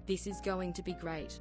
This is going to be great.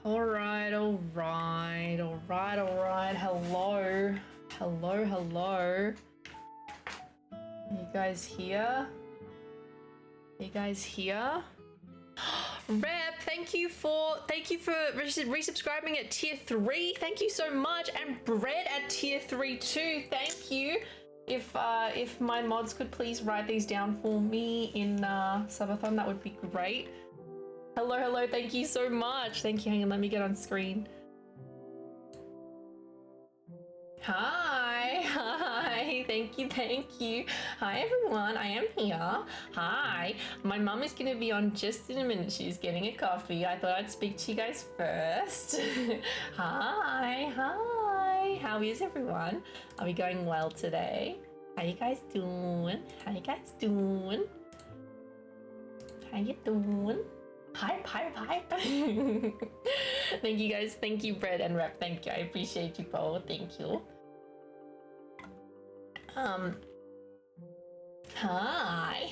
All right. Hello. You guys here? Rep, thank you for resubscribing at tier 3. Thank you so much. And Bread at tier 3 too. Thank you. If my mods could please write these down for me in SUB-BALL-THON, that would be great. Hello, thank you so much. Thank you. Hang on, let me get on screen. Hi, thank you. Hi everyone, I am here. Hi, my mum is gonna be on just in a minute. She's getting a coffee. I thought I'd speak to you guys first. Hi, how is everyone? Are we going well today? How you guys doing? How you doing? Hype. Thank you guys. Thank you, Bread and Rep. Thank you. I appreciate you both. Thank you. Hi.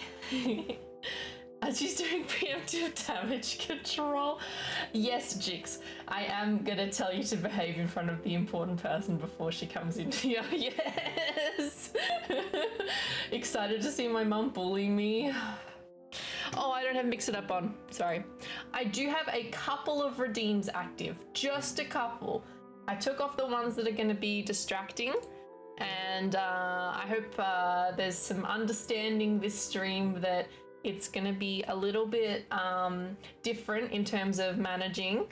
She's doing preemptive damage control. Yes, Jix. I am gonna tell you to behave in front of the important person before she comes in here. Yes. Excited to see my mum bully me. Oh, I don't have Mix It Up on. Sorry. I do have a couple of redeems active. Just a couple. I took off the ones that are going to be distracting. And I hope there's some understanding this stream that it's going to be a little bit different in terms of managing.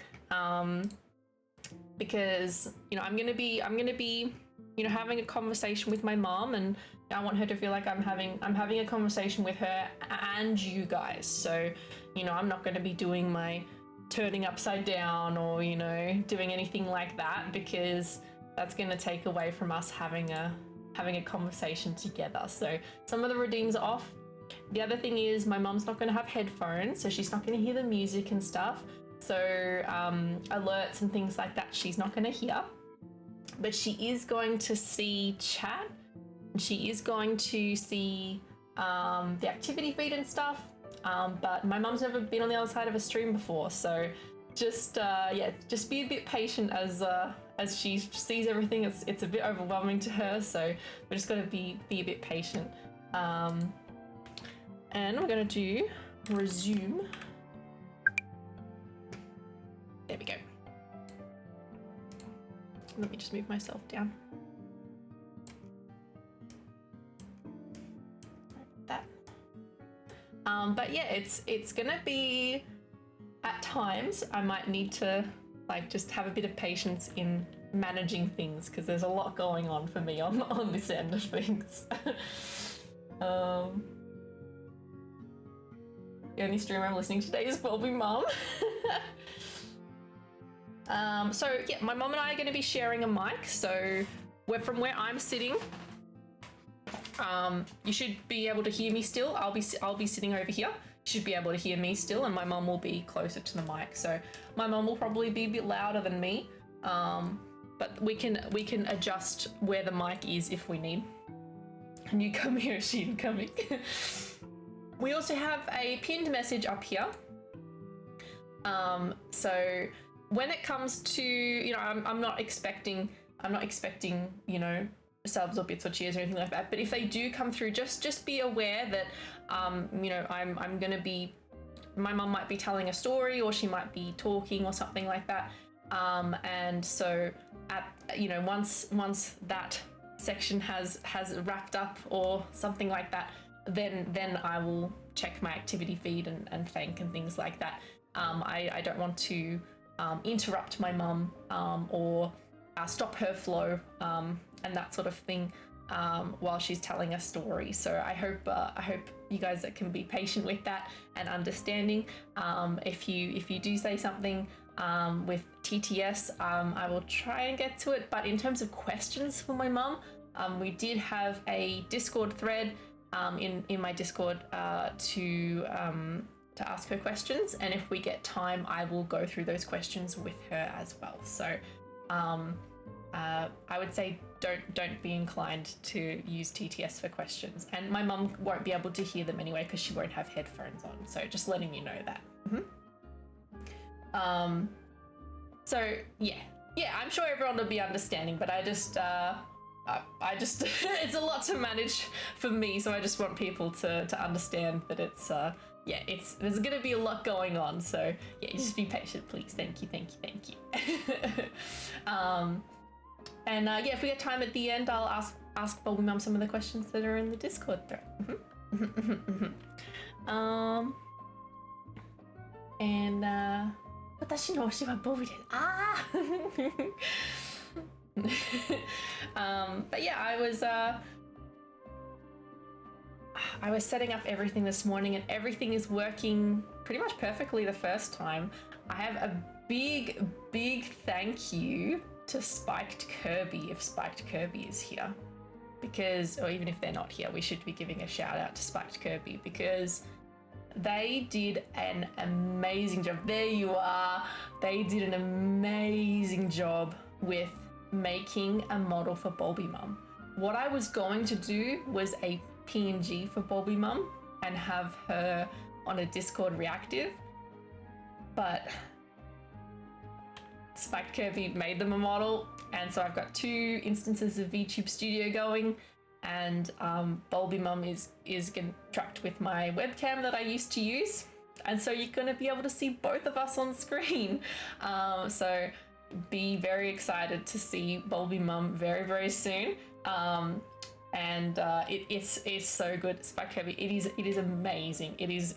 Because, you know, I'm going to be, you know, having a conversation with my mom, and I want her to feel like I'm having a conversation with her and you guys. So, you know, I'm not going to be doing my turning upside down or, you know, doing anything like that, because that's going to take away from us having a conversation together. So some of the redeems are off. The other thing is my mom's not going to have headphones, so she's not going to hear the music and stuff. So alerts and things like that she's not going to hear. But she is going to see chat. She is going to see the activity feed and stuff. But my mum's never been on the other side of a stream before, so just be a bit patient as she sees everything. It's a bit overwhelming to her, so we're just gonna be a bit patient. And we're gonna do resume. There we go. Let me just move myself down. Like that. But yeah, it's gonna be, at times I might need to like just have a bit of patience in managing things, because there's a lot going on for me on this end of things. The only streamer I'm listening to today is BULBIEMUM. So yeah, my mom and I are going to be sharing a mic. So from where I'm sitting, you should be able to hear me still. I'll be sitting over here. You should be able to hear me still, and my mom will be closer to the mic. So my mom will probably be a bit louder than me, but we can adjust where the mic is if we need. And you come here, Sheen coming. We also have a pinned message up here. So when it comes to, you know, I'm not expecting, you know, subs or bits or cheers or anything like that, but if they do come through, just be aware that, you know, I'm gonna be, my mum might be telling a story, or she might be talking or something like that. And so you know, once that section has wrapped up or something like that, then I will check my activity feed and thank and things like that. I don't want to interrupt my mum or stop her flow and that sort of thing while she's telling a story. So I hope you guys can be patient with that and understanding. If you do say something with TTS, I will try and get to it. But in terms of questions for my mum, we did have a Discord thread in my Discord to ask her questions, and if we get time, I will go through those questions with her as well. So I would say don't be inclined to use TTS for questions, and my mum won't be able to hear them anyway because she won't have headphones on. So just letting you know that. So yeah, I'm sure everyone will be understanding, but I just it's a lot to manage for me, so I just want people to understand that it's yeah, there's gonna be a lot going on, so yeah, just be patient, please. Thank you. And yeah, if we get time at the end, I'll ask BULBIEMUM some of the questions that are in the Discord thread. And 私の推しはボビーです。But yeah, I was setting up everything this morning, and everything is working pretty much perfectly the first time. I have a big thank you to Spiked Kirby, if Spiked Kirby is here, because, or even if they're not here, we should be giving a shout out to Spiked Kirby, because they did an amazing job. There you are. They did an amazing job with making a model for BULBIEMUM. What I was going to do was a PNG for BULBIEMUM and have her on a Discord reactive, but Spiked Kirby made them a model, and so I've got 2 instances of VTube Studio going, and BULBIEMUM is trapped with my webcam that I used to use, and so you're going to be able to see both of us on screen. So be very excited to see BULBIEMUM very soon. And it's so good. Spiked Kirby, it is amazing. It is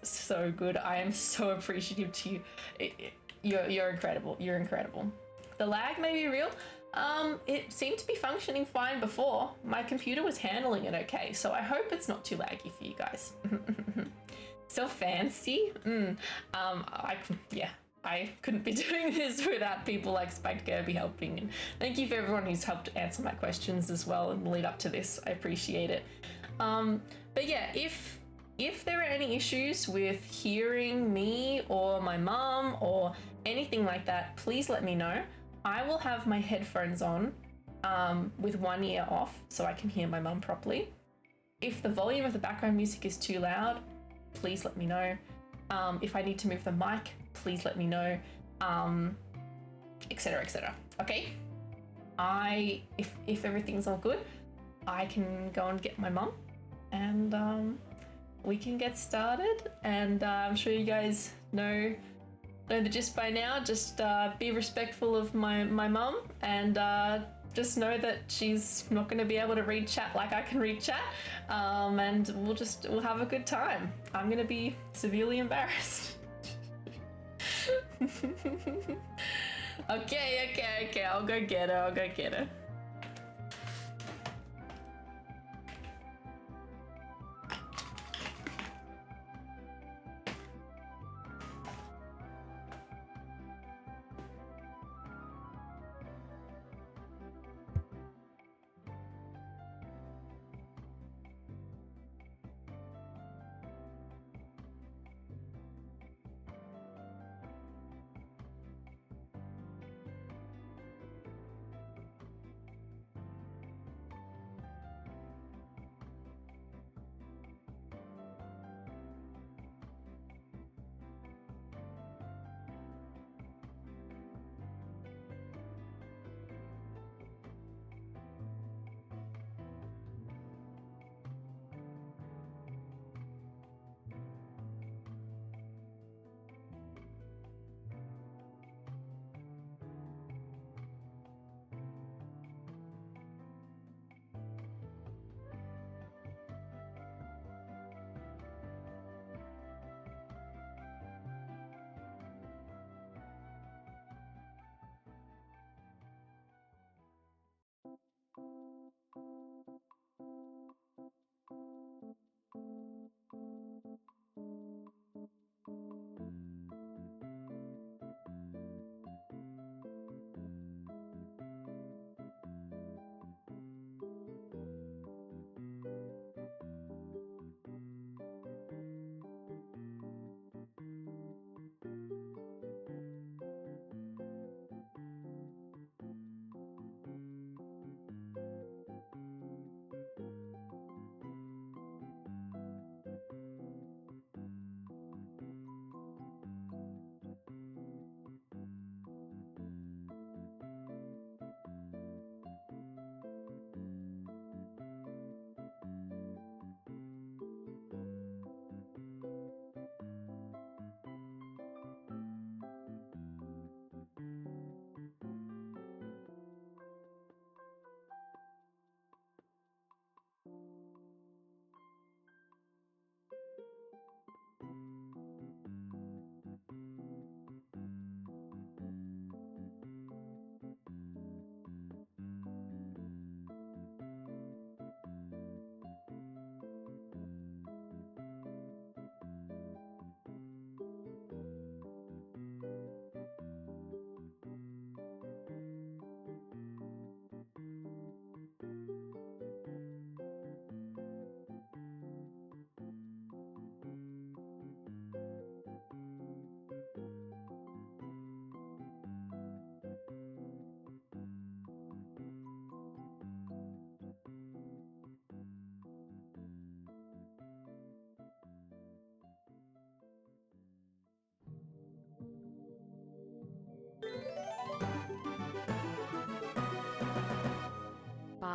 so good. I am so appreciative to you. You're incredible. You're incredible. The lag may be real. It seemed to be functioning fine before. My computer was handling it okay, so I hope it's not too laggy for you guys. So fancy. I couldn't be doing this without people like Spiked Kirby helping. And thank you for everyone who's helped answer my questions as well in the lead up to this. I appreciate it. But yeah, if there are any issues with hearing me or my mum or anything like that, please let me know. I will have my headphones on with one ear off so I can hear my mum properly. If the volume of the background music is too loud, please let me know. If I need to move the mic, please let me know, etc. Okay? If everything's all good, I can go and get my mum, and we can get started. And I'm sure you guys know the gist by now. Just be respectful of my mum, and just know that she's not going to be able to read chat like I can read chat, and we'll have a good time. I'm going to be severely embarrassed. Okay, I'll go get her.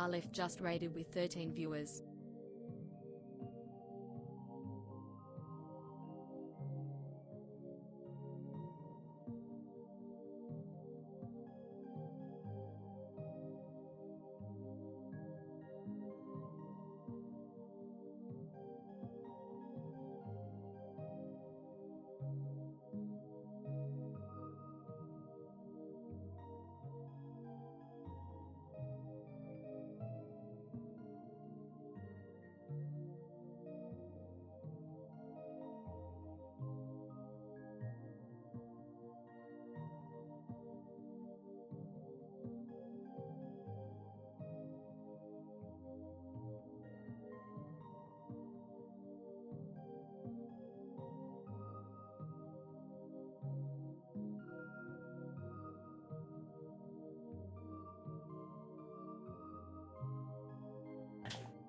far left just rated with 13 viewers.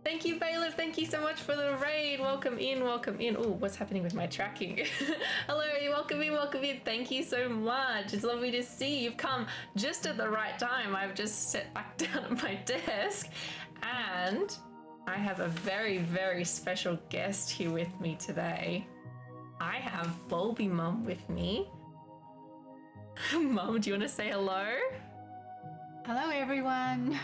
Thank you, Bailiff. Thank you so much for the raid. Welcome in, welcome in. Oh, what's happening with my tracking? Hello, welcome in, welcome in. Thank you so much. It's lovely to see you. You've come just at the right time. I've just sat back down at my desk and I have a very, very special guest here with me today. I have BULBIEMUM with me. Mum, do you want to say hello? Hello, everyone.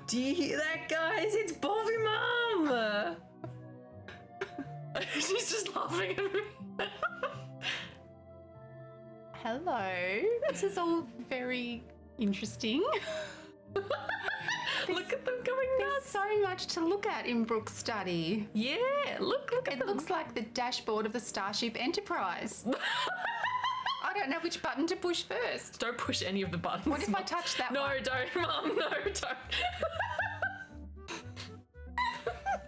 Do you hear that, guys? It's BULBIEMUM! She's just laughing at me. Hello. This is all very interesting. Look at them going There's nuts. so much to look at in Brooke's study. Yeah, look at It them. looks like the dashboard of the Starship Enterprise. I don't know which button to push first. Don't push any of the buttons. What if I touch that No, one? don't, Mum. No, don't.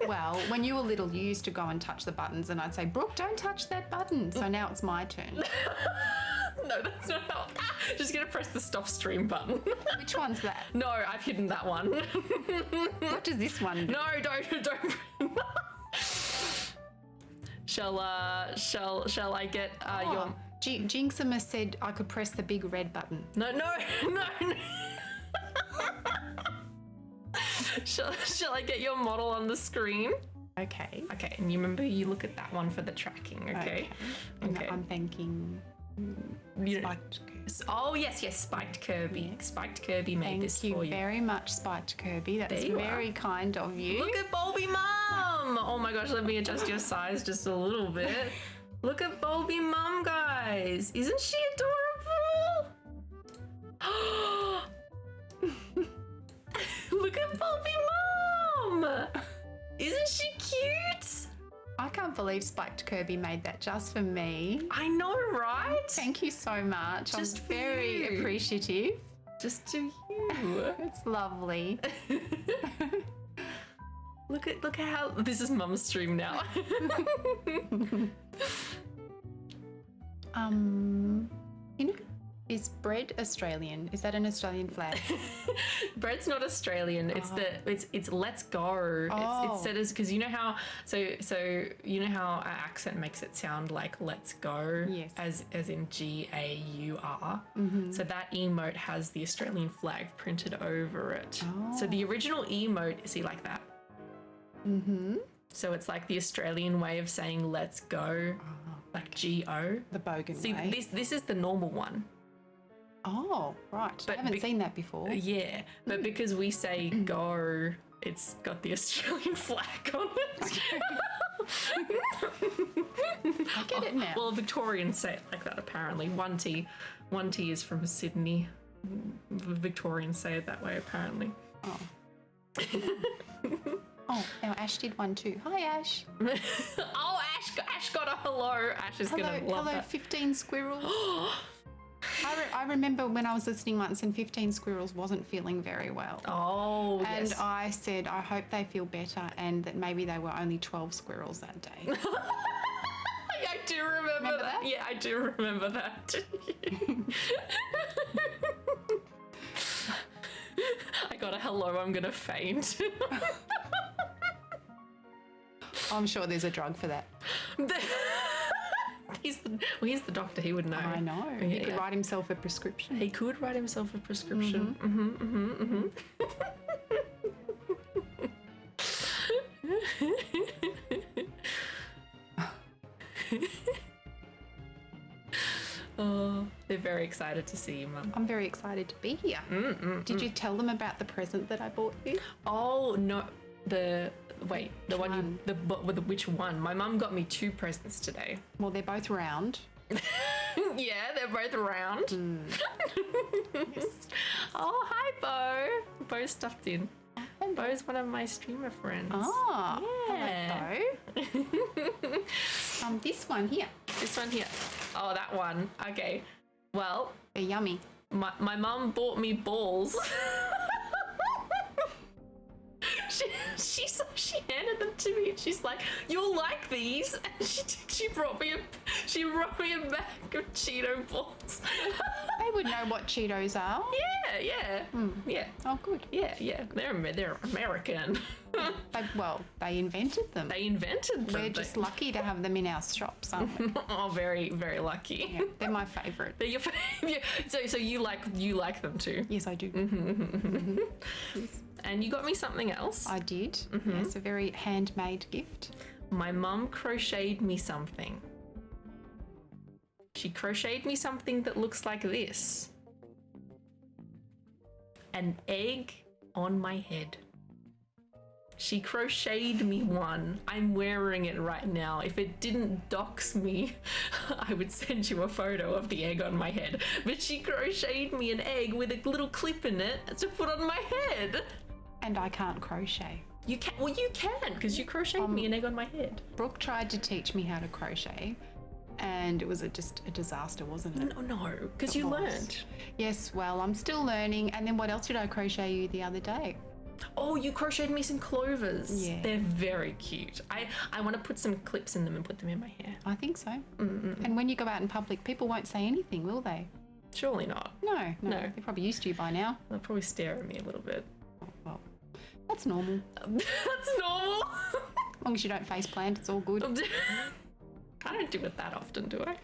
Well, when you were little, you used to go and touch the buttons, and I'd say, Brooke, don't touch that button. So now it's my turn. No, that's not how. Just gonna press the stop stream button. Which one's that? No, I've hidden that one. What does this one do? No, don't. Shall I get your? Jinxima said I could press the big red button. No. Shall I get your model on the screen? Okay. Okay, and you remember you look at that one for the tracking, okay? And Okay. I'm thinking You- spiked Kirby. Oh, yes, Spiked Kirby. Yes. Spiked Kirby made Thank this you for you. very much, Spiked Kirby. That's There you very kind of you. Look at BULBIEMUM! Oh my gosh, let me adjust your size just a little bit. Look at BULBIEMUM, guys. Isn't she adorable? Look at BULBIEMUM! Isn't she cute? I can't believe Spiked Kirby made that just for me. I know, right? Thank you so much. Just I'm for very you. appreciative. Just to you. It's lovely. Look at how this is Mum's stream now. You know, is bread Australian? Is that an Australian flag? Bread's not Australian. It's it's let's go. Oh. It's said as because you know how you know how our accent makes it sound like let's go. Yes. As in GAUR. So that emote has the Australian flag printed over it. So the original emote, see like that. So it's like the Australian way of saying let's go, like GO. The Bogan See, way. this is the normal one. Oh, right. But I haven't seen that before. Yeah, but because we say go, it's got the Australian flag on it. I get it now. Well, Victorians say it like that apparently. One T is from Sydney. Victorians say it that way apparently. Oh. Oh, now Ash did one too. Hi, Ash. Oh, Ash got a hello. Ash is gonna love Hello, that. 15 squirrels. I remember when I was listening once and 15 squirrels wasn't feeling very well. Oh, And yes. I said, I hope they feel better and that maybe they were only 12 squirrels that day. I do remember that. Yeah, I do remember that. I got a hello, I'm gonna faint. I'm sure there's a drug for that. He's the doctor, he would know. I know. He could Yeah. write himself a prescription. He could write himself a prescription. Oh, they're very excited to see you, Mum. I'm very excited to be here. Did you tell them about the present that I bought you? Oh no, the which one? My mum got me 2 presents today. Well, they're both round. Yeah, they're both round. Oh, hi, Bo. Bo's stuffed in. Bo's one of my streamer friends. Oh, yeah. hello. This one here. This one here. Oh, that one. Okay. Well, They're yummy. my mum bought me balls. She handed them to me and she's like, "You'll like these." And she brought me a bag of Cheeto balls. They would know what Cheetos are. Yeah. Oh, good. Yeah. They're American. They invented them. They invented them. We're just lucky to have them in our shops, aren't we? Oh, very, very lucky. Yeah, they're my favourite. They're your favorite. So you like them too. Yes, I do. Yes. And you got me something else. I did. Yes, a very handmade gift. My mum crocheted me something. She crocheted me something that looks like this. An egg on my head. She crocheted me one. I'm wearing it right now. If it didn't dox me, I would send you a photo of the egg on my head. But she crocheted me an egg with a little clip in it to put on my head. And I can't crochet. You can, well, you can, because you crocheted me an egg on my head. Brooke tried to teach me how to crochet, and it was just a disaster, wasn't it? No, because you learned. Yes, well, I'm still learning. And then what else did I crochet you the other day? Oh, you crocheted me some clovers. Yeah. They're very cute. I want to put some clips in them and put them in my hair. I think so. And when you go out in public, people won't say anything, will they? Surely not. No. No. They're probably used to you by now. They'll probably stare at me a little bit. Oh, well, that's normal. That's normal. As long as you don't face plant, it's all good. I don't do it that often, do I?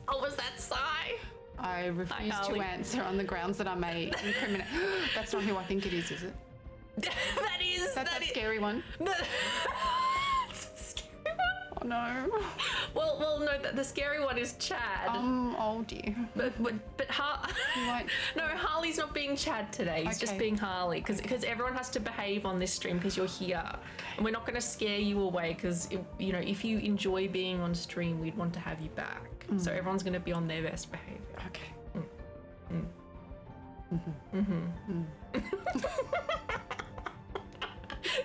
Oh, was that sigh? I refuse to answer on the grounds that I may incriminate. That's not who I think it is it? That is. That's that scary one. It's a scary one. Oh no. Well, no. The scary one is Chad. Oh dear. But You won't. No, Harley's not being Chad today. He's just Okay. being Harley because everyone has to behave on this stream because you're here, and we're not going to scare you away because if you enjoy being on stream, we'd want to have you back. So everyone's going to be on their best behavior. Okay.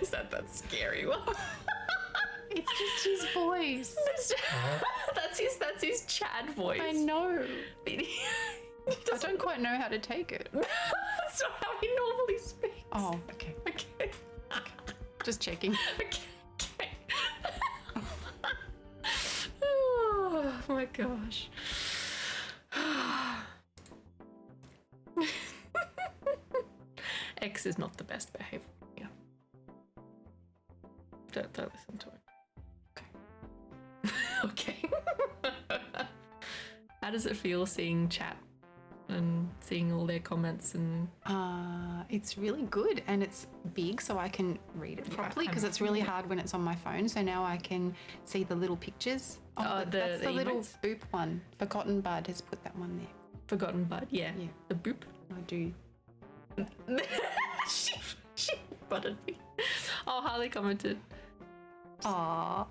Is that scary one? It's just his voice. That's his Chad voice. I know. He I doesn't- don't quite know how to take it. That's not how he normally speaks. Oh, okay. Okay. Just checking. Okay. Oh my gosh. X is not the best behavior. Yeah. Don't listen to it. Okay. How does it feel seeing chat and seeing all their comments and It's really good, and it's big, so I can read it properly because it's really hard when it's on my phone. So now I can see the little pictures. That's the little emotes? boop one. Forgotten Bud has put that one there. Forgotten Bud? Yeah. Yeah. The boop. I do. she butted me. Oh, Harley commented. Aww.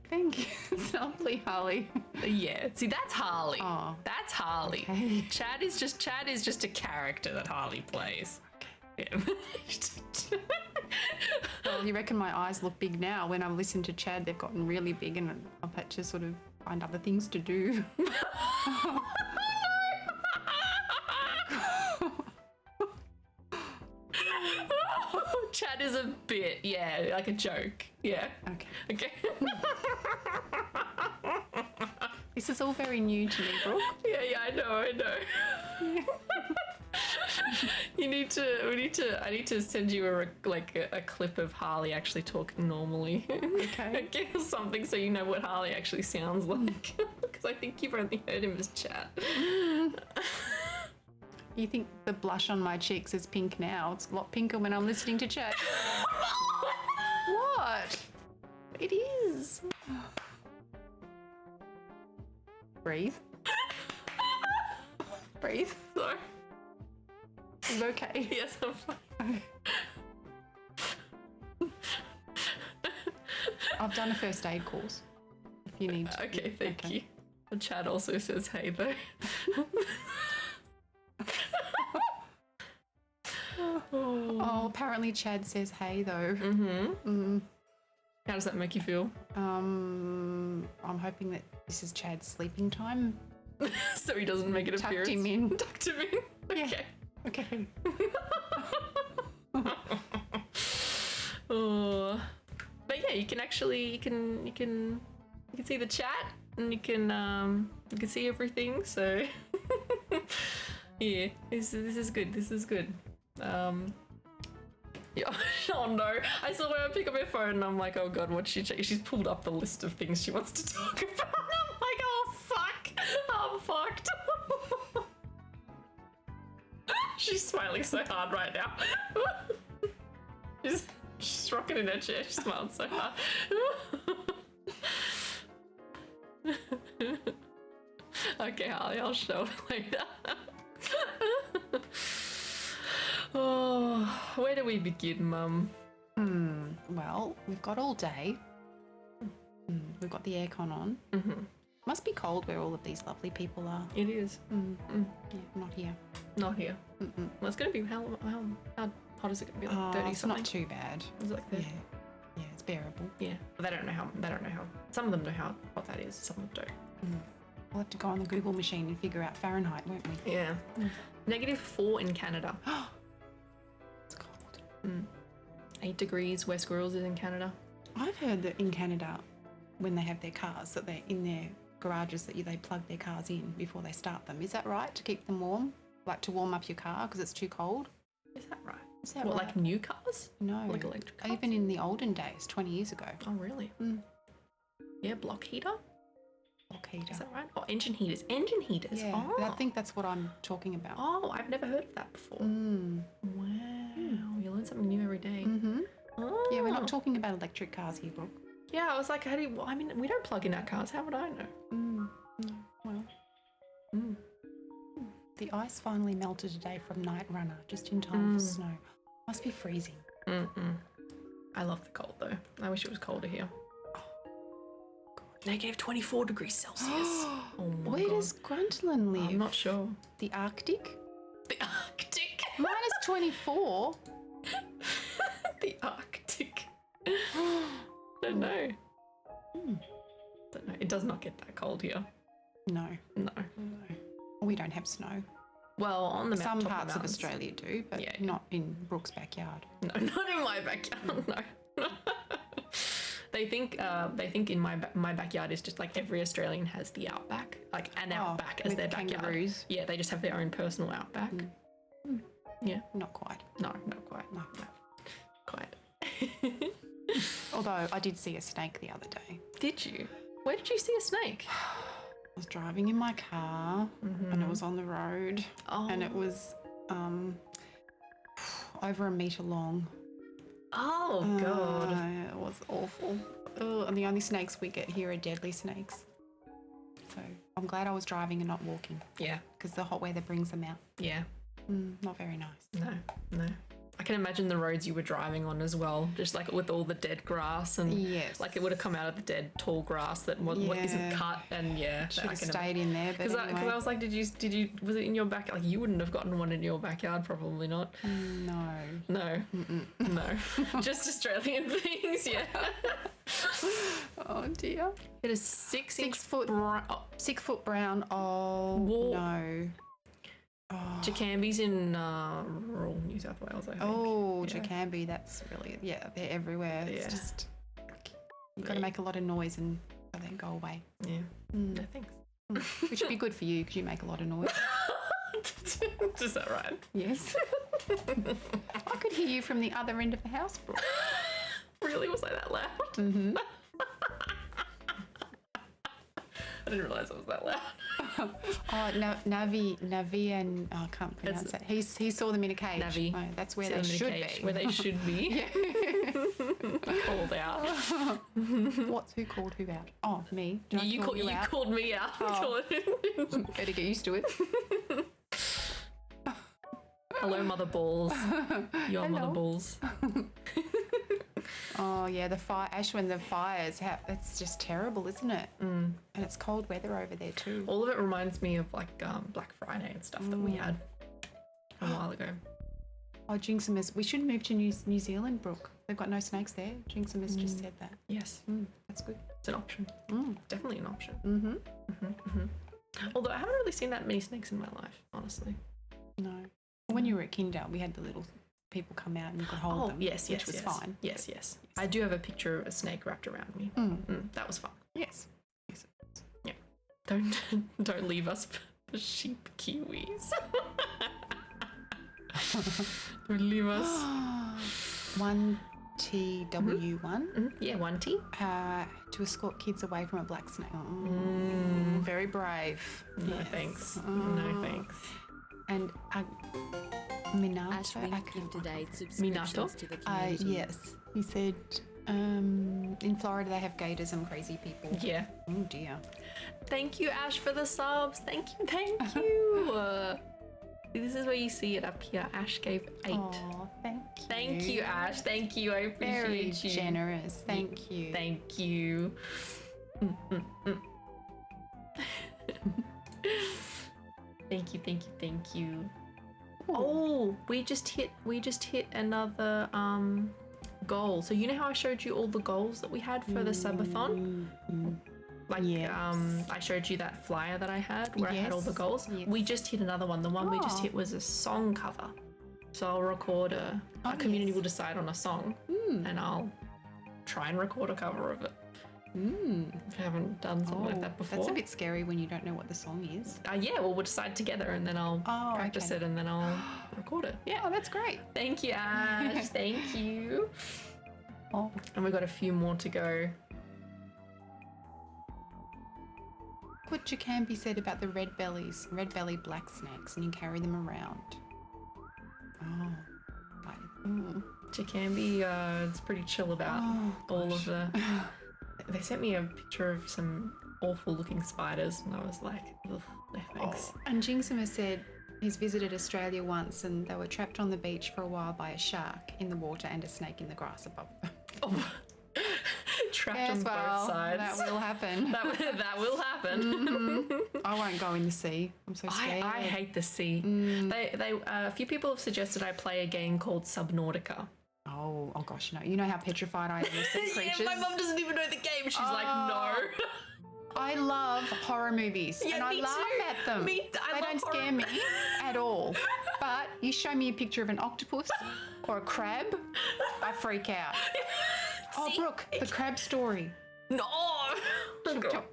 Thank you. It's lovely, Harley. Yeah. See, that's Harley. Aw. That's Harley. Okay. Chad is just a character that Harley plays. Yeah. Well, you reckon my eyes look big now? When I listen to Chad, they've gotten really big, and I've had to sort of find other things to do. Chad is a bit, yeah, like a joke. Yeah. Okay. Okay. This is all very new to me, Brooke. Yeah, I know. I need to send you a clip of Harley actually talking normally. Okay. Or something so you know what Harley actually sounds like. Because I think you've only heard him as chat. You think the blush on my cheeks is pink now? It's a lot pinker when I'm listening to Chad. What? It is. Breathe. Breathe. Sorry. Is it okay? Yes, I'm fine. I've done a first aid course. If you need to. Okay, thank you. The chat also says hey though. Oh, apparently Chad says hey though. How does that make you feel? I'm hoping that this is Chad's sleeping time. So he doesn't make an Tucked appearance. him in. Tucked him in. Okay. Okay. Oh. But yeah, you can actually you can see the chat and you can see everything. So yeah, this is good. This is good. Yeah. Oh no! I saw her pick up her phone and I'm like, oh god, what's she check? She's pulled up the list of things she wants to talk about. I'm like, oh fuck, I'm fucked. She's smiling so hard right now. She's rocking in her chair. She's smiling so hard. Okay, Harley, I'll show it later. Oh, where do we begin, Mum? Well, we've got all day. We've got the aircon on. Must be cold where all of these lovely people are. It is. Yeah, not here. Not here. Well, it's going to be, how hot is it going to be? Like 30 it's something? not too bad. Is it like 30? Yeah, it's bearable. Yeah. But they don't know how, some of them know how hot that is, some of them don't. We'll have to go on the Google machine and figure out Fahrenheit, won't we? Yeah. -4 in Canada. It's cold. 8 degrees where Squirrels is in Canada. I've heard that in Canada, when they have their cars, that they're in their garages, that they plug their cars in before they start them. Is that right, to keep them warm? Like to warm up your car because it's too cold? Is that right? Is that What, right? like new cars? No. Like electric cars? Even in the olden days, 20 years ago. Oh, really? Yeah, block heater? Block heater. Is that right? Oh, engine heaters. Engine heaters. Yeah, Oh. I think that's what I'm talking about. Oh, I've never heard of that before. Wow. You learn something new every day. Oh. Yeah, we're not talking about electric cars here, Brooke. Yeah, I was like, how do you, well, I mean, we don't plug in our cars. How would I know? Well, the ice finally melted today from Night Runner, just in time for snow. Must be freezing. I love the cold though. I wish it was colder here. -24 degrees Celsius. Oh my Where god. does Gruntlin live? I'm not sure. The Arctic? The Arctic. -24? The Arctic. Don't know. Don't know. It does not get that cold here. No. No. We don't have snow. Well, on the Some top parts of mountains. Australia do, but Yeah. not in Brooke's backyard. No, not in my backyard. No. They think in my backyard is just like every Australian has the outback, like an outback as with their backyard. kangaroos. Yeah, they just have their own personal outback. Yeah. Not quite. No, not quite. No. Quite. Although I did see a snake the other day. Did you? Where did you see a snake? I was driving in my car and it was on the road and it was over 1 metre long. Oh god. It was awful. And the only snakes we get here are deadly snakes. So I'm glad I was driving and not walking Yeah. because the hot weather brings them out. Yeah. Not very nice. No. I can imagine the roads you were driving on as well, just like with all the dead grass and Yes. like it would have come out of the dead tall grass that what isn't Yeah. cut and Should have stayed in there, but Because anyway. I was like, did you was it in your back? Like you wouldn't have gotten one in your backyard, probably not. No. No, just Australian things. Yeah. Oh dear. It is 6 foot- brown. 6 foot brown. Oh Whoa. no. Jacambi's in rural New South Wales, I think. Oh, Yeah. Jacambi, that's really, they're everywhere. It's Yeah. just, you've got to make a lot of noise and then go away. Yeah. No thanks. Which would be good for you because you make a lot of noise. Is that right? Yes. I could hear you from the other end of the house, Brooke. Really? Was I that loud? Mm-hmm. I didn't realise I was that loud. Navi and I can't pronounce it. He saw them in a cage. Navi. Oh, that's where they should be. Where they should be. Called out. Who called who out? Oh, me. Did I You call you out? called me out. Oh. Better get used to it. Hello, mother balls. Your mother balls. Oh yeah, the fire, Ash, when the fires, it's just terrible, isn't it? And it's cold weather over there too. All of it reminds me of like Black Friday and stuff that we had a while ago. Oh, Jinximus, we should move to New Zealand, Brooke. They've got no snakes there. Jinximus just said that. Yes, That's good. it's an option. Definitely an option. Mm-hmm. Although I haven't really seen that many snakes in my life, honestly. No. When you were at Kindle, we had the little people come out and you could hold them. Yes, which was fine. Yes. I do have a picture of a snake wrapped around me. That was fun. Yes. Yeah. Don't leave us for sheep kiwis. Don't leave us. 1TW1. Yeah, 1T. To escort kids away from a black snake. Very brave. No thanks. No thanks. And Minato. Ash Wink gifted 8 subscriptions to the community. Yes. He said in Florida they have gators and crazy people. Yeah. Oh dear. Thank you, Ash, for the subs. Thank you. This is where you see it up here. Ash gave 8. Oh, thank you. Thank you, Ash. Thank you. I appreciate Very you. generous. Thank you. Thank you. Thank you. Oh, we just hit another goal. So you know how I showed you all the goals that we had for the SUB-BALL-THON? Like I showed you that flyer that I had where I had all the goals. Yes. We just hit another one. The one we just hit was a song cover. So I'll record our community will decide on a song and I'll try and record a cover of it. I haven't done something like that before. That's a bit scary when you don't know what the song is. Yeah, well, we'll decide together and then I'll practice it and then I'll record it. Yeah. Oh, that's great. Thank you, Ash. Thank you. Oh. And we've got a few more to go. What can be said about the red belly black snakes, and you carry them around. Jakambi, it's pretty chill about all of the... They sent me a picture of some awful looking spiders and I was like, ugh, no thanks. And Jinximus said he's visited Australia once and they were trapped on the beach for a while by a shark in the water and a snake in the grass above them. Trapped on both sides. That will happen. that will happen. I won't go in the sea. I'm so scared. I hate the sea. A few people have suggested I play a game called Subnautica. Oh gosh, no. You know how petrified I am of sea creatures? Yeah, my mum doesn't even know the game. She's like, no. I love horror movies and I laugh at them. They don't scare me at all. But you show me a picture of an octopus or a crab, I freak out. Oh, Brooke, the crab story. No.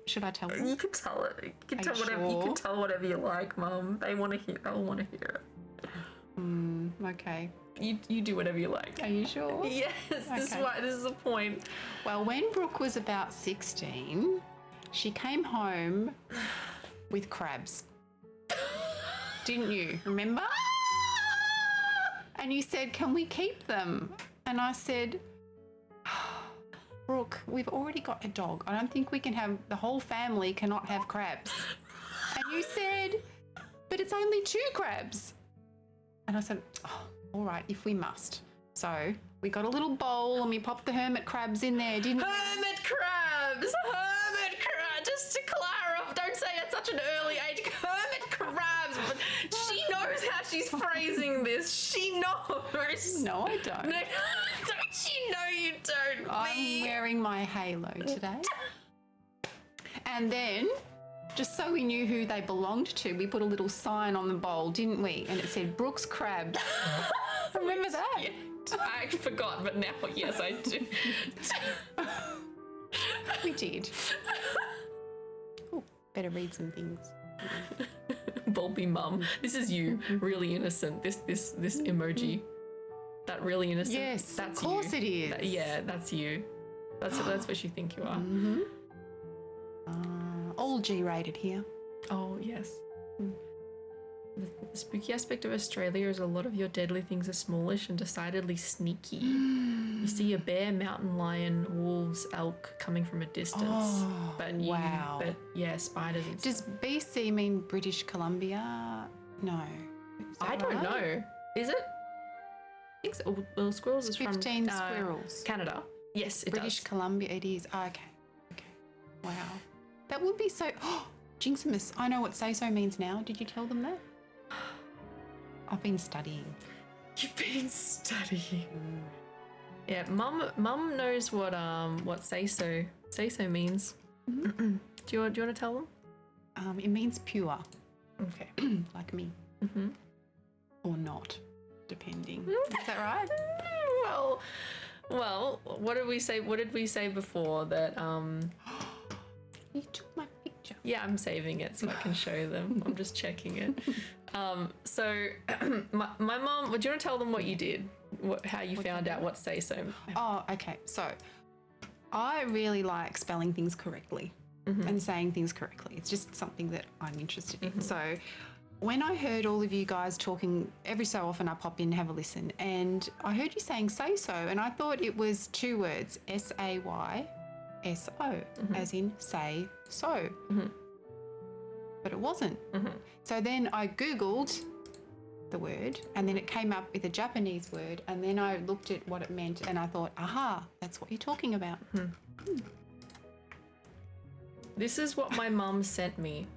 Should I tell you? You can tell it. You can tell whatever you like, Mum. They want to hear. They'll want to hear it. Okay. You do whatever you like. Are you sure? Yes. This is the point. Well, when Brooke was about 16, she came home with crabs. Didn't you? Remember? And you said, "Can we keep them?" And I said, "Brooke, we've already got a dog. I don't think we can have the whole family cannot have crabs." And you said, "But it's only 2 crabs." And I said, "Oh, all right, if we must." So we got a little bowl and we popped the hermit crabs in there, didn't we? Hermit crabs! Hermit crabs! Just to clarify, don't say at such an early age, hermit crabs! But she knows how she's phrasing this. She knows. No, I don't. No, don't you know you don't? I'm wearing my halo today. And then, just so we knew who they belonged to, we put a little sign on the bowl, didn't we? And it said Brooks Crabs. Remember that? Yeah, I forgot, but now, yes, I do. We did. Ooh, better read some things. BULBIEMUM. This is you, really innocent. This emoji. That really innocent. Yes, that's of course you. it is. That's you. That's what you think you are. All G-rated here. Oh, yes. The spooky aspect of Australia is a lot of your deadly things are smallish and decidedly sneaky. You see a bear, mountain lion, wolves, elk coming from a distance. Oh, wow. But yeah, spiders and Does stuff. BC mean British Columbia? No. Is that I don't right? know. Is it? I think so. Well, squirrels is 15 from squirrels. Canada. Yes, it British does. Columbia it is. Oh, okay. Okay. Wow. That would be so... Oh, Jinximus. I know what say-so means now. Did you tell them that? I've been studying. You've been studying. Yeah, Mum knows what say so means. Do you want to tell them? It means pure, Okay. like me. Mm-hmm. Or not, depending. Is that right? Well, what did we say? What did we say before that? You took my picture. Yeah, I'm saving it so I can show them. I'm just checking it. So my mom. Would you want to tell them what you did? How you found out what say so? Oh, okay. So I really like spelling things correctly and saying things correctly. It's just something that I'm interested in. So when I heard all of you guys talking, every so often I pop in and have a listen, and I heard you saying say so, and I thought it was two words, S-A-Y-S-O, as in say so. But it wasn't. So then I Googled the word, and then it came up with a Japanese word, and then I looked at what it meant, and I thought, aha, that's what you're talking about. This is what my mum sent me.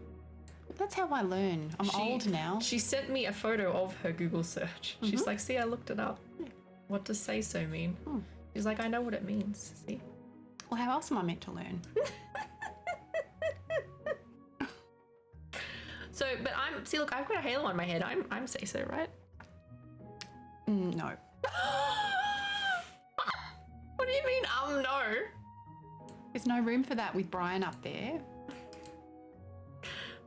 That's how I learn. I'm old now. She sent me a photo of her Google search. She's like, see, I looked it up. What does say so mean? She's like, I know what it means. See? Well, how else am I meant to learn? So, but look, I've got a halo on my head. I'm say so, right? No. What do you mean, no? There's no room for that with Brian up there.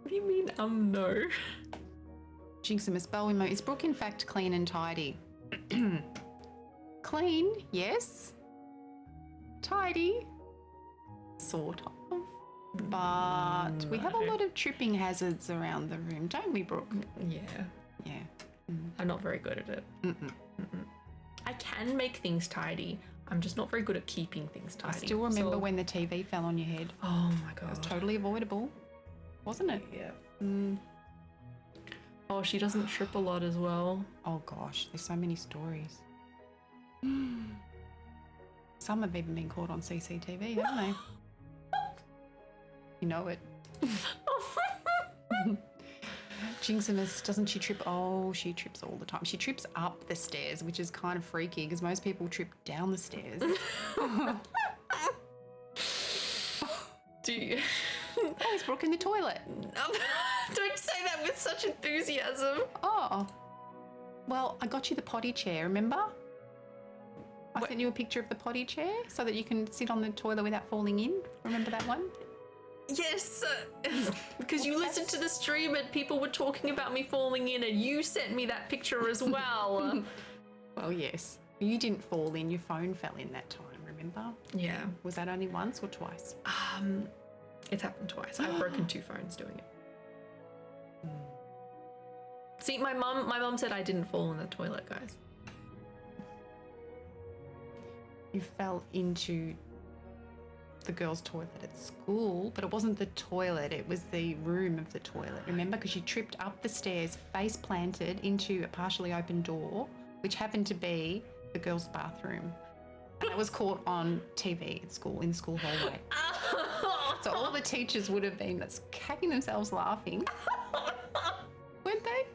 What do you mean, no? Jinximus BULBIEMUM. Is Brooke in fact clean and tidy? Clean, yes. Tidy, sort of. But we have a lot of tripping hazards around the room, don't we, Brooke? Yeah. Yeah. I'm not very good at it. I can make things tidy. I'm just not very good at keeping things I tidy. still remember when the TV fell on your head. Oh my It was god. totally avoidable, wasn't it? Yeah. Oh, she doesn't trip a lot as well. Oh gosh, there's so many stories. Some have even been caught on CCTV, haven't they? You know it. Jinximus, doesn't she trip? Oh, she trips all the time. She trips up the stairs, which is kind of freaky because most people trip down the stairs. Do you? Oh, is Brooke in the toilet? Don't say that with such enthusiasm. Oh. Well, I got you the potty chair, remember? I sent you a picture of the potty chair so that you can sit on the toilet without falling in. Remember that one? Yes, because you listened to the stream and people were talking about me falling in, and you sent me that picture as well. Well, yes. You didn't fall in, your phone fell in that time, remember? Yeah. Was that only once or twice? It's happened twice. I've broken 2 phones doing it. See, my mum said I didn't fall in the toilet, guys. You fell into the girls' toilet at school, but it wasn't the toilet, it was the room of the toilet, remember? Because you tripped up the stairs, face planted into a partially open door, which happened to be the girls' bathroom. And it was caught on TV at school, in the school hallway. So all the teachers would have been cacking themselves laughing. Weren't they?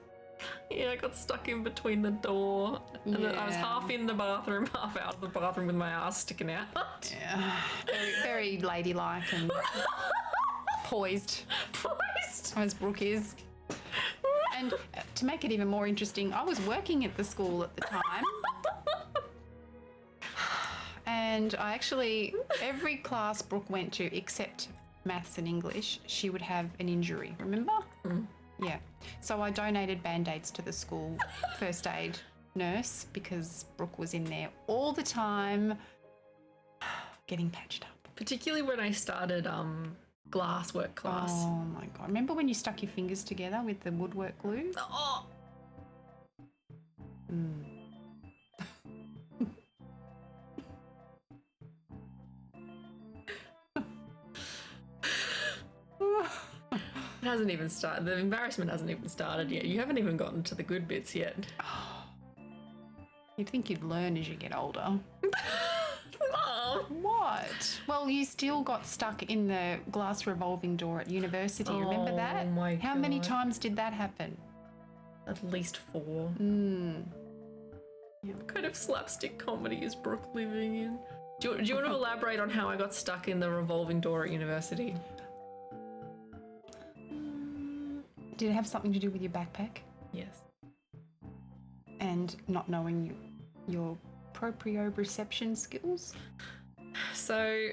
Yeah, I got stuck in between the door. And then I was half in the bathroom, half out of the bathroom with my ass sticking out. Yeah. Very, very ladylike and poised. Poised. As Brooke is. And to make it even more interesting, I was working at the school at the time. And I actually, every class Brooke went to, except maths and English, she would have an injury, remember? Yeah. So I donated Band-Aids to the school first aid nurse because Brooke was in there all the time getting patched up. Particularly when I started glasswork class. Oh my God. Remember when you stuck your fingers together with the woodwork glue? Oh. Mm. It hasn't even started. The embarrassment hasn't even started yet. You haven't even gotten to the good bits yet. You'd think you'd learn as you get older. Mom. What? Well, you still got stuck in the glass revolving door at university. Remember that? Oh my How many God. times did that happen? At least 4. What kind of slapstick comedy is Brooke living in? Do you want to elaborate on how I got stuck in the revolving door at university? Did it have something to do with your backpack Yes. and not knowing your proprioception skills? So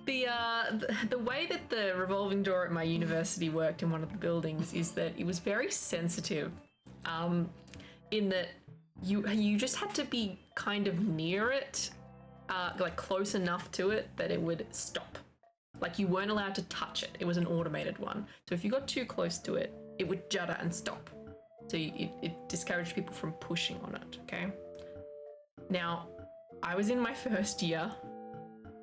the way that the revolving door at my university worked in one of the buildings is that it was very sensitive, in that you just had to be kind of near it, like close enough to it that it would stop. Like you weren't allowed to touch it. It was an automated one. So if you got too close to it, it would judder and stop. So it discouraged people from pushing on it, okay? Now, I was in my first year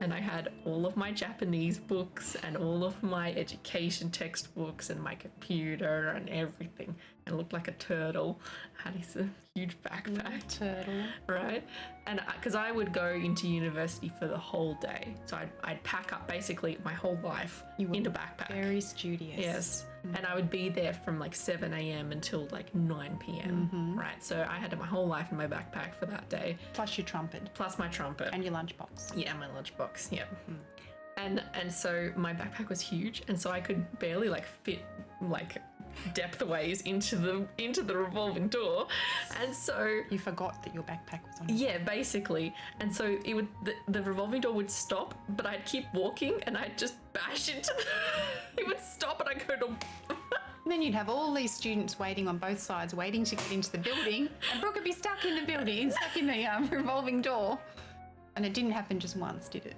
and I had all of my Japanese books and all of my education textbooks and my computer and everything, and looked like a turtle. I had this huge backpack. Turtle. Right? And because I would go into university for the whole day. So I'd pack up basically my whole life into backpack. Very studious. Yes. And I would be there from like 7 a.m. until like 9 p.m. Right? So I had my whole life in my backpack for that day. Plus your trumpet. Plus my trumpet. And your lunchbox. Yeah, my lunchbox. Yeah. And so my backpack was huge, and so I could barely like fit like depth-ways into the revolving door, and so You forgot that your backpack was on. yeah, basically. And so it would the revolving door would stop, but I'd keep walking, and I'd just bash into it would stop, and I'd go to. And then you'd have all these students waiting on both sides, waiting to get into the building, and Brooke would be stuck in the building, stuck in the revolving door. And it didn't happen just once, did it?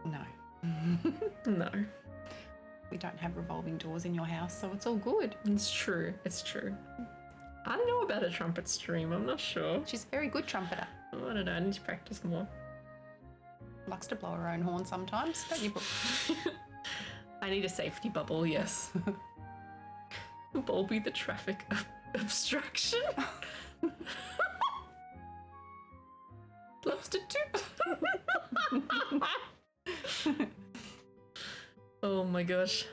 No. No, We don't have revolving doors in your house, so it's all good. it's true. It's true. I don't know about a trumpet stream. I'm not sure. She's a very good trumpeter. Oh, I don't know. I need to practice more. Likes to blow her own horn sometimes, don't you, Brooke? I need a safety bubble, yes. Bulbie the traffic obstruction. Loves to toot. Oh my gosh.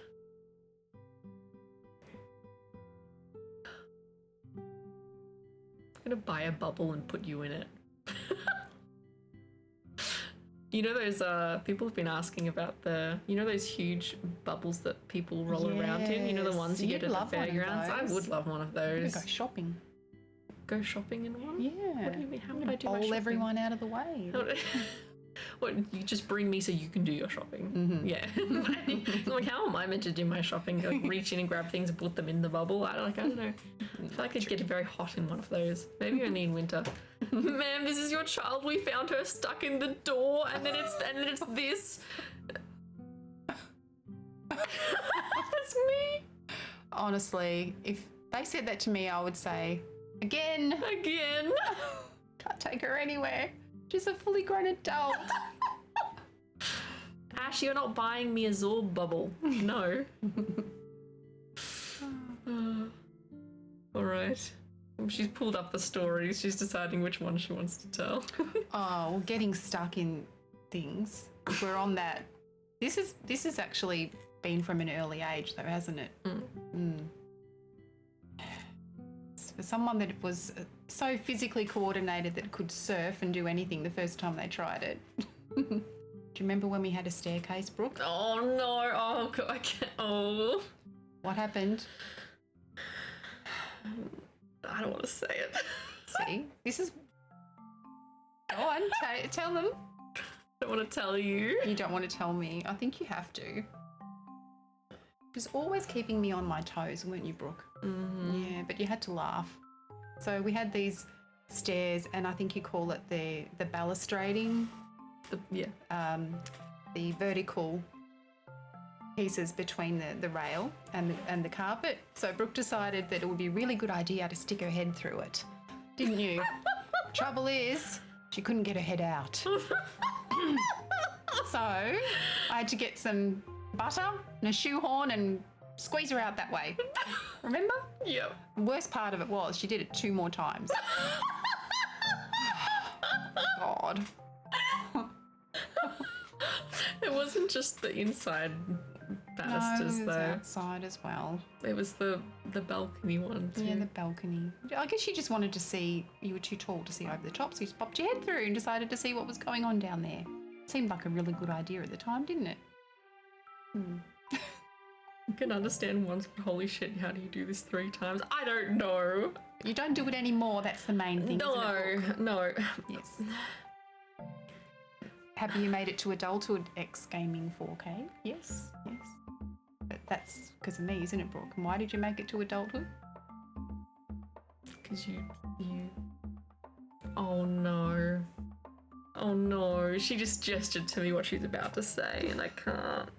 I'm gonna buy a bubble and put you in it. You know those people have been asking about those huge bubbles that people roll around in? You know the ones you Yes, get you'd at the love one of fairgrounds? I those. would love one of We those. go shopping. Go shopping in one? Yeah. What do you mean? How would I do my Bowl shopping? everyone out of the way. What, you just bring me so you can do your shopping? Yeah. Like, how am I meant to do my shopping? Like, reach in and grab things and put them in the bubble? I don't know. I feel like I'd get very hot in one of those. Maybe only in winter. Ma'am, this is your child. We found her stuck in the door, and then it's this. That's me. Honestly, if they said that to me, I would say, again, Again. can't take her anywhere. She's a fully grown adult. Ash, you're not buying me a Zorb bubble. No. All right. She's pulled up the stories. She's deciding which one she wants to tell. Oh, well, getting stuck in things. We're on that. This has actually been from an early age, though, hasn't it? For someone that was so physically coordinated that could surf and do anything the first time they tried it. Do you remember when we had a staircase, Brooke? Oh no! Oh God, I can't. Oh, What happened? I don't want to say it. See, this is. Go on, tell them. I don't want to tell you. You don't want to tell me. I think you have to. She was always keeping me on my toes, weren't you, Brooke? Yeah, but you had to laugh. So we had these stairs, and I think you call it the balustrading the vertical pieces between the rail and the carpet. So Brooke decided that it would be a really good idea to stick her head through it. Didn't you? Trouble is, she couldn't get her head out. So I had to get some butter and a shoehorn and squeeze her out that way. Remember? Yep. The worst part of it was she did it 2 more times. God. It wasn't just the inside banisters, no, it was though. outside as well. It was the balcony one too. Yeah, the balcony. I guess she just wanted to see, you were too tall to see over the top, so you just popped your head through and decided to see what was going on down there. Seemed like a really good idea at the time, didn't it? I can understand once, but holy shit, how do you do this 3 times? I don't know. You don't do it anymore, that's the main thing. No, isn't it, no. Yes. Have you made it to adulthood X Gaming 4K? Yes, yes. But that's because of me, isn't it, Brooke? And why did you make it to adulthood? Because you... Oh no. Oh no. She just gestured to me what she's about to say and I can't.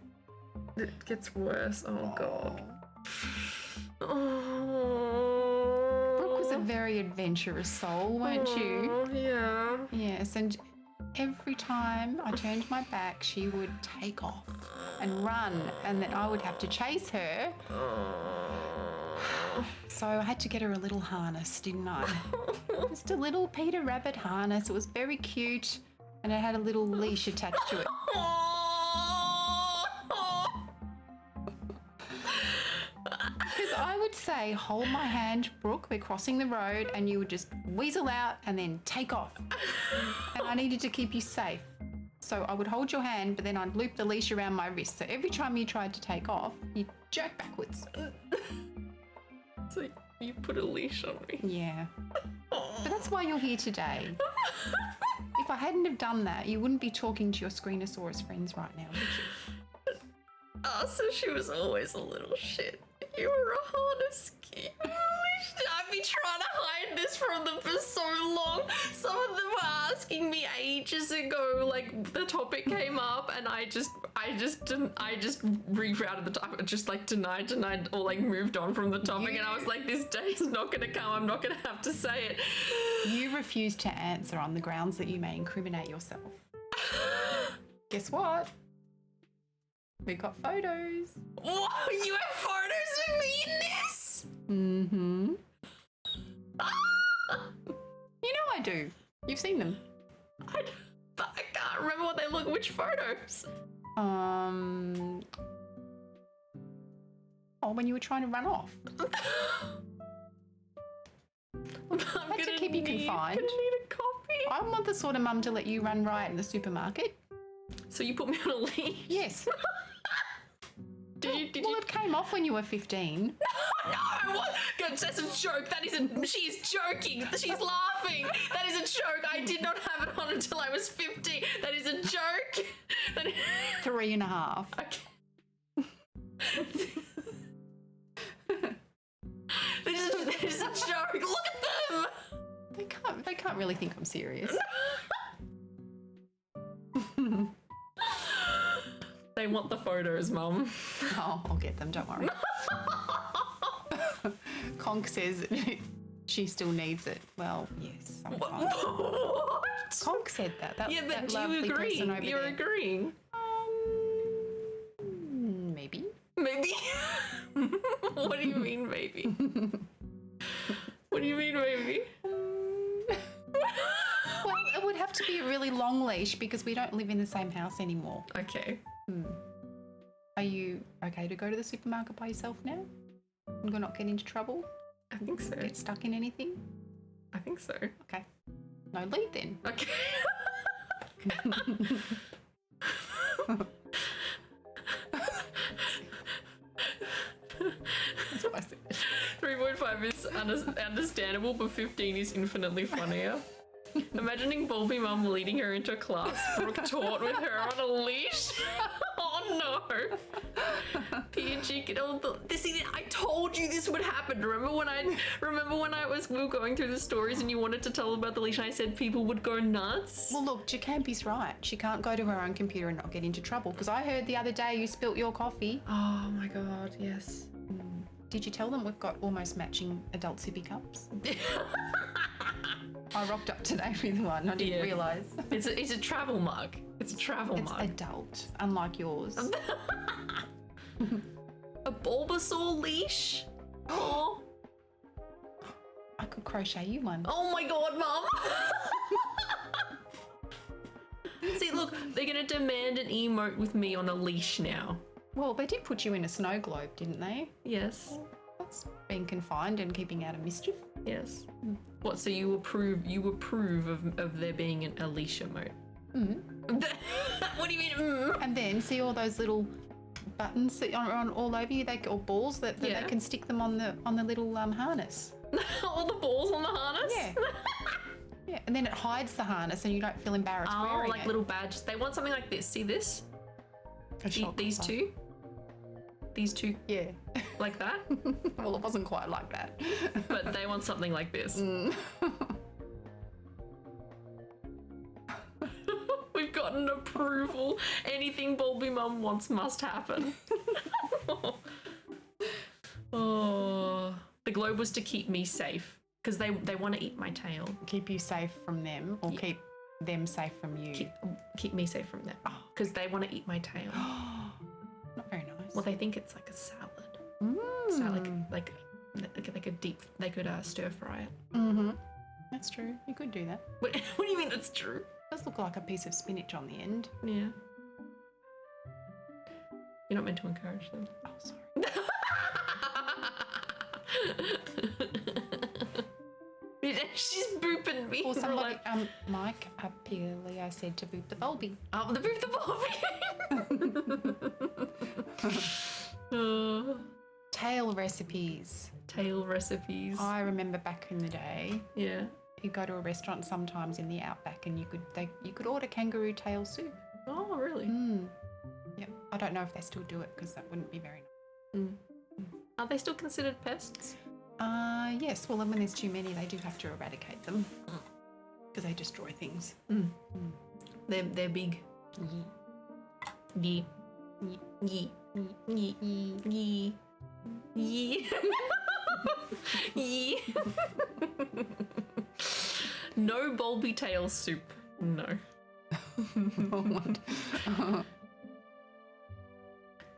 It gets worse. Oh God. Oh. Brooke was a very adventurous soul, weren't you? Oh, yeah. Yes, and every time I turned my back, she would take off and run, and then I would have to chase her. So I had to get her a little harness, didn't I? Just a little Peter Rabbit harness. It was very cute, and it had a little leash attached to it. Because I would say, hold my hand, Brooke, we're crossing the road, and you would just weasel out and then take off. And I needed to keep you safe. So I would hold your hand, but then I'd loop the leash around my wrist. So every time you tried to take off, you'd jerk backwards. So you put a leash on me. Yeah. But that's why you're here today. If I hadn't have done that, you wouldn't be talking to your Screnosaurus friends right now, would you? Oh, so she was always a little shit. You were a harness kid. I've been trying to hide this from them for so long. Some of them were asking me ages ago, like the topic came up and I just rerouted the topic, just like denied or like moved on from the topic and I was like, this day's not gonna come, I'm not gonna have to say it. You refused to answer on the grounds that you may incriminate yourself. Guess what? We got photos. Whoa, you have photos of me in this? Mm-hmm. You know I do. You've seen them. I can't remember what they look. Which photos? Oh, when you were trying to run off. I'm Had to keep you confined. Gonna need a copy. I'm not the sort of mum to let you run riot in the supermarket. So you put me on a leash? Yes. Did Well, you? it came off when you were 15. No, what? God, that's a joke. She is joking. She's laughing. That is a joke. I did not have it on until I was 15. That is a joke. 3.5. Okay. This is a joke. Look at them. They can't really think I'm serious. They want the photos, Mum. Oh, I'll get them, don't worry. Conk says she still needs it. Well, yes. Sometimes. What? Conk said that. Yeah, but that do you lovely agree? person over You're there. agreeing. Maybe. Maybe. What do you mean, maybe? What do you mean, maybe? Well, it would have to be a really long leash because we don't live in the same house anymore. Okay. Are you okay to go to the supermarket by yourself now? And you're not get into trouble? I think so. Get stuck in anything? I think so. Okay. No leave then. Okay. That's what I said. 3.5 is understandable, but 15 is infinitely funnier. Imagining BULBIEMUM leading her into class, Brooke taught with her on a leash. Oh Oh no. PG, I told you this would happen. Remember when we were going through the stories and you wanted to tell about the leash and I said people would go nuts? Well, look, Jacampi's right. She can't go to her own computer and not get into trouble because I heard the other day you spilt your coffee. Oh my god, yes. Did you tell them we've got almost matching adult sippy cups? I rocked up today with one. I didn't realise. It's a travel mug. It's a travel mug. It's adult, unlike yours. A Bulbasaur leash? Oh. I could crochet you one. Oh my god, Mum! See, look, they're going to demand an emote with me on a leash now. Well, they did put you in a snow globe, didn't they? Yes. That's being confined and keeping out of mischief. Yes. What, so you approve of there being a leash emote? What do you mean? And then see all those little buttons that are on all over you, or balls that they can stick them on the little harness. All the balls on the harness? Yeah. Yeah, and then it hides the harness and you don't feel embarrassed wearing like it. little badges. They want something like this. See this? These two? These two? Yeah. Like that? Well, it wasn't quite like that. But they want something like this. We've gotten approval. Anything BULBIEMUM wants must happen. Oh, the globe was to keep me safe because they want to eat my tail. Keep you safe from them, or keep them safe from you. Keep me safe from them because they want to eat my tail. Not very nice. Well, they think it's like a salad. Salad, like a deep. They could stir fry it. That's true. You could do that. What do you mean that's true? It does look like a piece of spinach on the end. Yeah. You're not meant to encourage them. Oh, sorry. She's booping me. Or somebody, Mike Appelia said to boop the Bulbie. Oh, the boop the Bulbie. Tail recipes. Tail recipes. I remember back in the day. Yeah. You go to a restaurant sometimes in the outback and you could order kangaroo tail soup. Oh, really? Yep. I don't know if they still do it because that wouldn't be very nice. Are they still considered pests? Yes. Well, when there's too many, they do have to eradicate them because they destroy things. They're big. Yee. Yee. Yee. Yee. Yee. Yee. Yee. No Bulbie tail soup. No.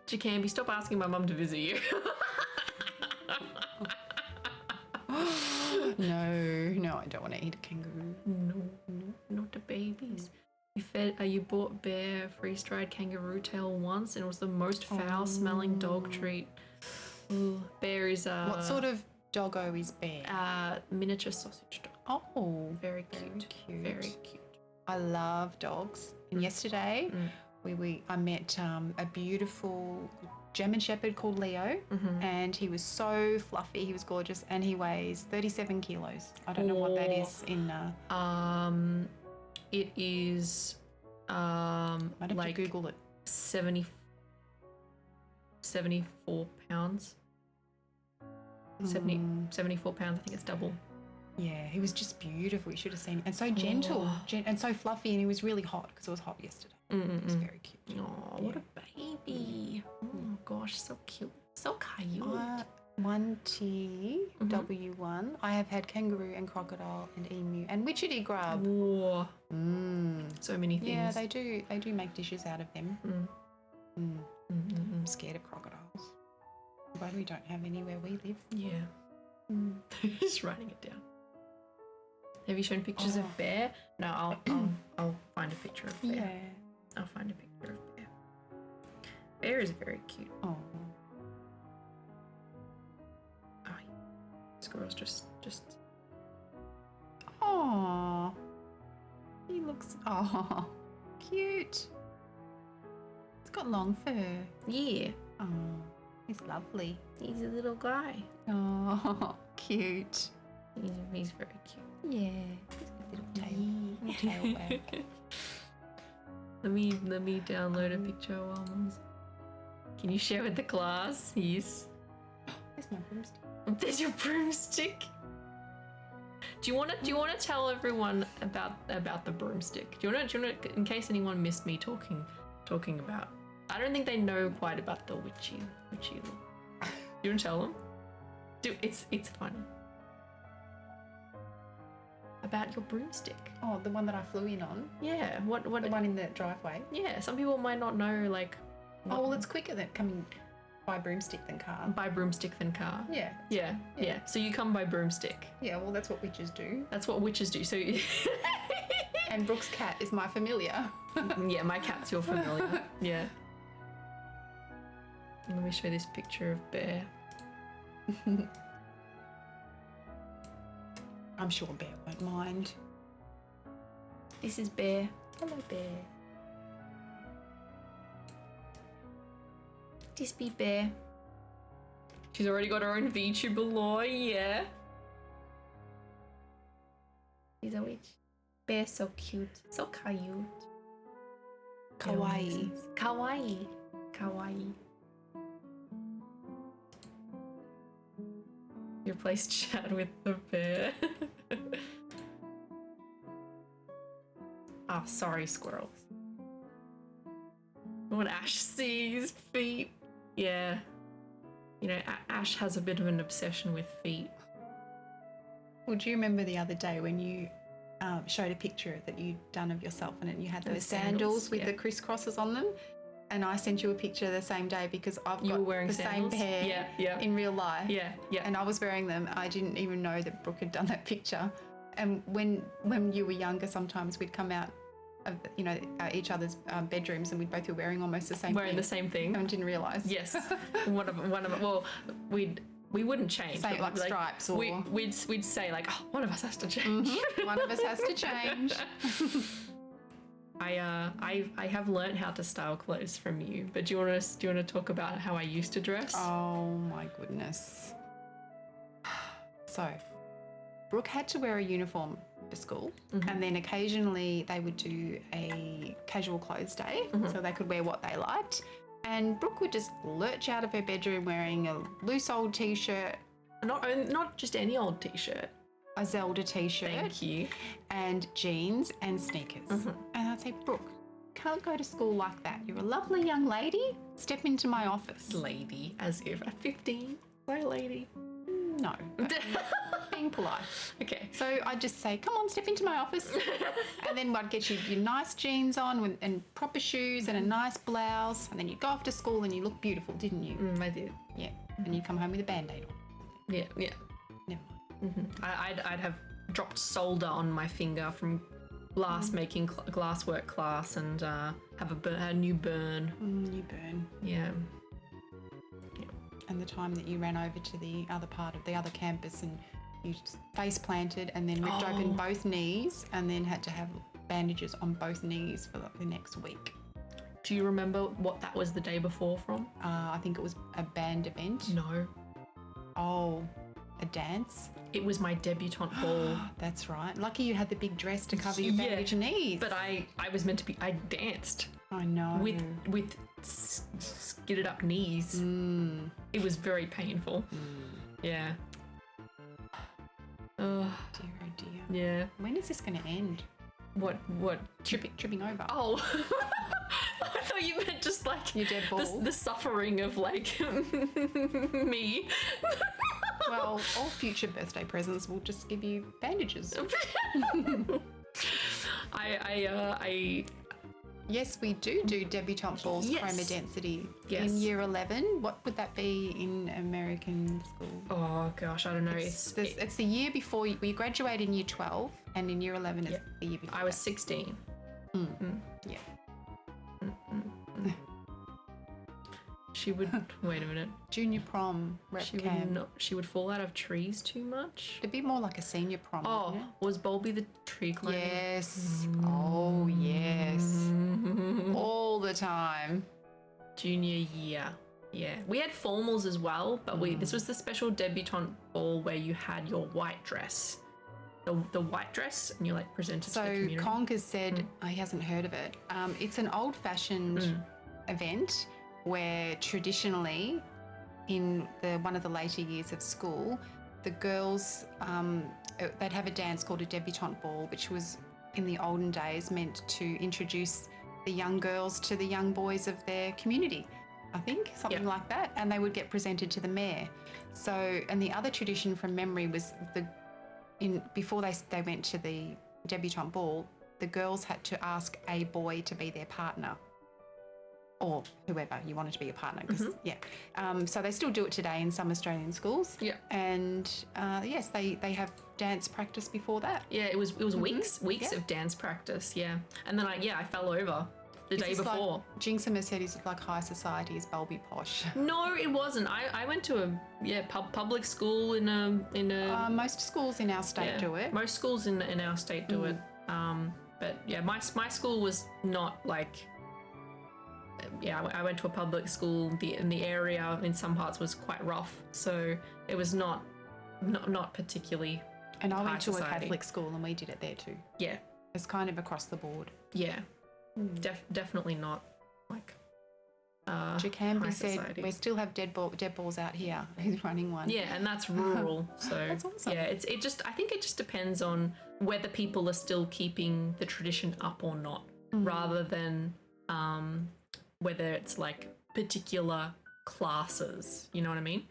Jacambi, stop asking my mum to visit you. No, I don't want to eat a kangaroo. No, not the babies. You bought Bear freeze-dried kangaroo tail once and it was the most foul-smelling dog treat. Ooh, Bear is What sort of doggo is Bear? Miniature sausage dog. Oh, Very cute. Very cute. I love dogs. And yesterday, I met a beautiful German Shepherd called Leo, and he was so fluffy. He was gorgeous, and he weighs 37 kilos. I don't know what that is in. It is. Might have like to Google it. 74 pounds. 74 pounds. I think it's double. Yeah, he was just beautiful. You should have seen it. And so gentle and so fluffy, and he was really hot because it was hot yesterday. It was very cute. Oh, what a baby. Oh, gosh, so cute. So cute. 1T, W1. I have had kangaroo and crocodile and emu and witchetty grub. Whoa. So many things. Yeah, they do make dishes out of them. I'm scared of crocodiles. Glad we don't have any where we live. Yeah. Just writing it down. Have you shown pictures of Bear? No, I'll find a picture of Bear. Yeah. I'll find a picture of Bear. Bear is very cute. Oh. Squirrel's just. Oh. He looks. Oh, cute. It's got long fur. Yeah. Oh, he's lovely. He's a little guy. Oh, cute. He's very cute. Yeah. He's got a little tail wag. Let me download a picture while Mum's Can you share with the class? Yes. There's my broomstick. There's your broomstick. Do you want to tell everyone about the broomstick? Do you want to in case anyone missed me talking about? I don't think they know quite about the witchy look. You want to tell them? It's funny. About your broomstick. Oh, the one that I flew in on. Yeah. What? The one in the driveway. Yeah. Some people might not know like. Oh well, it's quicker than coming by broomstick than car. By broomstick than car. Yeah. Yeah. So you come by broomstick. Yeah. Well, that's what witches do. That's what witches do. So. And Brooke's cat is my familiar. Yeah, my cat's your familiar. Yeah. Let me show this picture of Bear. I'm sure Bear won't mind. This is Bear. Hello, Bear. This be Bear. She's already got her own VTuber lore, yeah. She's a witch. Bear's so cute. So cute. Kawaii. Kawaii. Kawaii. You replace chat with the bear. Oh, sorry, squirrels. When Ash sees feet. Yeah. You know, Ash has a bit of an obsession with feet. Well, do you remember the other day when you showed a picture that you'd done of yourself and you had those sandals with the crisscrosses on them? And I sent you a picture the same day because I've got the same pair in real life. Yeah. And I was wearing them. I didn't even know that Brooke had done that picture. And when you were younger, sometimes we'd come out of each other's bedrooms and we'd both be wearing almost the same thing. And didn't realise. Yes. one of well, we wouldn't change. Say like stripes, or we'd say like, oh, one of us has to change. Mm-hmm. One of us has to change. I have learnt how to style clothes from you, but do you want to talk about how I used to dress? Oh my goodness. So, Brooke had to wear a uniform for school, and then occasionally they would do a casual clothes day, so they could wear what they liked. And Brooke would just lurch out of her bedroom wearing a loose old t-shirt. Not just any old t-shirt. A Zelda t-shirt. Thank you. And jeans and sneakers. And I'd say, Brooke, can't go to school like that. You're a lovely young lady. Step into my office. Lady, as if at 15. So lady. No. Being polite. Okay. So I'd just say, come on, step into my office. And then I'd get you your nice jeans on and proper shoes and a nice blouse. And then you'd go off to school and you looked beautiful, didn't you? I did. Yeah. And you'd come home with a Band-Aid on. Yeah. Never mind. I'd have dropped solder on my finger from making glasswork class and have a new burn. New burn. Yeah. And the time that you ran over to the other part of the other campus and you face planted and then ripped open both knees and then had to have bandages on both knees for the next week. Do you remember what that was the day before from? I think it was a band event. No. Oh, a dance? It was my debutante ball. That's right. Lucky you had the big dress to cover your bandaged knees. But I was meant to be. I danced. I know. With skidded up knees. It was very painful. Yeah. Oh dear. Yeah. When is this going to end? What? Tripping over. Oh. I thought you meant just like your dead ball. The suffering of like me. Well, all future birthday presents will just give you bandages. Yes, we do debutante balls, chroma density. Yes. In year 11, what would that be in American school? Oh gosh, I don't know. It's the year before we graduate in year 12, and in year 11 is the year before. I was 16. Yeah. She would wait a minute. Junior prom rep She would fall out of trees too much. It'd be more like a senior prom. Oh, was Bulbie the tree climber? Yes. Oh yes. All the time. Junior year. Yeah. We had formals as well, but this was the special debutante ball where you had your white dress. The white dress, and you like presented to the community. So Conk has said he hasn't heard of it. It's an old-fashioned event where traditionally in one of the later years of school, the girls, they'd have a dance called a debutante ball, which was in the olden days meant to introduce the young girls to the young boys of their community, I think, something like that. And they would get presented to the mayor. So, and the other tradition from memory was before they went to the debutante ball, the girls had to ask a boy to be their partner, or whoever you wanted to be your partner. So they still do it today in some Australian schools. Yeah. And yes, they have dance practice before that. Yeah, it was weeks of dance practice. Yeah, and then I fell over the day before. Like, Jinxima said, is it like high society? Is Bulbie posh? No, it wasn't. I went to a public school in a. Most schools in our state do it. Most schools in our state do it. But yeah, my school was not like. Yeah, I went to a public school. In the area in some parts was quite rough, so it was not particularly. And I went to society. a Catholic school, and we did it there too. Yeah, it's kind of across the board. Yeah, definitely not like. Jacambi said we still have dead balls out here. He's running one. Yeah, and that's rural, so that's awesome. Yeah, I think it just depends on whether people are still keeping the tradition up or not, rather than whether it's like particular classes. You know what I mean?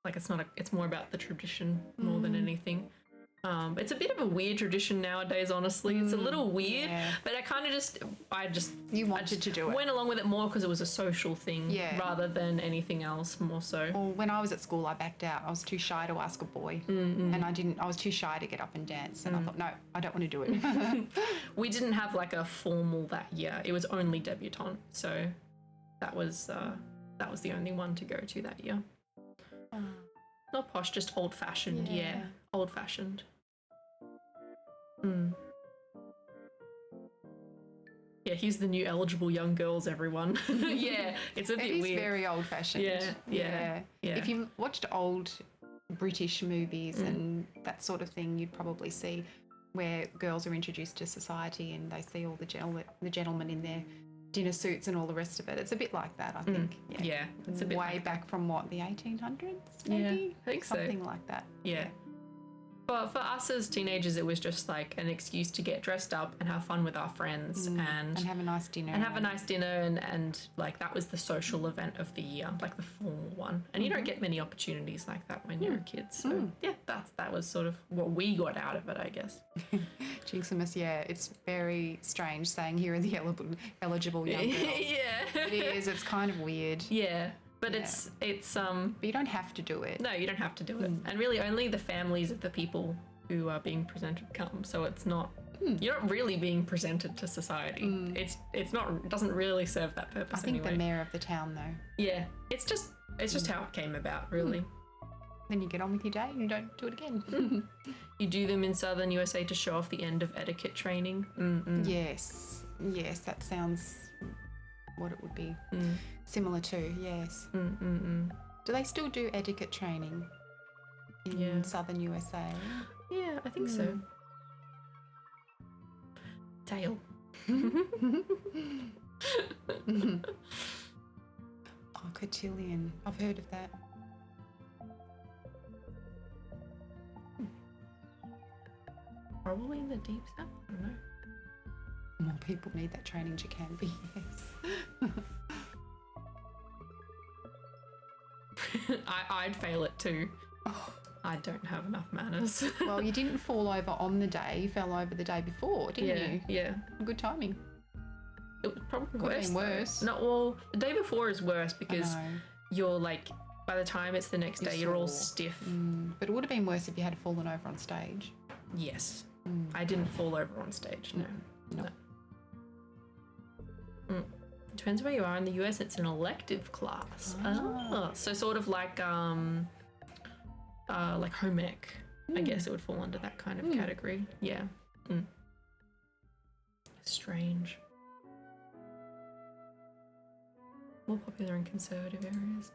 Like it's more about the tradition more than anything. It's a bit of a weird tradition nowadays, honestly. It's a little weird, but I wanted to do it. Went along with it more because it was a social thing rather than anything else, more so. Well, when I was at school, I backed out. I was too shy to ask a boy, and I was too shy to get up and dance, and I thought, no, I don't want to do it. We didn't have like a formal that year. It was only debutante, so that was the only one to go to that year. Not posh, just old-fashioned. Yeah, old-fashioned. Yeah, here's the new eligible young girls, everyone. Yeah, it's a bit weird. It is very old-fashioned. Yeah. If you've watched old British movies and that sort of thing, you'd probably see where girls are introduced to society and they see all the gentlemen in their dinner suits and all the rest of it. It's a bit like that, I think. Yeah, it's a bit way back from what, the 1800s, maybe? Yeah, I think something like that. Yeah. But for us as teenagers, it was just like an excuse to get dressed up and have fun with our friends and have a nice dinner. And like that was the social event of the year, like the formal one. And you don't get many opportunities like that when you're a kid. So yeah, that was sort of what we got out of it, I guess. Jinximus, yeah, it's very strange saying here are the eligible young girls. Yeah. It is, it's kind of weird. Yeah. But it's But you don't have to do it. No, you don't have to do it. And really only the families of the people who are being presented come. So it's not you're not really being presented to society. It doesn't really serve that purpose. I think anyway. the mayor of the town though. Yeah. It's just how it came about, really. Then you get on with your day and you don't do it again. You do them in southern USA to show off the end of etiquette training. Yes, that sounds what it would be similar to, yes. Do they still do etiquette training in southern USA? Yeah, I think so. Tail. Cotillion. I've heard of that. Probably in the deep south. I don't know. More people need that training, Jacambi, yes. I'd fail it too. Oh. I don't have enough manners. Well, you didn't fall over on the day. You fell over the day before, didn't you? Yeah. Good timing. It was probably Could have been worse. No, well, the day before is worse because you're like, by the time it's the next day, you're all stiff. But it would have been worse if you had fallen over on stage. Yes. I didn't fall over on stage, no. Depends where you are in the US. It's an elective class. So sort of like home ec. I guess it would fall under that kind of category. Yeah. Strange. More popular in conservative areas.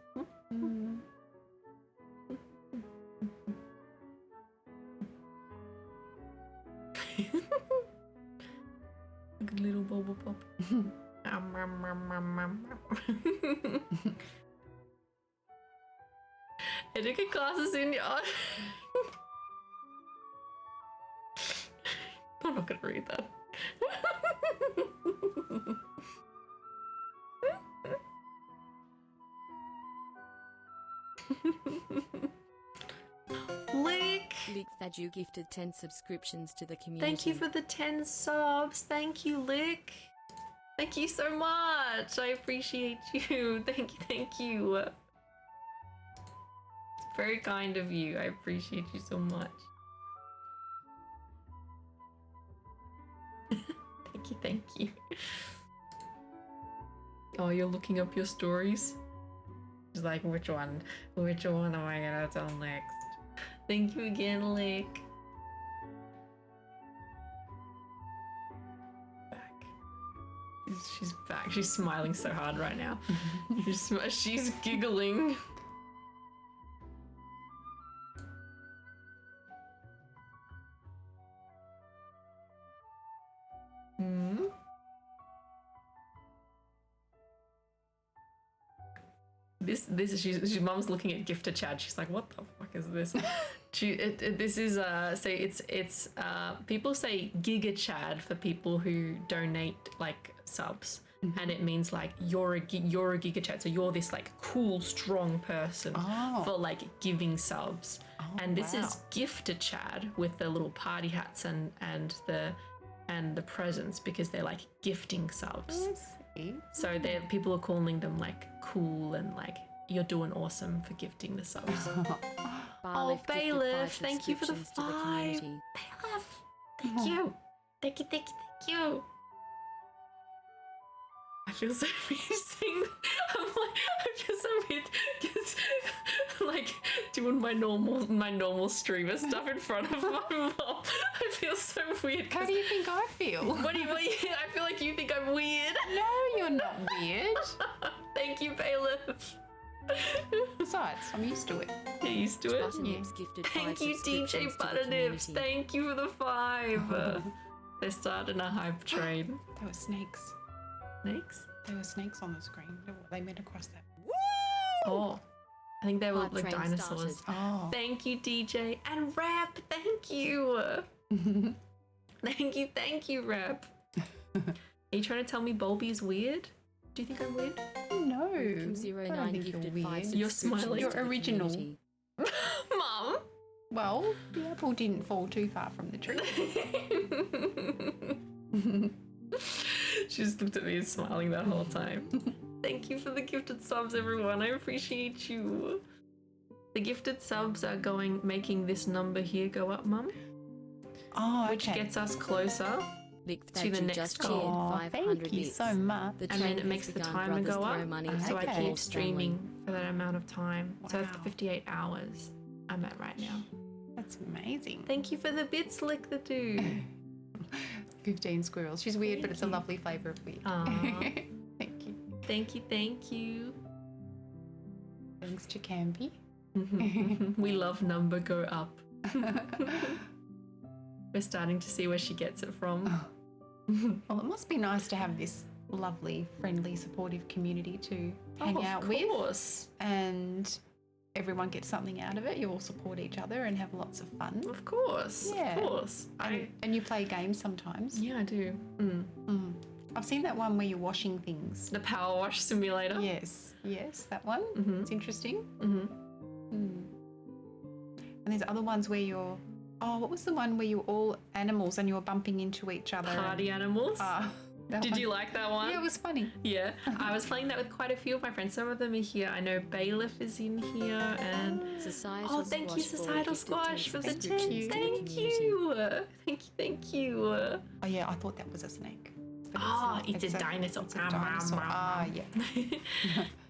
Like a little bubble pop. Etiquette classes in your... I'm not gonna read that. Lick! Lick Thaddew gifted 10 subscriptions to the community. Thank you for the 10 subs. Thank you, Lick. Thank you so much. I appreciate you. Thank you. Very kind of you. I appreciate you so much. Thank you. Oh, you're looking up your stories? She's like, which one? Which one am I gonna tell next? Thank you again, Lick. Back. She's back. She's smiling so hard right now. She's giggling. She's mom's looking at gifted chat. She's like, what the fuck is this? This is so it's people say Giga Chad for people who donate like subs, and it means like you're a Giga Chad, so you're this like cool strong person for like giving subs. And this is gifted Chad with the little party hats and the presents, because they're like gifting subs. So people are calling them like cool and like you're doing awesome for gifting the subs. Oh, Bailiff, thank you for the 5. Bailiff, thank you. Thank you. I feel so weird saying, I feel so weird because like doing my normal streamer stuff in front of my mom. I feel so weird. How do you think I feel? What do you I feel like you think I'm weird. No, you're not weird. Thank you, Bailiff. Besides, I'm used to it. You're used to it? Butternips gifted 5 Thank you, DJ subscriptions to the Butternips. community. Thank you for the 5. They're starting a hype train. There were snakes. Snakes? There were snakes on the screen. They went across that. Oh, I think they were Hype like train dinosaurs. started. Oh. Thank you, DJ. And Rap, thank you. Thank you, Rap. Are you trying to tell me Bulbie is weird? Do you think I'm weird? No. Kim I don't 09 think you're gifted 5 weird. You're subscriptions smiling. to the You're original. community. Mum? Well, the apple didn't fall too far from the tree. She just looked at me and smiling that whole time. Thank you for the gifted subs, everyone. I appreciate you. The gifted subs are making this number here go up, Mum, Oh, which okay. gets us closer. Lick To the Thaddew next just goal. cheered Oh, 500 thank you bits. so much. The And then trend it makes has the begun. timer Brothers go throw up, money so I Okay. keep Horse streaming for that amount of time. So that's the Wow. 58 hours I'm at right now. That's amazing. Thank you for the bits, Lick the Dude. 15 squirrels. She's weird, but Thank it's a you. lovely flavour of weird. Aw. Thank you. Thank you. Thanks to Campy. We love number go up. We're starting to see where she gets it from. Well, it must be nice to have this lovely, friendly, supportive community to hang out of with, course. and everyone gets something out of it. You all support each other and have lots of fun. Of course. Yeah. Of course. And you play games sometimes. Yeah, I do. I've seen that one where you're washing things. The power wash simulator. Yes, that one. Mhm. It's interesting. Mhm. And there's other ones where you're. Oh, what was the one where you were all animals and you were bumping into each other? Party animals. That Did one. you like that one? Yeah, it was funny. Yeah, I was playing that with quite a few of my friends. Some of them are here. I know Bailiff is in here, and Societal thank you, Squash Ball Societal gifted 10 Squash, for the 10. subscriptions to the Thank community. you. Thank you. Oh yeah, I thought that was a snake. But Oh, not. it's a dinosaur. It's a dinosaur. Ah, yeah.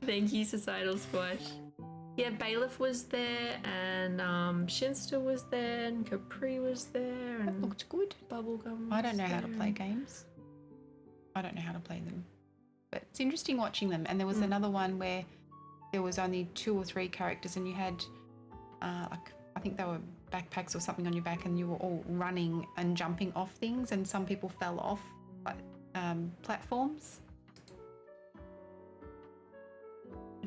Thank you, Societal Squash. Yeah, Bailiff was there, and Shinster was there, and Capri was there, That and looked good. Bubblegum. I don't know was how to there. play games. I don't know how to play them. But it's interesting watching them. And there was another one where there was only 2 or 3 characters and you had, like, I think they were backpacks or something on your back, and you were all running and jumping off things, and some people fell off like, platforms.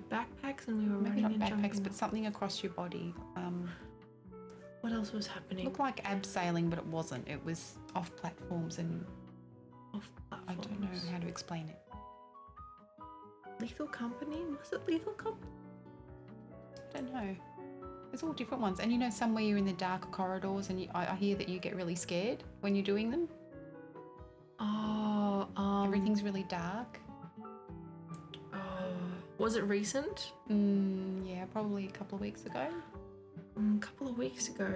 backpacks and we were Maybe running not and backpacks, jumping. but something across your body. What else was happening? Looked like abseiling, but it wasn't. It was off platforms, and Off I don't know how to explain it. Lethal Company? Was it Lethal Company? I don't know. There's all different ones, and you know, somewhere you're in the dark corridors, and I hear that you get really scared when you're doing them. Oh, Everything's really dark. was it recent? Yeah, probably a couple of weeks ago. A couple of weeks ago,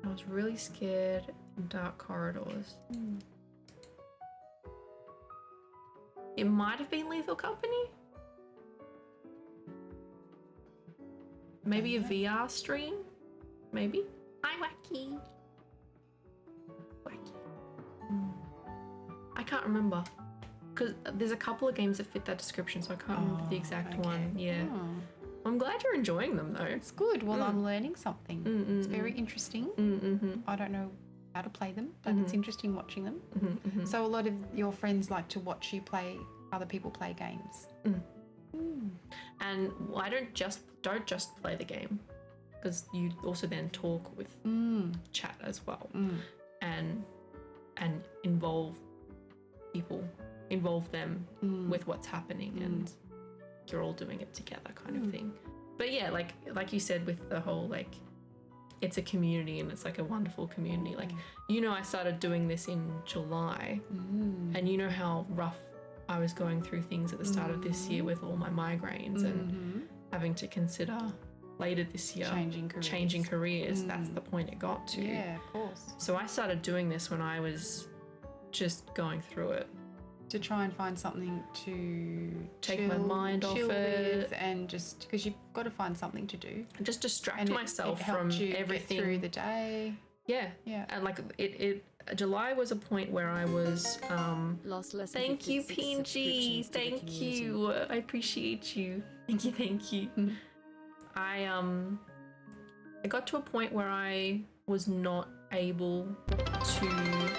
I was really scared in dark corridors. It might have been Lethal Company. Maybe a VR stream. Maybe. Hi, Wacky. Wacky. I can't remember. Because there's a couple of games that fit that description, so I can't remember the exact one. Yeah. Oh, I'm glad you're enjoying them, though. it's good. Well, I'm learning something. It's very interesting. I don't know how to play them, but it's interesting watching them. So a lot of your friends like to watch you play other people play games. And I don't just play the game, because you also then talk with chat as well, and involve people, involve them with what's happening, and you're all doing it together, kind of thing. But yeah, like you said, with the whole like, it's a community and it's like a wonderful community. Like, you know, I started doing this in July, and you know how rough I was going through things at the start of this year with all my migraines and having to consider later this year changing careers. That's the point it got to. Yeah, of course. So I started doing this when I was just going through it. To try and find something to Take my mind off chill it. with, and just because you've got to find something to do. And just distract And myself it helped from you everything get through the day. Yeah. Yeah. And like July was a point where I was Lost less. thank you, PNG. Thank you. I appreciate you. Thank you. I got to a point where I was not able to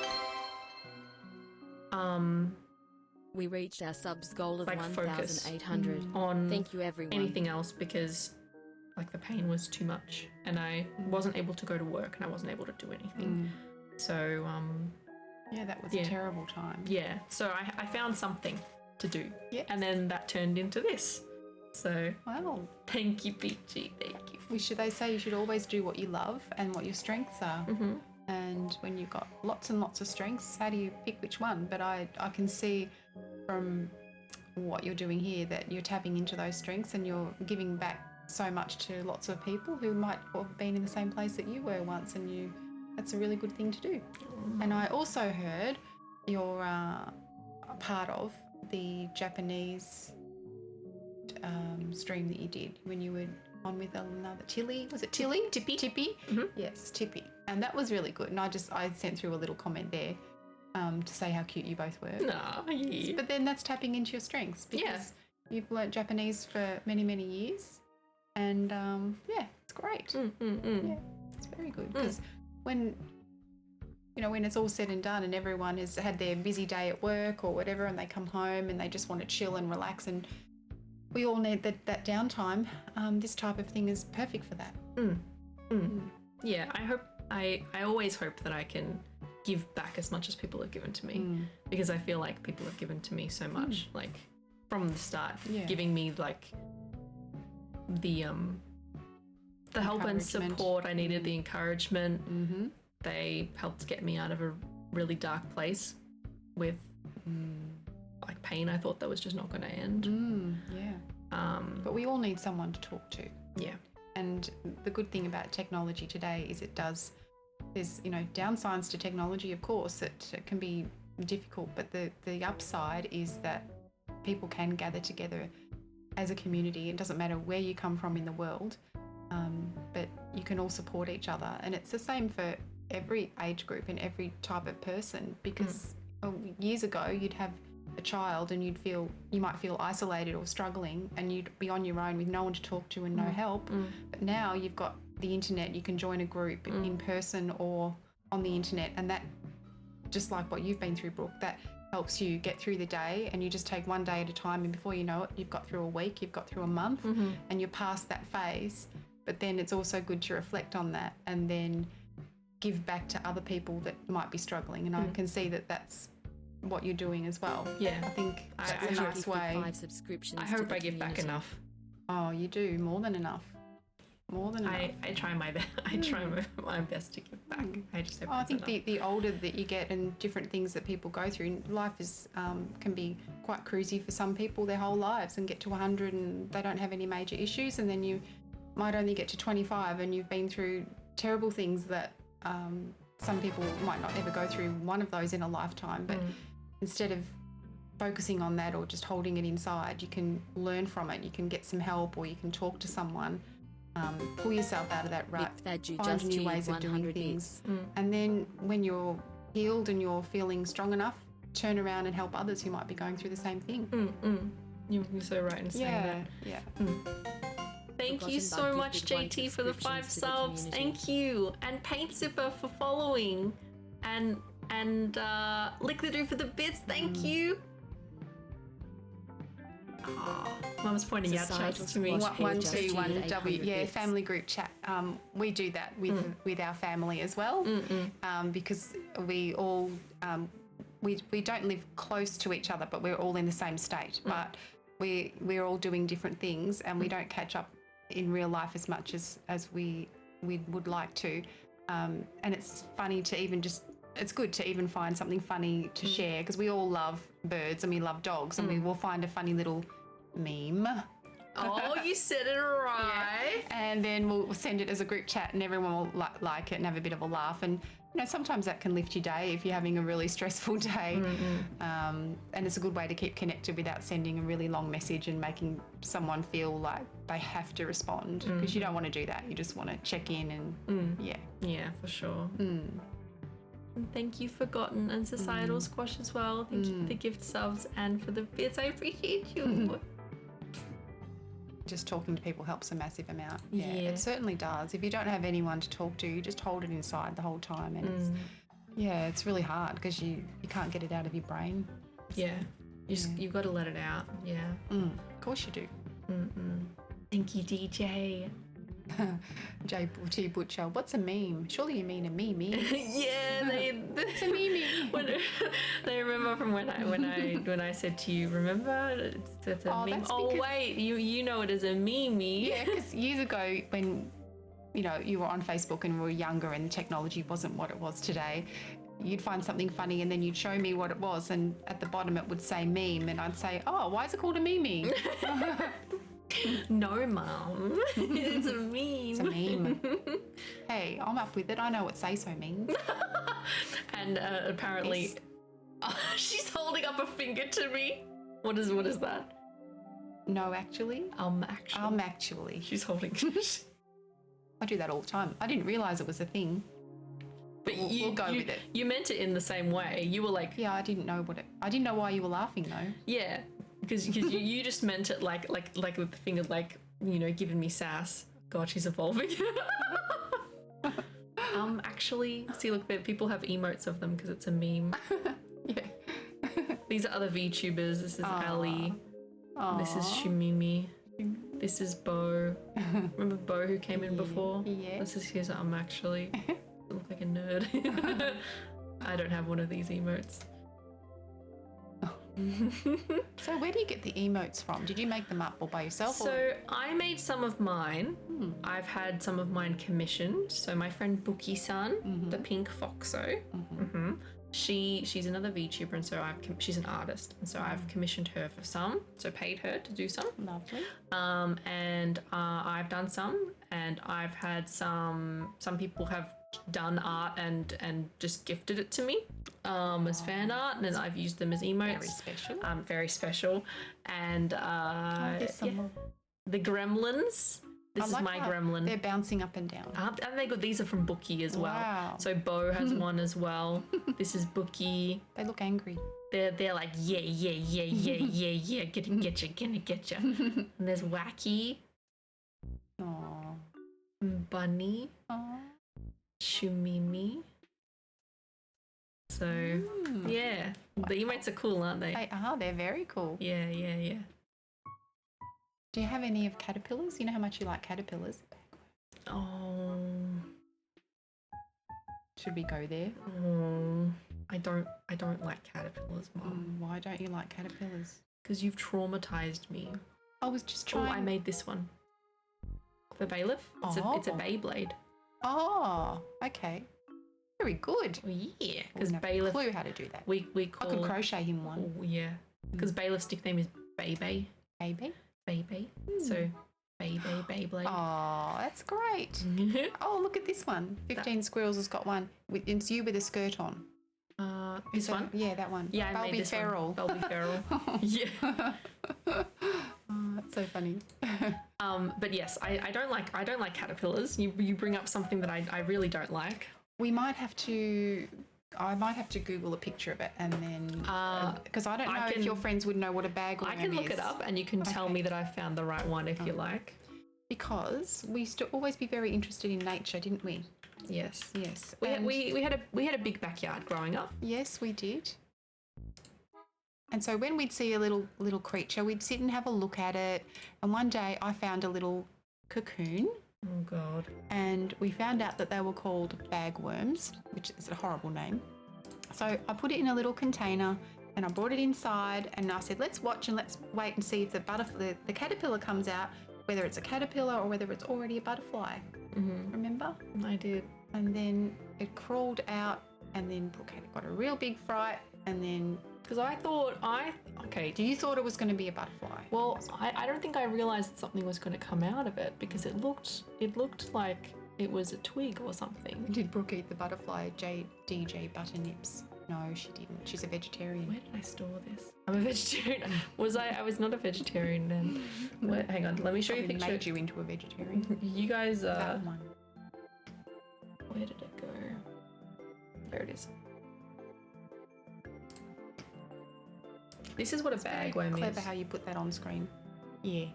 We reached our subs goal of like focus 1,800. on Thank you, everyone. anything else, because like the pain was too much and I wasn't able to go to work and I wasn't able to do anything. So Yeah, that was a terrible time. yeah, so I found something to do. Yes. And then that turned into this. So Wow. thank you, Peachy. Thank you. They say you should always do what you love and what your strengths are. And when you've got lots and lots of strengths, how do you pick which one? But I can see from what you're doing here that you're tapping into those strengths and you're giving back so much to lots of people who might have been in the same place that you were once, and that's a really good thing to do. And I also heard you're a part of the Japanese stream that you did when you were on with another Tilly. Was it Tilly? Tippy? Yes, Tippy. And that was really good. And I sent through a little comment there to say how cute you both were. Nah, yeah. But then that's tapping into your strengths, because you've learnt Japanese for many, many years. And it's great. Yeah, it's very good. Because when it's all said and done and everyone has had their busy day at work or whatever, and they come home and they just want to chill and relax, and we all need that downtime. This type of thing is perfect for that. Yeah, I always hope that I can give back as much as people have given to me, because I feel like people have given to me so much, like from the start, giving me like the help and support I needed, the encouragement. They helped get me out of a really dark place with like pain I thought that was just not going to end. But we all need someone to talk to. Yeah. And the good thing about technology today is there's downsides to technology, of course. It can be difficult, but the upside is that people can gather together as a community. It doesn't matter where you come from in the world, but you can all support each other. And it's the same for every age group and every type of person, because years ago you'd have a child and you might feel isolated or struggling, and you'd be on your own with no one to talk to and no help. But now you've got the internet, you can join a group in person or on the internet, and that, just like what you've been through, Brooke, that helps you get through the day, and you just take one day at a time, and before you know it, you've got through a week, you've got through a month, and you're past that phase. But then it's also good to reflect on that and then give back to other people that might be struggling. And I can see that that's what you're doing as well. Yeah. I think that's I a hope- nice way. 5 subscriptions I to hope the I give back community. enough. Oh, you do more than enough. More than enough. I try my best. I try my best to give back. I just hope I it's think enough. the older that you get and different things that people go through, life is can be quite cruisy for some people their whole lives, and get to 100 and they don't have any major issues, and then you might only get to 25 and you've been through terrible things that some people might not ever go through one of those in a lifetime. But instead of focusing on that or just holding it inside, you can learn from it, you can get some help, or you can talk to someone. Pull yourself out of that rut, That you find just new achieved ways of doing 100 things. bits. And then when you're healed and you're feeling strong enough, turn around and help others who might be going through the same thing. You're so right in saying that. Yeah. Thank you Forgotten so Bug much, gifted 1 JT, for the 5 subscriptions to the subs. community. Thank you. And Paint Sipper for following. And Lick the Do for the bits. Thank you. Oh, Mum's pointing out Societal chats to me. squash. One, just two, one, achieved W. 800 Yeah, bits. family group chat. We do that with our family as well, because we all we don't live close to each other, but we're all in the same state. But we're all doing different things, and we don't catch up in real life as much as we would like to. And it's funny to even just. It's good to even find something funny to share, because we all love birds and we love dogs, and we will find a funny little meme. Oh, you said it right. And then we'll send it as a group chat, and everyone will like it and have a bit of a laugh. And sometimes that can lift your day if you're having a really stressful day. And it's a good way to keep connected without sending a really long message and making someone feel like they have to respond, because you don't want to do that. You just want to check in and Yeah, for sure. And thank you, Forgotten, and Societal Squash as well. Thank you for the gift subs and for the bits. I appreciate you. just talking to people helps a massive amount. Yeah. It certainly does. If you don't have anyone to talk to, you just hold it inside the whole time, and it's really hard because you can't get it out of your brain. Yeah. You've got to let it out. Yeah. Of course you do. Thank you, DJ. J Butcher, what's a meme? Surely you mean a meme. Yeah, It's a meme. They remember from when I said to you, remember? It's a meme. that's Oh because- wait, you know it as a meme. Yeah, because years ago when you were on Facebook and we were younger and technology wasn't what it was today, you'd find something funny and then you'd show me what it was, and at the bottom it would say meme, and I'd say, oh, why is it called a meme? No, Mum. It's a meme. It's a meme. Hey, I'm up with it. I know what say so means. And apparently, she's holding up a finger to me. What is that? No, actually. Actually. She's holding. I do that all the time. I didn't realise it was a thing. But We'll go with it. You meant it in the same way. You were like, Yeah, I didn't know why you were laughing though. yeah, because you just meant it like with the finger, like, giving me sass. God, she's evolving. Actually, see, look, people have emotes of them because it's a meme. Yeah. These are other VTubers. This is Ali. This is Shumimi. This is Bo. Remember Bo who came in before? Yeah. This is his actually. I look like a nerd. I don't have one of these emotes. So where do you get the emotes from? Did you make them up or by yourself? So I made some of mine. I've had some of mine commissioned. So my friend Bookie-san, the pink foxo, she's another VTuber, and so she's an artist, and so I've commissioned her for some. So paid her to do some. Lovely. And I've done some, and I've had some people have done art and just gifted it to me as fan art, and then I've used them as emotes. Very special. Very special. And There's some more. the gremlins. This I is like my how gremlin. They're bouncing up and down. Aren't they good? These are from Bookie as well. Wow. So Bo has one as well. This is Bookie. They look angry. They're like, yeah, gonna get ya. And there's Wacky, Aww. Bunny, Aww. Shumimi. So yeah, the emotes are cool, aren't they? They are. They're very cool. Yeah, yeah, yeah. Do you have any of caterpillars? You know how much you like caterpillars? Oh, Should we go there? I don't like caterpillars, Mum. Why don't you like caterpillars? Because you've traumatized me. I was just Oh, trying. I made this one. For bailiff? It's a Oh. Beyblade. Oh, okay. Very good. Oh, yeah. I Because wouldn't have a bailiff, clue how to do that. we I call... could crochet him one. Oh, yeah. Because bailiff's nickname is Baby. Baby. Baby. So, Baby, Beyblade. Oh, that's great. Oh, look at this one. 15 Squirrels has got one. It's you with a skirt on. This So- one? Yeah, that one. Yeah, I made Bulbie this Feral. one. Bulbie Feral. Yeah. Oh, that's so funny. But yes, I don't like caterpillars. You bring up something that I really don't like. We might have to. I might have to Google a picture of it and then because I don't know I if can- your friends would know what a bagworm I can look is. it up and you can tell Okay. me that I found the right one if you like. Because we used to always be very interested in nature, didn't we? Yes. Yes. We and- we had a big backyard growing up. Yes, we did. And so when we'd see a little creature, we'd sit and have a look at it. And one day I found a little cocoon, Oh God. and we found out that they were called bagworms, which is a horrible name. So I put it in a little container and I brought it inside and I said, let's watch and let's wait and see if the caterpillar comes out, whether it's a caterpillar or whether it's already a butterfly. Remember? I did. And then it crawled out and then Brooke had got a real big fright and then Because I thought okay. you thought it was going to be a butterfly. Well, I don't think I realized that something was going to come out of it because it looked like it was a twig or something. Did Brooke eat the butterfly DJ Butternips? No, she didn't. She's a vegetarian. Where did I store this? I'm a vegetarian. I was not a vegetarian then. Wait, hang on, let me show you a Probably picture. made you into a vegetarian. You guys, That one. where did it go? There it is. This is what a bagworm Clever is. how you put that on screen. Yeah.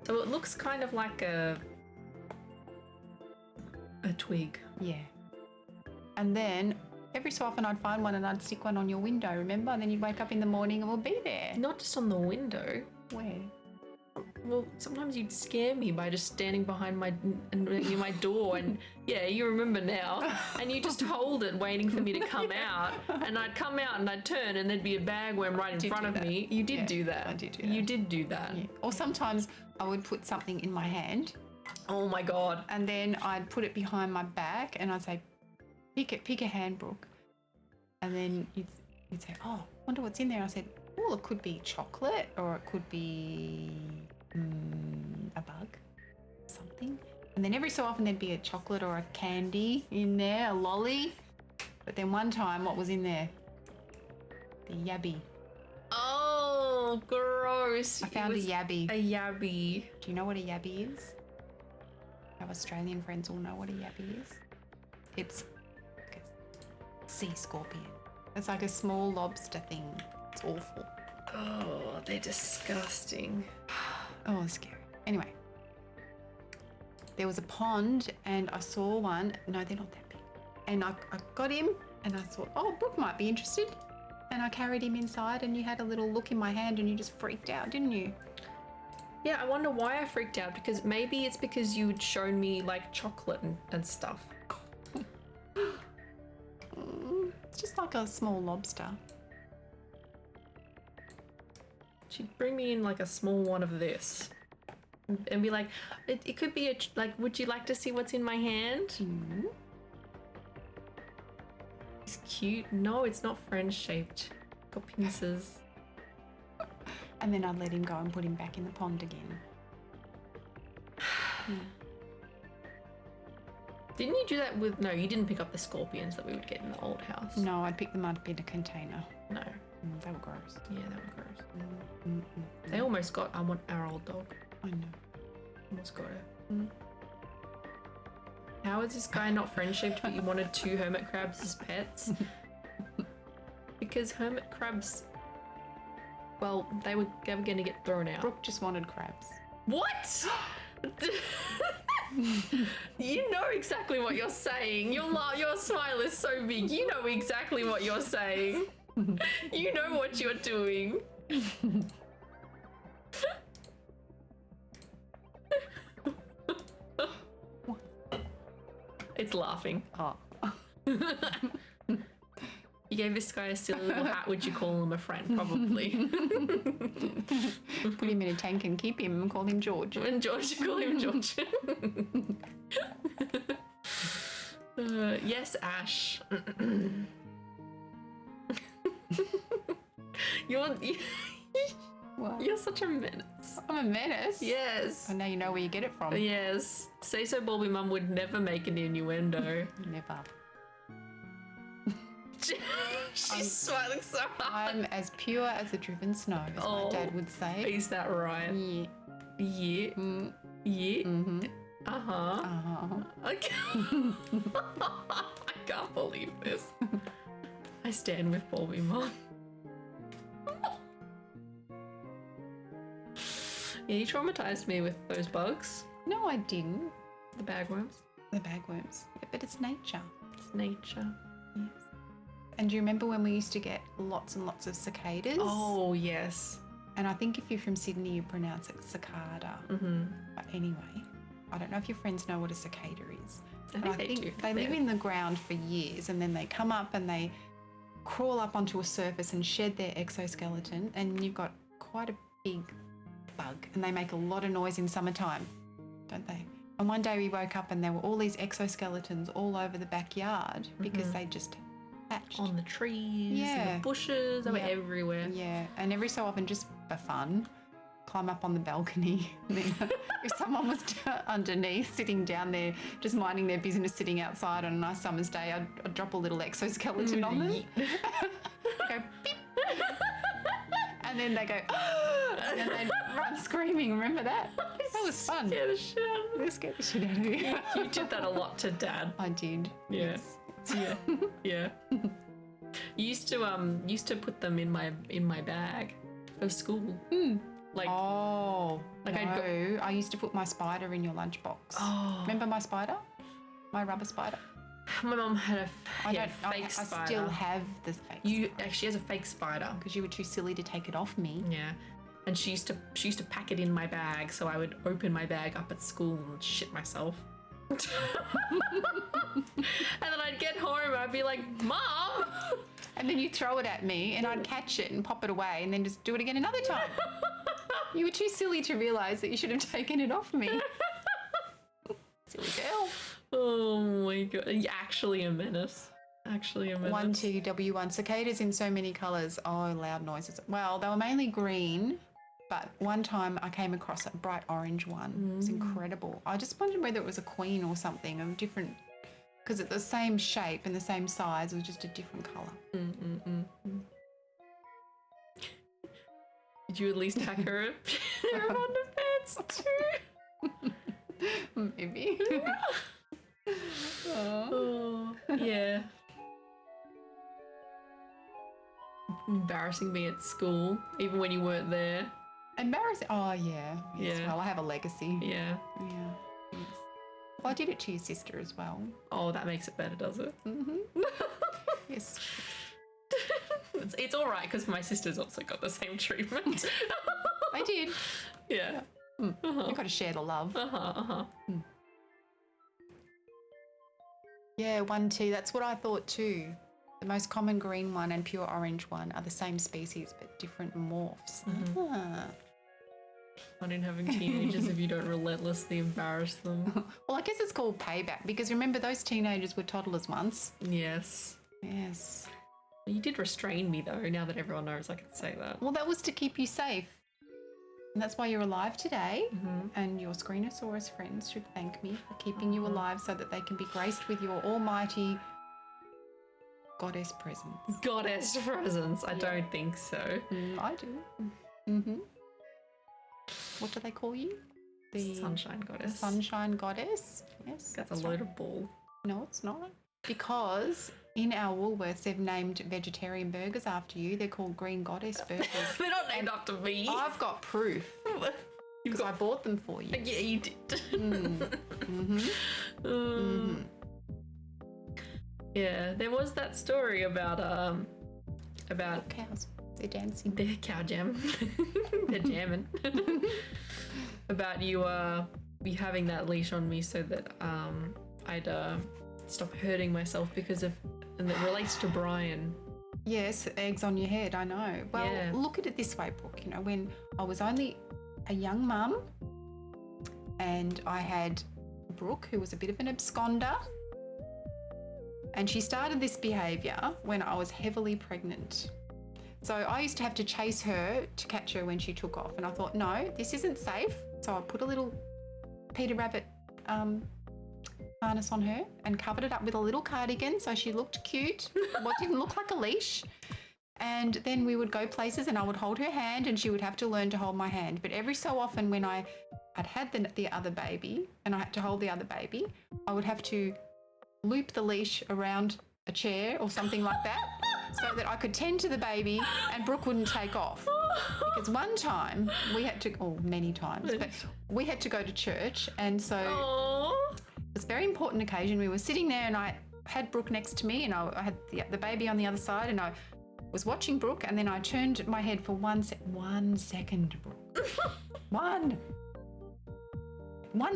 So it looks kind of like a twig. Yeah. And then every so often I'd find one and I'd stick one on your window, remember? And then you'd wake up in the morning and it would be there. Not just on the window. Where? Well, sometimes you'd scare me by just standing behind my door, and yeah, you remember now. And you just hold it, waiting for me to come out, and I'd come out and I'd turn, and there'd be a bagworm right in Did front do of that. me. You did Yeah, do that. I did do You that. did do that. Yeah. Or sometimes I would put something in my hand Oh my God. and then I'd put it behind my back and I'd say, pick a hand, Brooke. And then you'd say, oh, wonder what's in there. I said, well, it could be chocolate or it could be a bug, something. And then every so often there'd be a chocolate or a candy in there, a lolly. But then one time, what was in there? The yabby. Oh, gross. I found a yabby. A yabby. Do you know what a yabby is? Our Australian friends all know what a yabby is. It's like a sea scorpion. It's like a small lobster thing. It's awful. Oh, they're disgusting. Oh, it's scary. Anyway, there was a pond and I saw one. No, they're not that big. And I got him and I thought, oh, Brooke might be interested. And I carried him inside and you had a little look in my hand and you just freaked out, didn't you? Yeah, I wonder why I freaked out, because maybe it's because you'd shown me like chocolate and stuff. It's just like a small lobster. She'd bring me in like a small one of this and be like, it could be like, would you like to see what's in my hand? It's cute. No, it's not friend shaped. Got pincers. And then I'd let him go and put him back in the pond again. Didn't you do that with, no, you didn't pick up the scorpions that we would get in the old house. No, I'd pick them up in a container. No. They were gross. Yeah, they were gross. They almost got our old dog. I know. Almost got her. How is this guy not friend shaped but you wanted 2 hermit crabs as pets? Because hermit crabs, well, they were going to get thrown out. Brooke just wanted crabs. What? You know exactly what you're saying. Your smile is so big. You know exactly what you're saying. You know what you're doing. It's laughing. Oh. You gave this guy a silly little hat. Would you call him a friend? Probably. Put him in a tank and keep him and call him George. And George, call him George. Yes, Ash. You're What? you're such a menace. I'm a menace. Yes. I know you know where you get it from. Yes. Say so, Bulbie Mum would never make an innuendo. Never. She's smiling so hard. I'm as pure as a driven snow, as my dad would say. Is that right? Yeah. Yeah. Mm. Yeah. Mm-hmm. Uh-huh. Uh-huh. I can't believe this. I stand with Bulbie Mum. Yeah, you traumatized me with those bugs. No, I didn't. The bagworms. The bagworms. Yeah, but it's nature. It's nature. Yes. And do you remember when we used to get lots and lots of cicadas? Oh, yes. And I think if you're from Sydney, you pronounce it cicada. Mm-hmm. But anyway, I don't know if your friends know what a cicada is. I But think they do. They live in the ground for years and then they come up and they crawl up onto a surface and shed their exoskeleton, and you've got quite a big bug, and they make a lot of noise in summertime, don't they? And one day we woke up and there were all these exoskeletons all over the backyard because they just hatched. On the trees, Yeah. and the bushes, they were Yeah. everywhere. Yeah, and every so often, just for fun, climb up on the balcony. And then if someone was underneath, sitting down there, just minding their business, sitting outside on a nice summer's day, I'd drop a little exoskeleton on them. Go beep. And then they go, and then they'd run screaming. Remember that? That was fun. Yeah, the shit out of They scared the shit out of me. You did that a lot to Dad. I did. Yeah. Yes. Yeah. Yeah. You used to put them in my bag for school. Like Oh, Like no. I'd I used to put my spider in your lunchbox. Oh. Remember my spider? My rubber spider? My mum had a fake I spider. still have the fake You actually has a fake spider. because you were too silly to take it off me. Yeah. And she used to pack it in my bag, so I would open my bag up at school and shit myself. And then I'd get home and I'd be like, Mom! And then you throw it at me and I'd catch it and pop it away and then just do it again another time. You were too silly to realise that you should have taken it off me. Silly girl. Oh my god. You're actually a menace. Actually a menace. 1TW1. Cicadas in so many colours. Oh, loud noises. Well, they were mainly green, but one time I came across a bright orange one. It was incredible. I just wondered whether it was a queen or something of different, because it's the same shape and the same size. It was just a different colour. Did you at least tack her on the fence too? Maybe. Oh, yeah. Embarrassing me at school, even when you weren't there. Embarrassing. Oh, yeah. Yes, Yeah. well, I have a legacy. Yeah. Yeah. Yes. Well, I did it to your sister as well. Oh, that makes it better, does it? Yes. It's all right because my sister's also got the same treatment. I did. Yeah. We've got to share the love. Yeah, 1T. That's what I thought too. The most common green one and pure orange one are the same species but different morphs. Ah. Fun in having teenagers if you don't relentlessly embarrass them. Well, I guess it's called payback because remember those teenagers were toddlers once. Yes. Yes. You did restrain me though, now that everyone knows I can say that. Well, that was to keep you safe. And that's why you're alive today. And your Screnosaurus friends should thank me for keeping you alive so that they can be graced with your almighty goddess presence. Goddess presence. I don't think so. I do. Mm-hmm. What do they call you? The Sunshine goddess. Sunshine goddess. Yes. That's a load of bull. No, it's not. Because in our Woolworths, they've named vegetarian burgers after you. They're called Green Goddess burgers. They're not named after me. I've got proof. because I bought them for you. Yeah, you did. Yeah, there was that story about Cows, they're dancing. the cow jam. They're jamming. About you having that leash on me so that I'd stop hurting myself and it relates to Brian. Yes, eggs on your head, I know. Well, Yeah. look at it this way, Brooke. You know, when I was only a young mum and I had Brooke, who was a bit of an absconder, and she started this behaviour when I was heavily pregnant. So I used to have to chase her to catch her when she took off. And I thought, no, this isn't safe. So I put a little Peter Rabbit harness on her and covered it up with a little cardigan so she looked cute. What didn't look like a leash. And then we would go places and I would hold her hand and she would have to learn to hold my hand. But every so often when I'd had the other baby and I had to hold the other baby, I would have to loop the leash around a chair or something like that so that I could tend to the baby and Brooke wouldn't take off. Because one time we had to, or many times, but we had to go to church, and so Aww. it was a very important occasion. We were sitting there and I had Brooke next to me and I had the baby on the other side and I was watching Brooke, and then I turned my head for 1 second, Brooke. One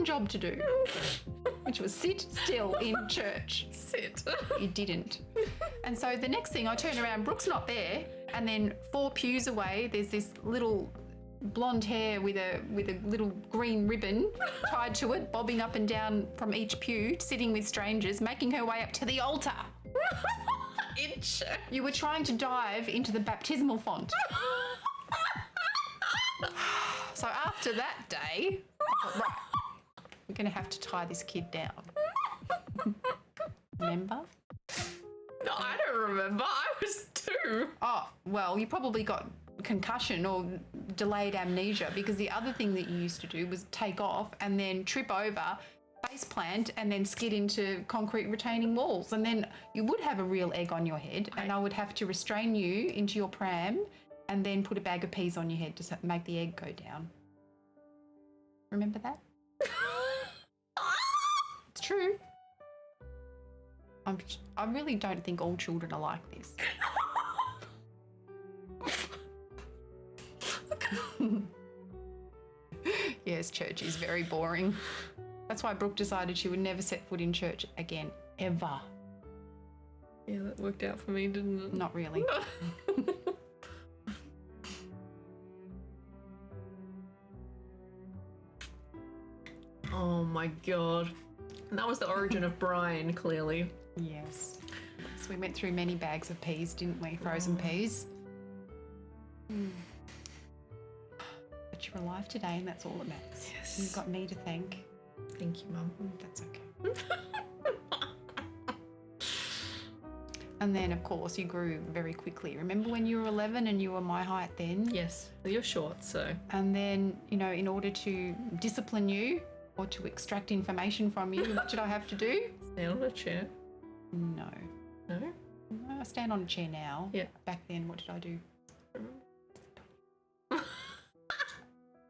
job to do, which was sit still in church. Sit. You didn't. And so the next thing I turn around, Brooke's not there, and then 4 pews away, there's this little blonde hair with a little green ribbon tied to it, bobbing up and down from each pew, sitting with strangers, making her way up to the altar. In church. You were trying to dive into the baptismal font. So after that day, I thought, right, we're going to have to tie this kid down. Remember? No, I don't remember. I was 2. Oh, well, you probably got concussion or delayed amnesia, because the other thing that you used to do was take off and then trip over, face plant, and then skid into concrete retaining walls. And then you would have a real egg on your head, and I would have to restrain you into your pram and then put a bag of peas on your head to make the egg go down. Remember that? It's true. I really don't think all children are like this. Yes, church is very boring. That's why Brooke decided she would never set foot in church again, ever. Yeah, that worked out for me, didn't it? Not really. Oh my god. And that was the origin of Brian, clearly. Yes. So we went through many bags of peas, didn't we? Frozen peas. But you're alive today, and that's all that matters. Yes. You've got me to thank. Thank you, Mum. That's okay. And then, of course, you grew very quickly. Remember when you were 11 and you were my height then? Yes, you're short, so. And then, you know, in order to discipline you or to extract information from you, what did I have to do? Stand on a chair. No. No? No, I stand on a chair now. Yeah. Back then, what did I do?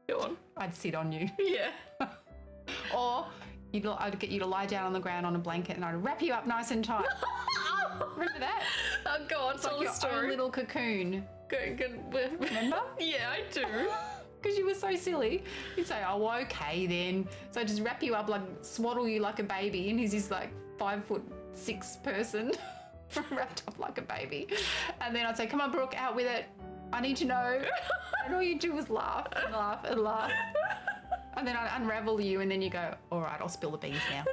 Go on. I'd sit on you. Yeah. Or I'd get you to lie down on the ground on a blanket and I'd wrap you up nice and tight. Remember that? Oh, go on, It's tell like the your story. own little cocoon. Remember? Yeah, I do. Because you were so silly. You'd say, oh, okay then. So I just wrap you up, like swaddle you like a baby, and he's this like 5'6" person wrapped up like a baby. And then I'd say, come on, Brooke, out with it. I need to know. And all you do was laugh and laugh and laugh. And then I'd unravel you, and then you go, all right, I'll spill the beans now.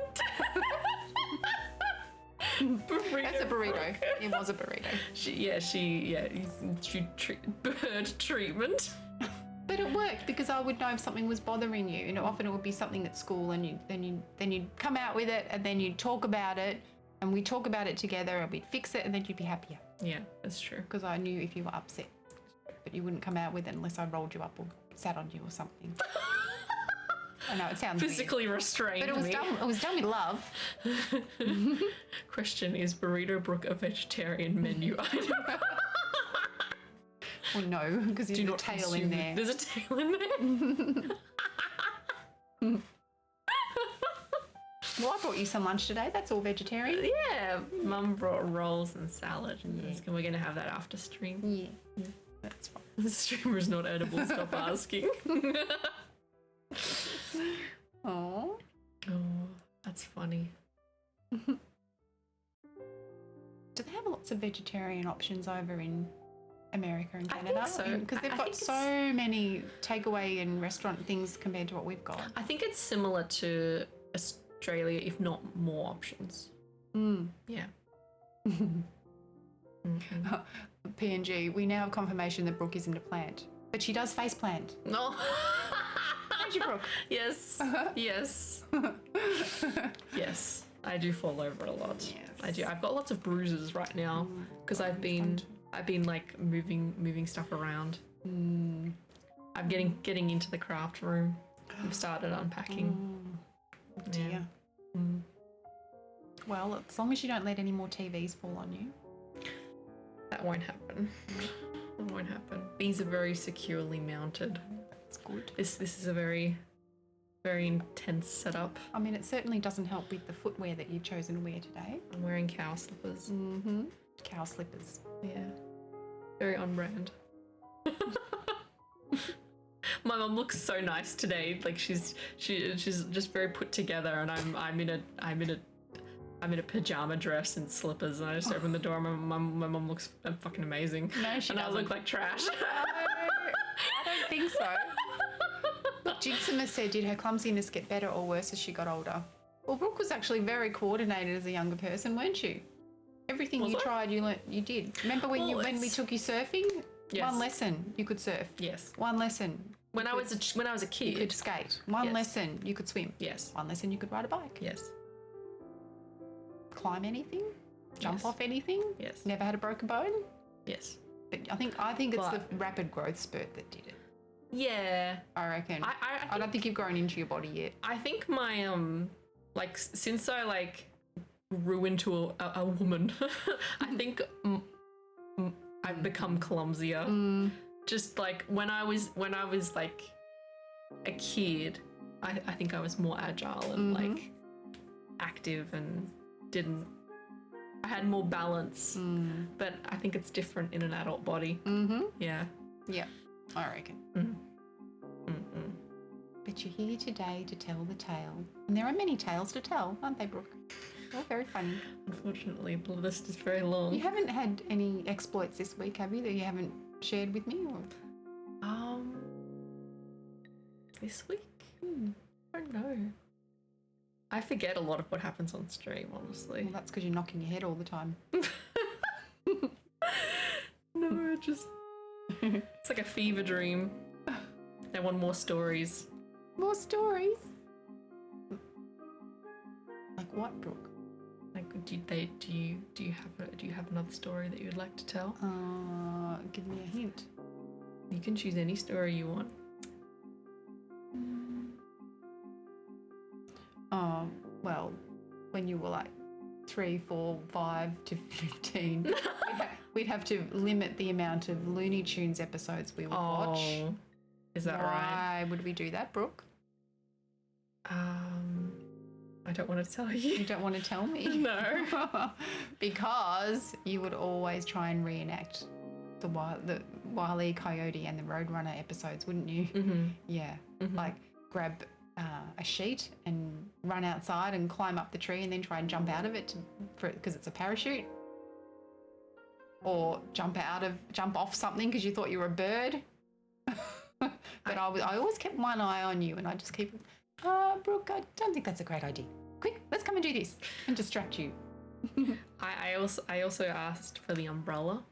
That's a burrito. It was a burrito. Bird treatment. But it worked because I would know if something was bothering you. You know, often it would be something at school, and then you'd come out with it, and then you'd talk about it, and we'd talk about it together, and we'd fix it, and then you'd be happier. Yeah, that's true. Because I knew if you were upset, but you wouldn't come out with it unless I rolled you up or sat on you or something. I know it sounds Physically restrained weird, but it was done with love. Question, is Burrito Brooke a vegetarian menu item? Well, no, because there's a tail in there. There's a tail in there. Well, I brought you some lunch today. That's all vegetarian. Yeah, Mum brought rolls and salad, and we're gonna have that after stream. Yeah. That's fine. The streamer's not edible. Stop asking. Oh. Oh, that's funny. Do they have lots of vegetarian options over in America and I think Canada? so. Because they've I got think so many takeaway and restaurant things compared to what we've got. I think it's similar to Australia, if not more options. Mm. Yeah. Mm-hmm. PNG, we now have confirmation that Brooke isn't a plant, but she does face plant. No. Don't you, Brooke? Yes. Yes. Yes. I do fall over a lot. Yes. I do. I've got lots of bruises right now because I've been like moving stuff around. Mm. I'm getting into the craft room. I've started unpacking. Oh dear. Yeah. Mm. Well, as long as you don't let any more TVs fall on you. That won't happen. That won't happen. These are very securely mounted. That's good. This is a very intense setup. I mean, it certainly doesn't help with the footwear that you've chosen to wear today. I'm wearing cow slippers. Mm-hmm. Cow slippers. Yeah. Very on brand. My mum looks so nice today. Like she's just very put together, and I'm in a pajama dress and slippers, and I just open the door. And my mum looks fucking amazing. No, she and doesn't. I look like trash. No, I don't think so. Look, Jigsima said, did her clumsiness get better or worse as she got older? Well, Brooke was actually very coordinated as a younger person, weren't you? Everything Was you I? tried, you learnt, you did. Remember when Well, when we took you surfing? Yes. One lesson, you could surf. Yes. One lesson, When I was a kid. you could skate. One Yes. lesson, you could swim. Yes. One lesson, you could ride a bike. Yes. Climb anything, jump Yes. off anything. Yes. Never had a broken bone. Yes. But I think it's But- the rapid growth spurt that did it. Yeah. I reckon. I don't think you've grown into your body yet. I think my like since I like grew into a woman, I think I've become clumsier. Just like when I was like a kid, I think I was more agile and like active and I had more balance. But I think it's different in an adult body. Yeah. Yeah, I reckon. But you're here today to tell the tale. And there are many tales to tell, aren't they, Brooke? All very funny. Unfortunately, the list is very long. You haven't had any exploits this week, have you, that you haven't shared with me? Or? This week? I don't know. I forget a lot of what happens on stream, honestly. Well, that's because you're knocking your head all the time. No, it just... It's like a fever dream. I want more stories. More stories? Like what, Brooke? Like, do you have another story that you would like to tell? Give me a hint. You can choose any story you want. Oh, well, when you were like 3, 4, 5 to 15, we'd have to limit the amount of Looney Tunes episodes we would watch. Is that right? Why would we do that, Brooke? I don't want to tell you. You don't want to tell me? No. Because you would always try and reenact the Wile E. Coyote and the Roadrunner episodes, wouldn't you? Yeah. Like grab a sheet and run outside and climb up the tree and then try and jump out of it because it's a parachute. Or jump off something because you thought you were a bird. But I always kept one eye on you, and I just keep, Brooke, I don't think that's a great idea. Quick, let's come and do this and distract you. I also asked for the umbrella.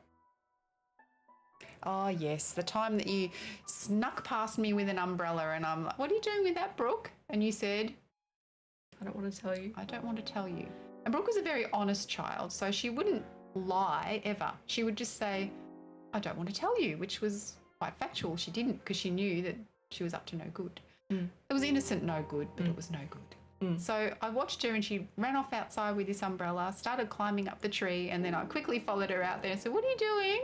Oh yes, the time that you snuck past me with an umbrella, and I'm like, "What are you doing with that, Brooke?" And you said, I don't want to tell you. I don't want to tell you. And Brooke was a very honest child, so she wouldn't lie ever. She would just say, I don't want to tell you, which was quite factual. She didn't, because she knew that she was up to no good. It was innocent no good, but it was no good. So I watched her and she ran off outside with this umbrella, started climbing up the tree, and then I quickly followed her out there and said, what are you doing?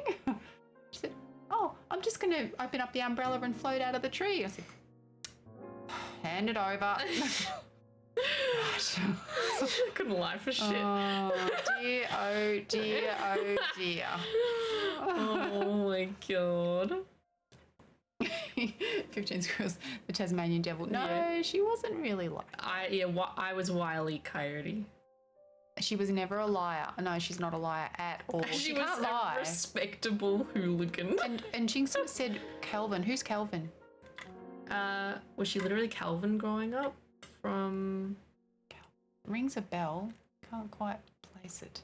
She said, oh, I'm just going to open up the umbrella and float out of the tree. I said, hand it over. Right. I couldn't lie for shit. Oh dear, oh dear, oh dear. Oh my god. 15 Squirrels, the Tasmanian Devil. No, Yeah. she wasn't really like. I was Wile E. Coyote. She was never a liar. No, she's not a liar at all. She can't was lie. a respectable hooligan. And Jinxon said Calvin. Who's Calvin? Was she literally Calvin growing up? From Rings a bell. Can't quite place it.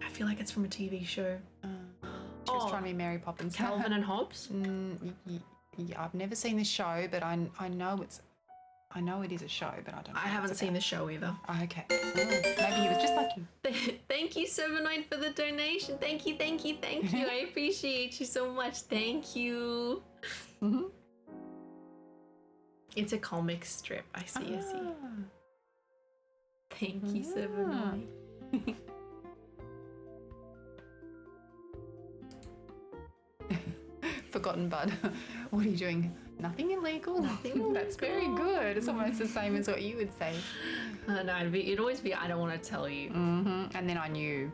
I feel like it's from a TV show. She was trying to be Mary Poppins. Calvin and Hobbes. Yeah, I've never seen the show, but I know it is a show, but I don't know. I haven't seen the show either. Oh, okay. Oh, maybe he was just like you. Thank you, 7-9, for the donation. Thank you. I appreciate you so much. Thank you. Mm-hmm. It's a comic strip. I see. Thank you, 7-9. Forgotten Bud. What are you doing? Nothing illegal. Nothing That's very good. It's almost the same as what you would say. No, it'd always be, I don't want to tell you. Mm-hmm. And then I knew.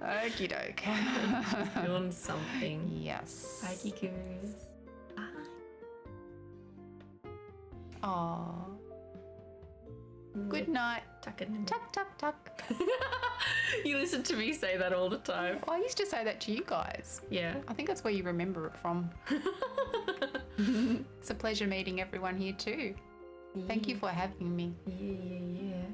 Okie doke. Doing something. Yes. Bye, Kikus. Aw. Good night. Tuck it in. Tuck, tuck, tuck. You listen to me say that all the time. I used to say that to you guys. Yeah. I think that's where you remember it from. It's a pleasure meeting everyone here too. Thank you for having me. Yeah.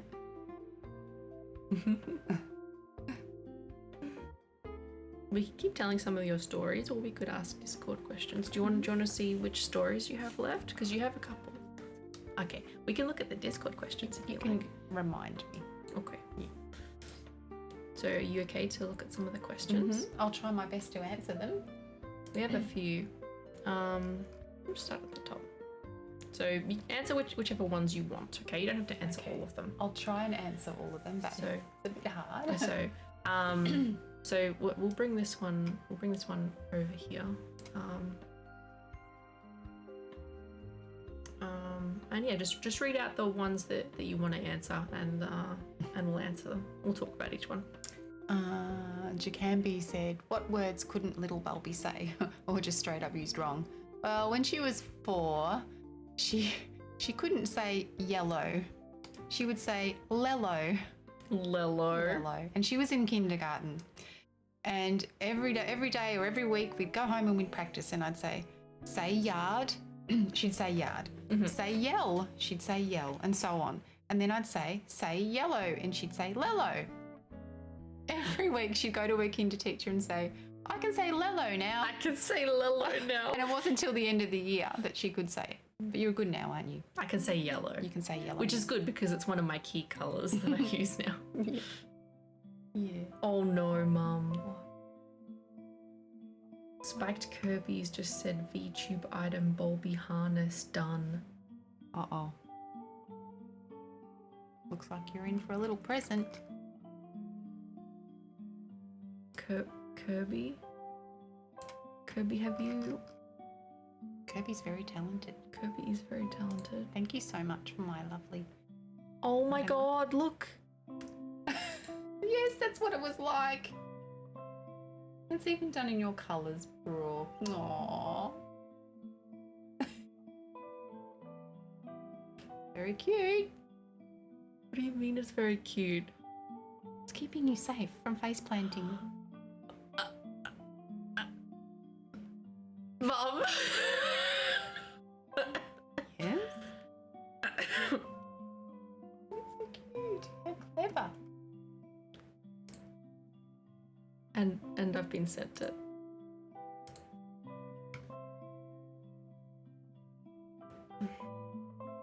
We could keep telling some of your stories, or we could ask Discord questions. Do you want to see which stories you have left? Because you have a couple. Okay, we can look at the Discord questions if you You can like. remind me. Okay. Yeah. So are you okay to look at some of the questions? I'll try my best to answer them. We have a few. We'll start at the top. So you answer whichever ones you want, okay? You don't have to answer all of them. I'll try and answer all of them, but So- it's a bit hard. So we'll bring this one. We'll bring this one over here. And yeah, just read out the ones that you want to answer, and we'll answer them. We'll talk about each one. Jacambi said, what words couldn't little Bulbie say? Or just straight up used wrong? Well, when she was 4, she couldn't say yellow. She would say lello. Lello. And she was in kindergarten. And every day or every week we'd go home and we'd practice, and I'd say yard. She'd say yard. Say yell. She'd say yell, and so on. And then I'd say yellow, and she'd say lello. Every week she'd go to her kinder teacher and say, I can say lello now. I can say Lello now. And it wasn't until the end of the year that she could say it. But you're good now, aren't you? I can say yellow. You can say yellow. Which is good because it's one of my key colours that I use now. yeah. Oh no, Mum. Spiked Kirby's just said VTube item Bulbie harness done. Uh-oh. Looks like you're in for a little present. Kirby? Kirby, have you... Kirby's very talented. Kirby is very talented. Thank you so much for my lovely... Oh my god, look! Yes, that's what it was like. It's even done in your colours, bro. Aww. Very cute. What do you mean it's very cute? It's keeping you safe from face planting. Mum! Yes? It's so cute. How clever. And I've been sent it.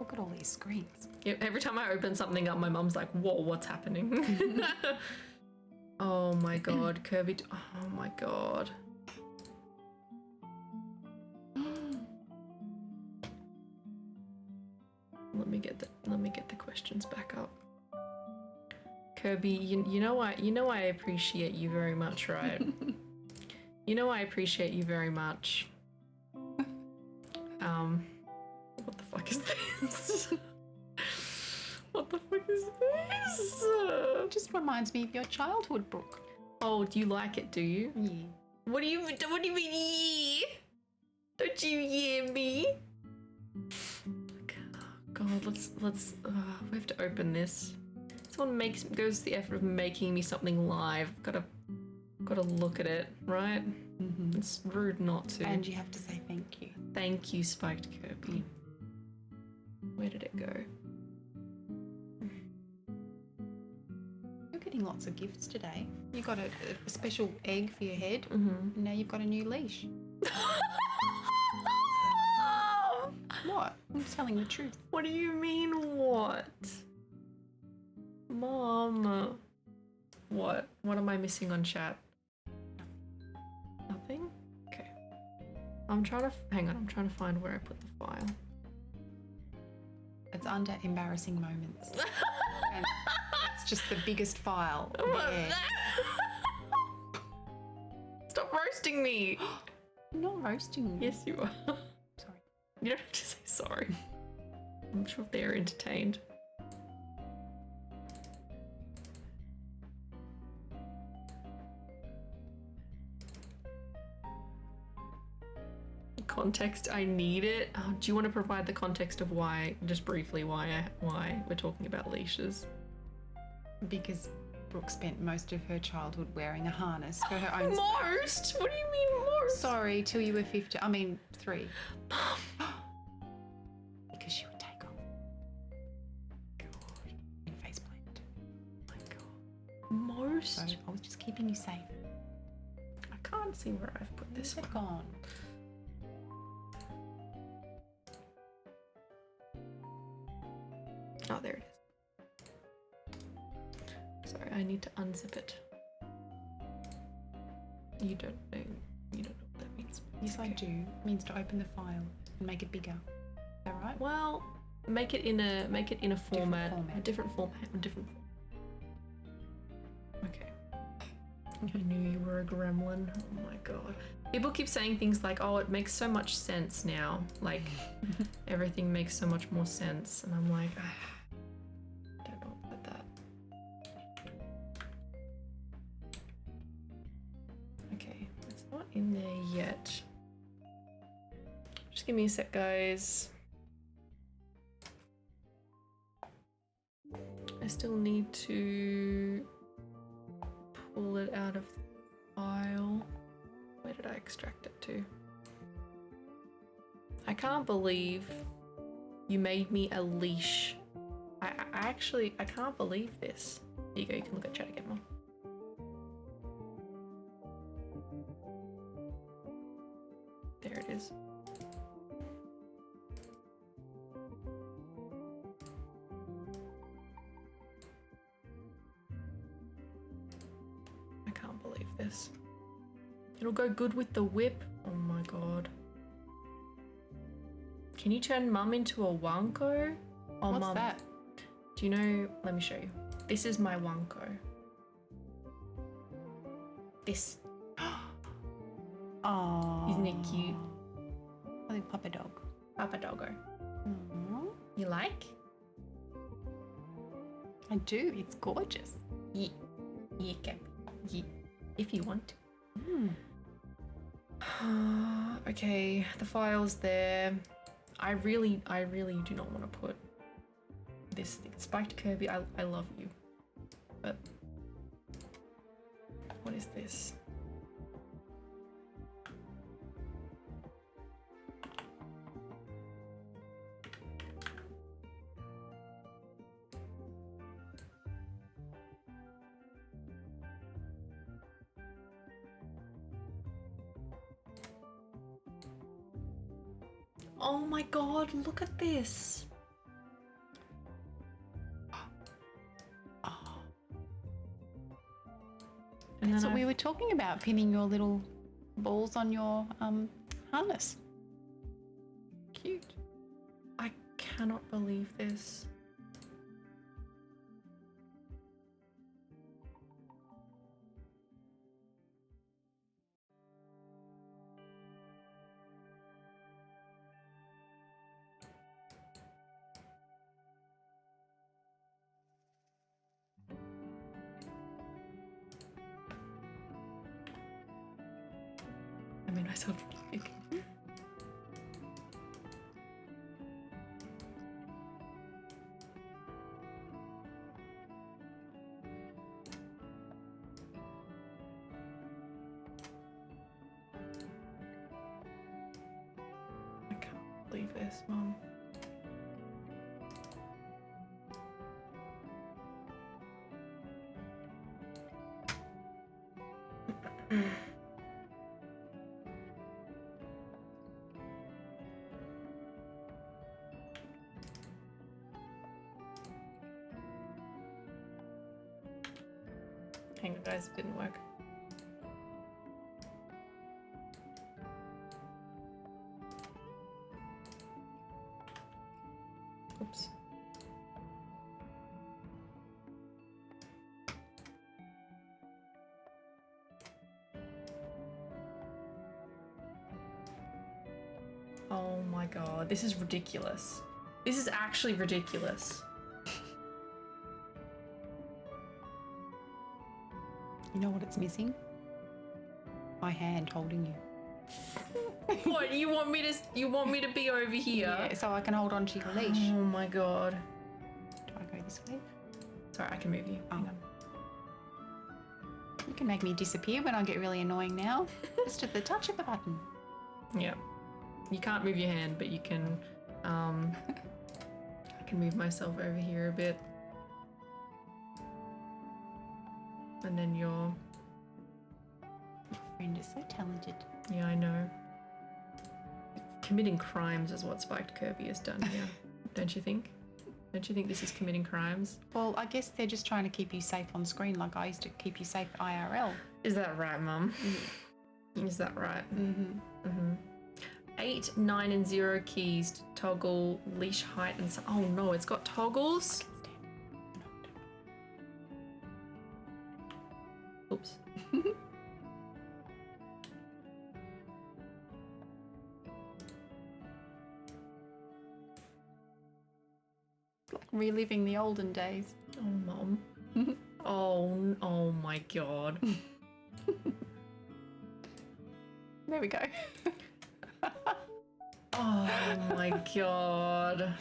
Look at all these screens. Yeah, every time I open something up, my mum's like, whoa, what's happening? Oh my god, Kirby. Oh my god. Let me get the questions back up. Kirby, you know I appreciate you very much, right? You know I appreciate you very much. What the fuck is this? What the fuck is this? It just reminds me of your childhood, Brooke. Oh, do you like it, do you? Yeah. What do you mean, yeah? Don't you hear me? God, let's we have to open this. Someone goes to the effort of making me something live. Gotta look at it, right? Mm-hmm. It's rude not to. And you have to say thank you. Thank you, Spiked Kirby. Where did it go? You're getting lots of gifts today. You got a special egg for your head. Mm-hmm. And now you've got a new leash. What? I'm just telling the truth. What do you mean, what? Mom. What? What am I missing on chat? Nothing? Okay. I'm trying to... Hang on, I'm trying to find where I put the file. It's under embarrassing moments. And that's just the biggest file there. Stop roasting me! I'm not roasting you. Yes, you are. Sorry. You don't have to say sorry. I'm sure they're entertained. Context, I need it. Oh, do you want to provide the context of why, just briefly, why we're talking about leashes? Because Brooke spent most of her childhood wearing a harness for her own. Most? What do you mean most? Sorry, till you were 50. I mean, 3. Mom. Because she would take off. God. And faceplant. Oh my god. Most? So I was just keeping you safe. I can't see where I've put this Where's it one. gone? Oh, there it is. Sorry, I need to unzip it. You don't know what that means. Yes, I do. It means to open the file and make it bigger. Is that right? Well, make it in a format, format. a different format, Okay. I knew you were a gremlin. Oh my god. People keep saying things like, "Oh, it makes so much sense now. Like everything makes so much more sense," and I'm like, I don't know about that. Okay, it's not in there yet. Just give me a sec, guys. I still need to pull it out of the file. Where did I extract it to? I can't believe you made me a leash. I can't believe this. Here you go, you can look at chat again, Mom. There it is. I can't believe this. It'll go good with the whip. Oh my god. Can you turn Mum into a Wanko? Oh, What's Mum, that? do you know? Let me show you. This is my Wanko. This. Oh. Isn't it cute? I think Papa Dog. Papa Doggo. Aw. You like? I do. It's gorgeous. Yeah. Yeah, Cap. Yeah. If you want to. Okay, the file's there. I really do not want to put this thing. Spiked Kirby, I love you. But what is this? Oh my god, look at this. Oh. And That's then what we were talking about, pinning your little balls on your harness. Cute. I cannot believe this. made myself really big. I can't believe this, Mum. Hang on, guys, it didn't work. Oops. Oh my god, this is ridiculous. This is actually ridiculous. You know what it's missing? My hand holding you. What, you want me to be over here? Yeah, so I can hold on to your leash. Oh my god. Do I go this way? Sorry, I can move you. Hang on. You can make me disappear when I get really annoying now. Just at the touch of the button. Yeah. You can't move your hand, but you can, I can move myself over here a bit. And then you're... Your friend is so talented. Yeah, I know. Committing crimes is what Spiked Kirby has done here. Don't you think? Don't you think this is committing crimes? Well, I guess they're just trying to keep you safe on screen like I used to keep you safe IRL. Is that right, Mum? Is that right? Mm-hmm. Mm-hmm. 8, 9, and 0 keys to toggle leash height and so. Oh no, it's got toggles. Oops. Like reliving the olden days. Oh, Mum. Oh my god. There we go. Oh my god.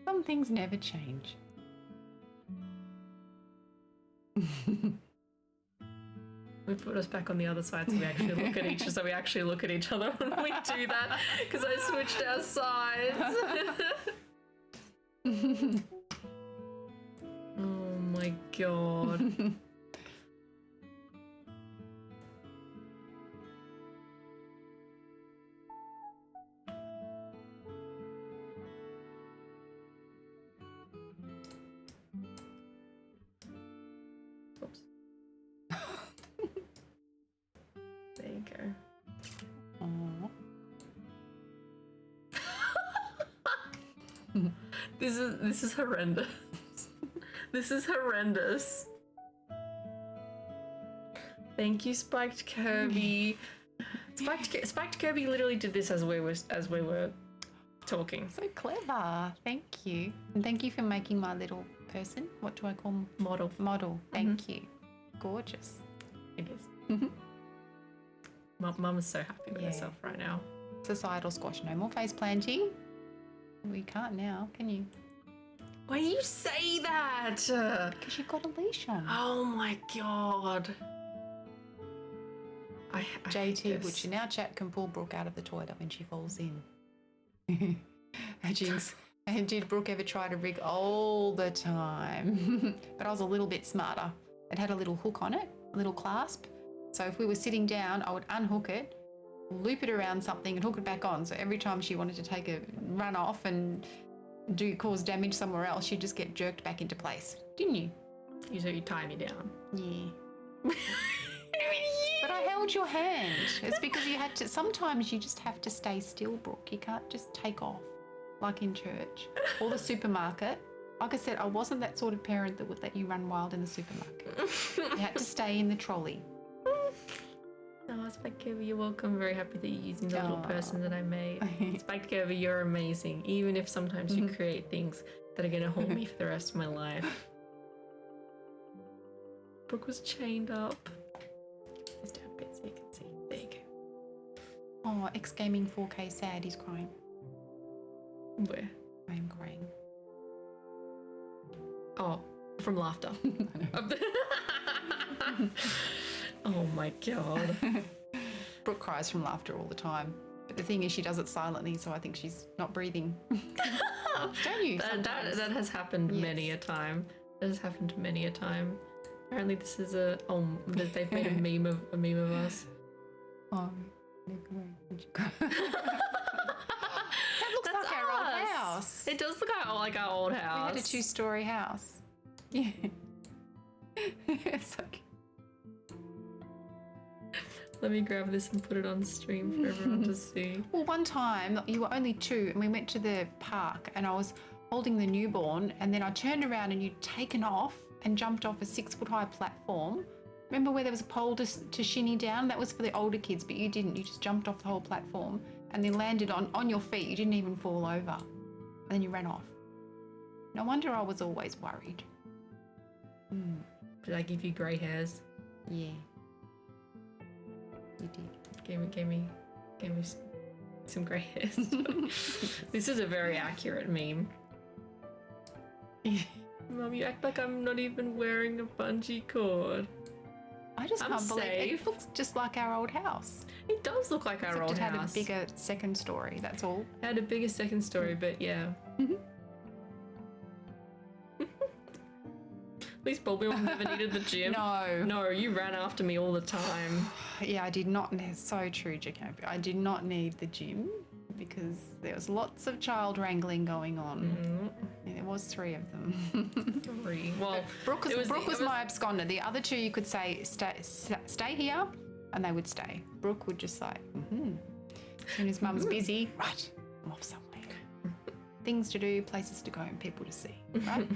Some things never change. We put us back on the other side so we actually look at each other when we do that because I switched our sides. Oh my god. Oops. There you go. Aw. This is horrendous. This is horrendous. Thank you, Spiked Kirby. Spiked Kirby literally did this as we were talking. So clever. Thank you. And thank you for making my little person. What do I call them? Model. Model. Thank you. Gorgeous. It is. Mum is so happy with herself right now. Societal squash. No more face planting. We can't now, can you? Why do you say that? Because you've got a leash on. Oh my god. I hate JT, this. would you now chat can pull Brooke out of the toilet when she falls in? Jinx. And did Brooke ever try to rig all the time? But I was a little bit smarter. It had a little hook on it, a little clasp. So if we were sitting down, I would unhook it, loop it around something and hook it back on. So every time she wanted to take a run off and cause damage somewhere else, she'd just get jerked back into place. Didn't you? So you tie me down. Yeah. But I held your hand. It's because you had to, sometimes you just have to stay still, Brooke. You can't just take off like in church or the supermarket. Like I said, I wasn't that sort of parent that would let you run wild in the supermarket. You had to stay in the trolley. Oh, Spiked Kirby, you're welcome. Very happy that you're using the little person that I made. Spiked Kirby, you're amazing. Even if sometimes you create things that are going to haunt me for the rest of my life. Brooke was chained up. Just down a bit so you can see. Oh, X Gaming 4K sad. He's crying. Where? I am crying. Oh, from laughter. Oh my god. Brooke cries from laughter all the time. But the thing is, she does it silently, so I think she's not breathing. Don't you? That has happened many a time. That has happened many a time. Apparently, this is they've made a meme of us. Oh, that looks That's like our old us. house. It does look like our old house. We had a 2-story house. Yeah. It's like. Let me grab this and put it on stream for everyone to see. Well, one time you were only 2 and we went to the park and I was holding the newborn and then I turned around and you'd taken off and jumped off a 6-foot-high platform. Remember where there was a pole to shinny down? That was for the older kids, but you didn't. You just jumped off the whole platform and then landed on your feet. You didn't even fall over. And then you ran off. No wonder I was always worried. Did I give you grey hairs? Yeah. You did. Gave me some grey hairs. This is a very accurate meme. Mum, you act like I'm not even wearing a bungee cord. I just I'm can't believe safe. it looks just like our old house. It does look like our Except old it had house. a bigger second story, that's all. It had a bigger second story, but yeah. At least BULBIEMUM never needed the gym. No, you ran after me all the time. Yeah, I did not. It's so true, Jacob. I did not need the gym because there was lots of child wrangling going on. And there was 3 of them. 3. Well, Brooke was my absconder. The other 2, you could say, stay here, and they would stay. Brooke would just like, As soon as Mum's busy, right, I'm off somewhere. Things to do, places to go, and people to see, right?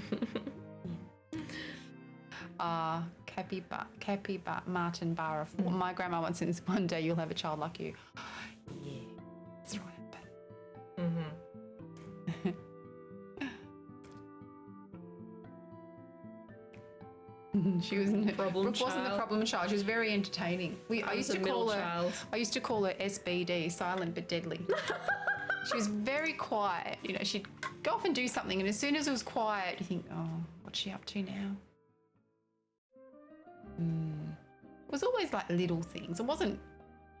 Cappy Martin Barra. My grandma once said, one day you'll have a child like you. Yeah, that's right. She was Brooke wasn't the problem child. She was very entertaining. I used to call her SBD, silent but deadly. She was very quiet. You know, she'd go off and do something, and as soon as it was quiet, you think, oh, what's she up to now? It was always like little things. It wasn't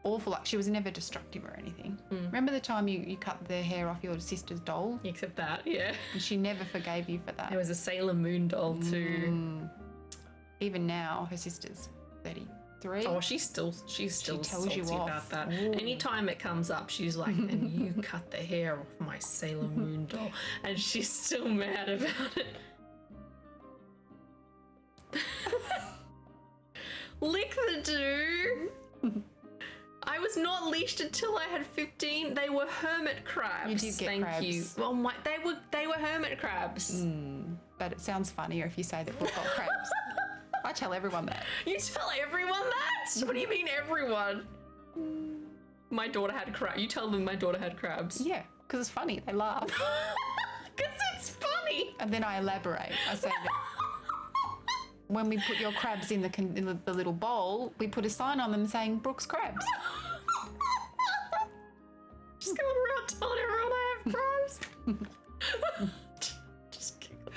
awful. Like she was never destructive or anything. Remember the time you cut the hair off your sister's doll? Except that, yeah. And she never forgave you for that. There was a Sailor Moon doll too. Even now, her sister's 33. Oh, she still tells salty you off. about that. Ooh. Anytime it comes up, she's like, "And you cut the hair off my Sailor Moon doll," and she's still mad about it. Lick the do. I was not leashed until I had 15. They were hermit crabs. You did get Thank crabs. you. Well, they were hermit crabs. But it sounds funnier if you say that we've got crabs. I tell everyone that. You tell everyone that? What do you mean everyone? My daughter had crabs. You tell them my daughter had crabs. Yeah, because it's funny. They laugh. Because it's funny. And then I elaborate. I say that when we put your crabs in the little bowl, we put a sign on them saying Brooke's crabs. Just going around telling everyone I have crabs. Just giggle.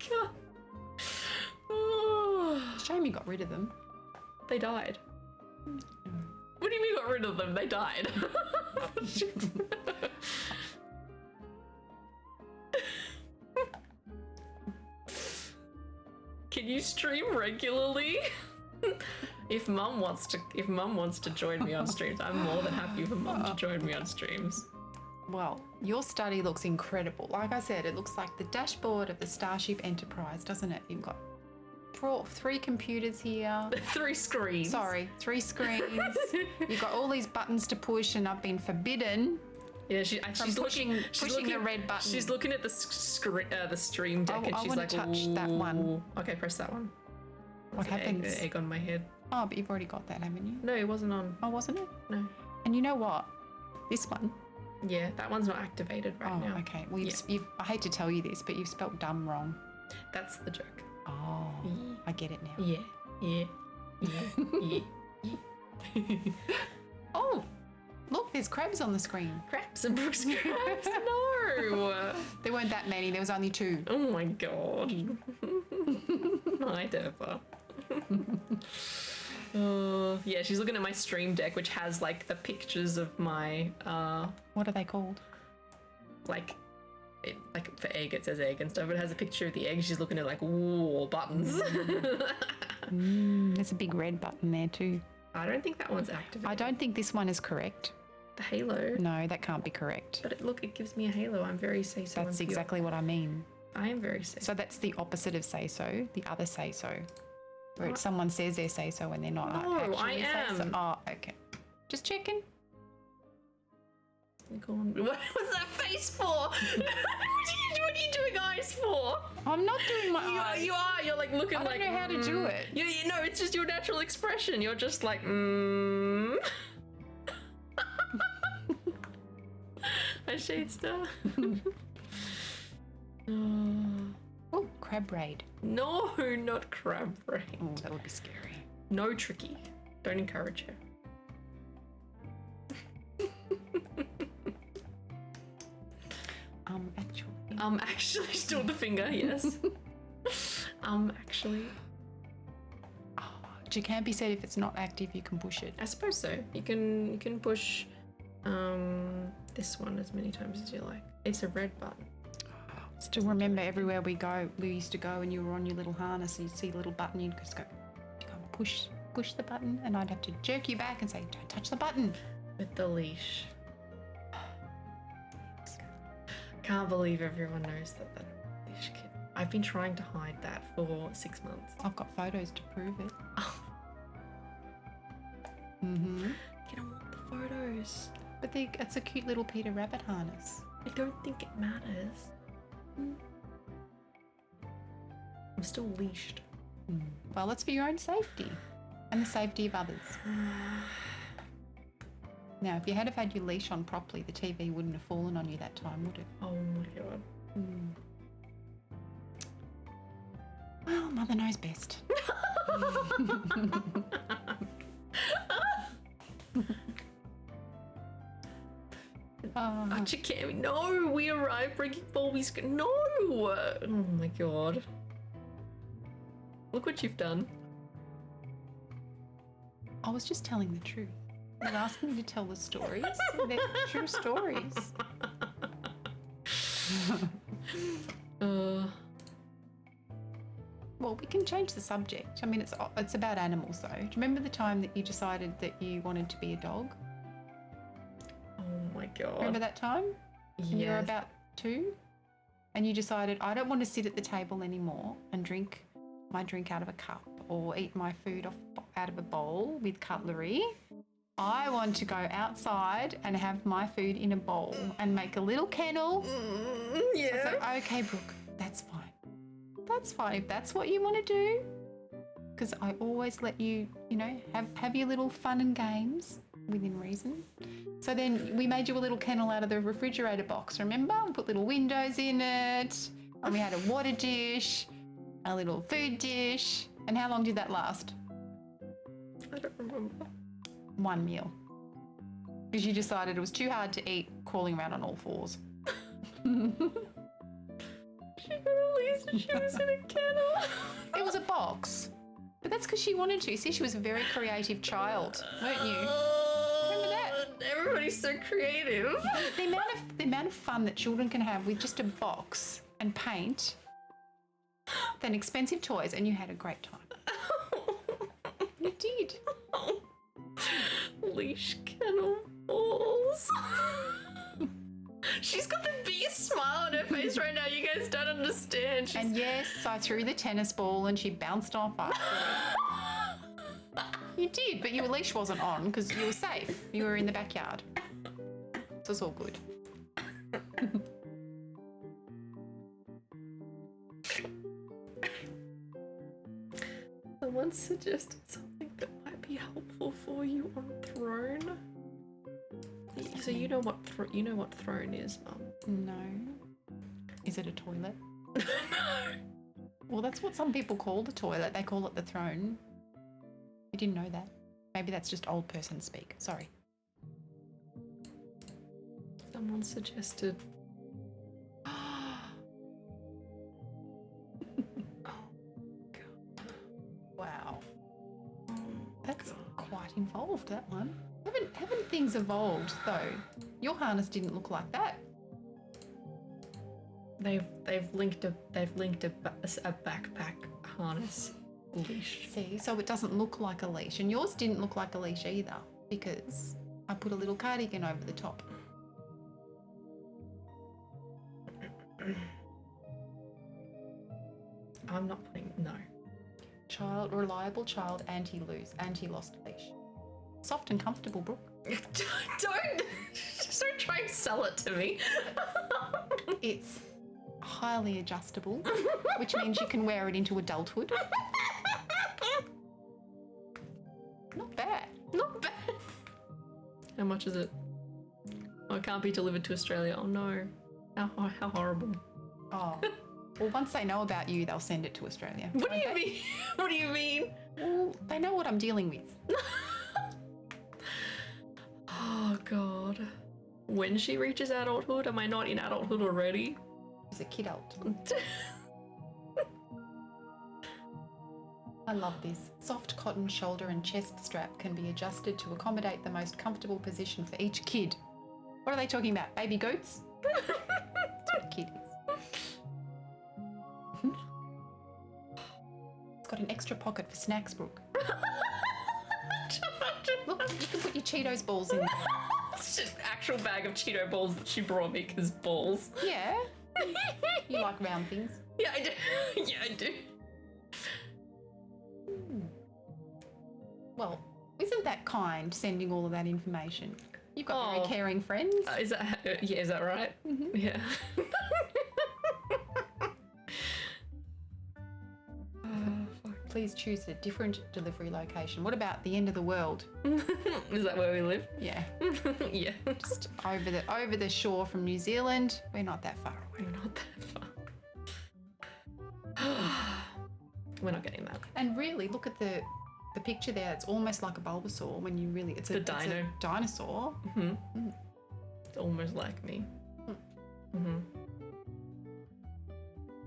God. Oh. Shame you got rid of them. They died. What do you mean got rid of them? They died. Can you stream regularly? If mum wants to join me on streams, I'm more than happy for mum to join me on streams. Well, your study looks incredible. Like I said, it looks like the dashboard of the Starship Enterprise, doesn't it? You've got 3 computers here. 3 screens. Sorry, 3 screens. You've got all these buttons to push, and I've been forbidden. Yeah, she's pushing the red button. She's looking at the stream deck, and I she's wanna like, touch that one. "Ooh." Okay, press that one. What There's happens? An egg on my head. Oh, but you've already got that, haven't you? No, it wasn't on. Oh, wasn't it? No. And you know what? This one. Yeah, that one's not activated right now. Okay. Well, I hate to tell you this, but you've spelt dumb wrong. That's the joke. Oh, Yeah. I get it now. Yeah. Oh, look, there's crabs on the screen. Crabs and Brooks crabs. No. There weren't that many. There was only 2. Oh my god. Hi, Deborah. Yeah, she's looking at my stream deck, which has like the pictures of my What are they called? like for egg it says egg and stuff. It has a picture of the egg. She's looking at like ooh buttons. There's a big red button there too. I don't think that one's activated. I don't think this one is correct. The halo. No, that can't be correct. But look, it gives me a halo. I'm very say so. That's exactly what I mean. I am very say. So that's the opposite of say so, the other say so. Where someone says they say so when they're not No, actually I am. say so. Oh, okay. Just checking. Go on. What was that face for? What are you doing eyes for? I'm not doing my eyes. You are. You're like looking I like. don't know how to do it. You know, it's just your natural expression. You're just like. A shade star. Oh, crab raid. No, not crab brain. Oh, that would be scary. No tricky. Don't encourage her. Actually, still the finger, yes. Actually. Oh, it can't be said if it's not active, you can push it. I suppose so. You can push this one as many times as you like. It's a red button. Still remember everywhere we used to go and you were on your little harness, you'd see a little button, you'd just go and push the button, and I'd have to jerk you back and say, don't touch the button. With the leash. Can't believe everyone knows that I'm a leash kid. I've been trying to hide that for 6 months. I've got photos to prove it. Oh. Mm-hmm. You don't want the photos. But it's a cute little Peter Rabbit harness. I don't think it matters. I'm still leashed. Well, it's for your own safety and the safety of others. Now, if you had have had your leash on properly, the TV wouldn't have fallen on you that time, would it? Oh my god. Well, Mother knows best. Chikami, no! We arrived breaking Bulbie's. No! Oh my god. Look what you've done. I was just telling the truth. You're asking me to tell the stories. They're true stories. Well, we can change the subject. I mean, it's about animals, though. Do you remember the time that you decided that you wanted to be a dog? Oh my god. Remember that time? Yes. You were about 2, and you decided, I don't want to sit at the table anymore and drink my drink out of a cup or eat my food out of a bowl with cutlery. I want to go outside and have my food in a bowl and make a little kennel. Yeah. I said, okay, Brooke, that's fine. That's fine if that's what you want to do. Because I always let you, have your little fun and games within reason. So then we made you a little kennel out of the refrigerator box, remember? We put little windows in it, and we had a water dish, a little food dish. And how long did that last? I don't remember. 1 meal. Because you decided it was too hard to eat crawling around on all fours. She got a leash and she was in a kennel. It was a box. But that's because she wanted to. See, she was a very creative child, weren't you? Remember that? Everybody's so creative. The amount of fun that children can have with just a box and paint, then expensive toys, and you had a great time. You did. Leash kennel balls. She's got the biggest smile on her face right now. You guys don't understand. And yes, I threw the tennis ball and she bounced off after it. You did, but your leash wasn't on because you were safe. You were in the backyard. So it's all good. Someone suggested something that might be helpful for you on Throne. So you know what Throne is, Mum? No. Is it a toilet? No. Well, that's what some people call the toilet. They call it the throne. You didn't know that? Maybe that's just old person speak. Sorry. Someone suggested. Wow. That's quite involved, that one. Haven't things evolved though? Your harness didn't look like that. They've linked a backpack harness leash. See, so it doesn't look like a leash, and yours didn't look like a leash either because I put a little cardigan over the top. I'm not putting no. Reliable child, anti-lost leash. Soft and comfortable, Brooke. Don't just don't try and sell it to me. It's highly adjustable, which means you can wear it into adulthood. Not bad. Not bad. How much is it? Oh, it can't be delivered to Australia. Oh no. How horrible. Oh. Well, once they know about you, they'll send it to Australia. What do you mean? What do you mean? Well, they know what I'm dealing with. Oh God. When she reaches adulthood, am I not in adulthood already? She's a kidult. I love this. Soft cotton shoulder and chest strap can be adjusted to accommodate the most comfortable position for each kid. What are they talking about? Baby goats? That's what a kid is. It's got an extra pocket for snacks, Brooke. Look, you can put your Cheetos balls in there. It's just an actual bag of Cheeto balls that she brought me because balls. Yeah. You like round things. Yeah, I do. Yeah, I do. Well, isn't that kind, sending all of that information? You've got very caring friends. Is that right? Mm-hmm. Yeah. Please choose a different delivery location. What about the end of the world? Is that where we live? Yeah. Yeah. Just over the shore from New Zealand. We're not that far away. We're not that far. We're not getting that. And really, look at the picture there. It's almost like a Bulbasaur when you really... It's a dinosaur. Mm-hmm. Mm. It's almost like me. Mm-hmm.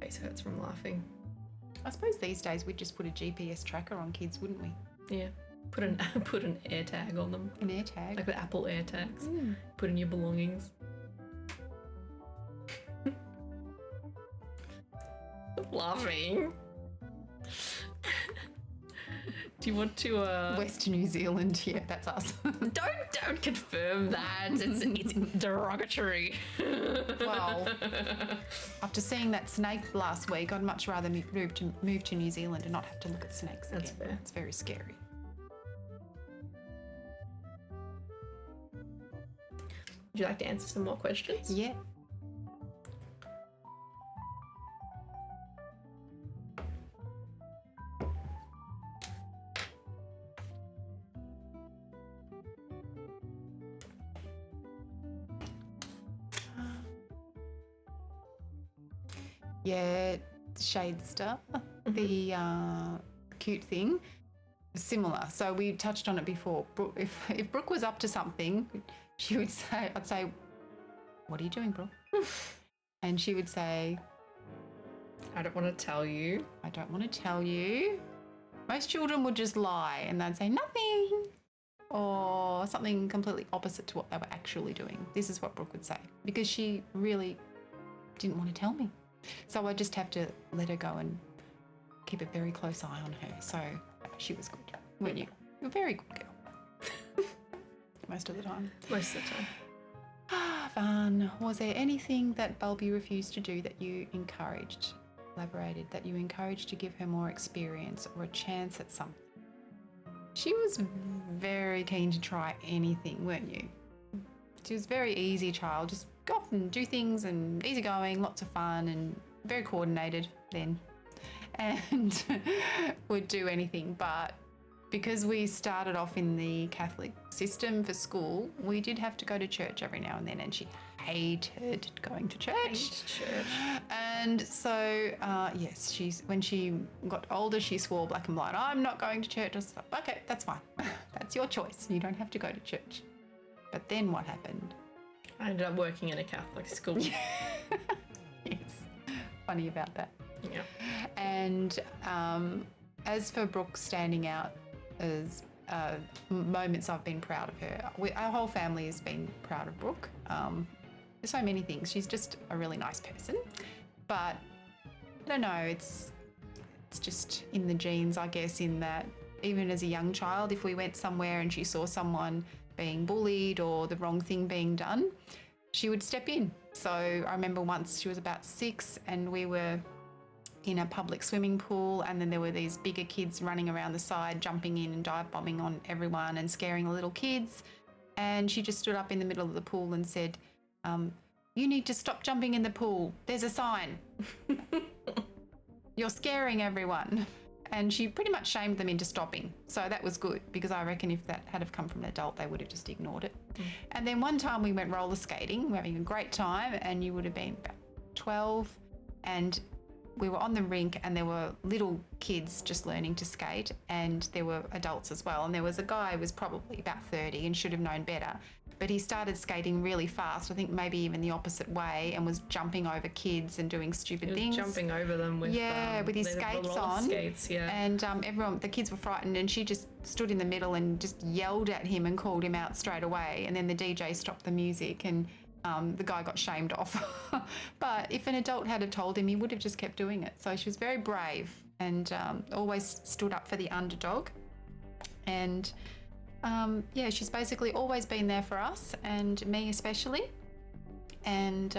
Face hurts from laughing. I suppose these days we'd just put a GPS tracker on kids, wouldn't we? Yeah. Put an air tag on them. An air tag. Like the Apple air tags. Mm. Put in your belongings. Stop laughing. Do you want to West New Zealand, yeah, that's us. Don't confirm that. It's derogatory. Well, after seeing that snake last week, I'd much rather move to New Zealand and not have to look at snakes again. That's fair. It's very scary. Would you like to answer some more questions? Yeah. Yeah, Shadester, the cute thing, similar. So we touched on it before. If Brooke was up to something, she would say, I'd say, "What are you doing, Brooke?" And she would say, I don't want to tell you. "I don't want to tell you." Most children would just lie and they'd say nothing or something completely opposite to what they were actually doing. This is what Brooke would say because she really didn't want to tell me. So I just have to let her go and keep a very close eye on her. So she was good, weren't you? You're a very good girl. Most of the time. Most of the time. Fun. Was there anything that Bulbie refused to do that you elaborated, that you encouraged to give her more experience or a chance at something? She was very keen to try anything, weren't you? She was a very easy child, just go off and do things and easygoing, lots of fun and very coordinated then. And would do anything. But because we started off in the Catholic system for school, we did have to go to church every now and then, and she hated going to church. Hate church. And so, yes, when she got older, she swore black and white, I'm not going to church. I was like, okay, that's fine. That's your choice. You don't have to go to church. But then what happened? I ended up working in a Catholic school. Yes. Funny about that. Yeah. And as for Brooke standing out as moments I've been proud of her, our whole family has been proud of Brooke. There's so many things. She's just a really nice person. But I don't know, it's just in the genes, I guess, in that even as a young child, if we went somewhere and she saw someone being bullied or the wrong thing being done, she would step in. So I remember once she was about 6 and we were in a public swimming pool, and then there were these bigger kids running around the side, jumping in and dive bombing on everyone and scaring the little kids. And she just stood up in the middle of the pool and said, you need to stop jumping in the pool. There's a sign. You're scaring everyone. And she pretty much shamed them into stopping. So that was good, because I reckon if that had have come from an adult, they would have just ignored it. And then one time we went roller skating, we were having a great time, and you would have been about 12, and we were on the rink and there were little kids just learning to skate, and there were adults as well. And there was a guy who was probably about 30 and should have known better, but he started skating really fast, I think maybe even the opposite way, and was jumping over kids and doing stupid things. Jumping over them with with his the skates roller on. Skates, yeah. And the kids were frightened, and she just stood in the middle and just yelled at him and called him out straight away. And then the DJ stopped the music, and the guy got shamed off. But if an adult had have told him, he would have just kept doing it. So she was very brave and always stood up for the underdog. And she's basically always been there for us, and me especially. And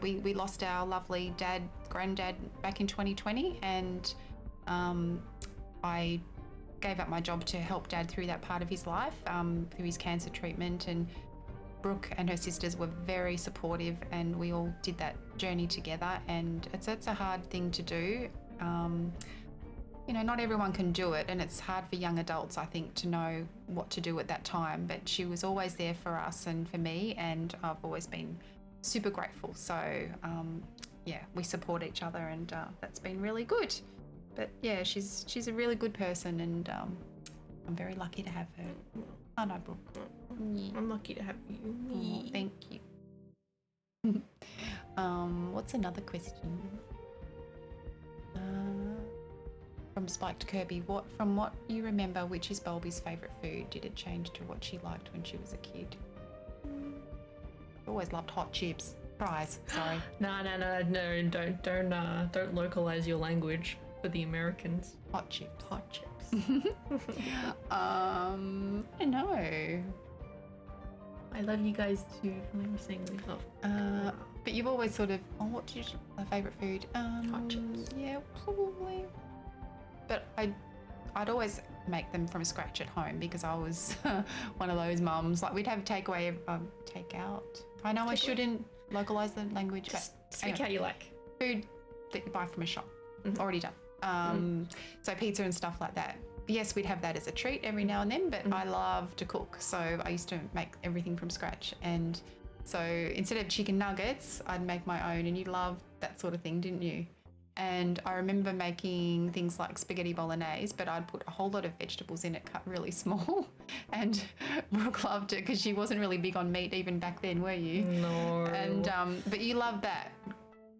we lost our lovely granddad back in 2020, and I gave up my job to help Dad through that part of his life, through his cancer treatment. And Brooke and her sisters were very supportive, and we all did that journey together. And it's a hard thing to do. Not everyone can do it, and it's hard for young adults, I think, to know what to do at that time. But she was always there for us and for me, and I've always been super grateful. So, we support each other, and that's been really good. But yeah, she's a really good person, and I'm very lucky to have her. Oh no, Brooke. Yeah. I'm lucky to have you. Oh, thank you. What's another question? From Spike to Kirby, from what you remember, which is Bulbie's favourite food? Did it change to what she liked when she was a kid? Always loved hot chips. Fries, sorry. No, don't localize your language for the Americans. Hot chips. Hot chips. I know. I love you guys too. We were saying we love. But you've always sort of, what's your favourite food? Hot chips. Yeah, probably. But I'd always make them from scratch at home, because I was one of those mums. Like, we'd have takeout. I know I shouldn't localise the language, Just but speak how you like. Food that you buy from a shop, already done. So pizza and stuff like that. Yes, we'd have that as a treat every now and then, but I love to cook. So I used to make everything from scratch. And so instead of chicken nuggets, I'd make my own. And you loved that sort of thing, didn't you? And I remember making things like spaghetti bolognese, but I'd put a whole lot of vegetables in it, cut really small. And Brooke loved it, because she wasn't really big on meat even back then, were you? No. And but you loved that,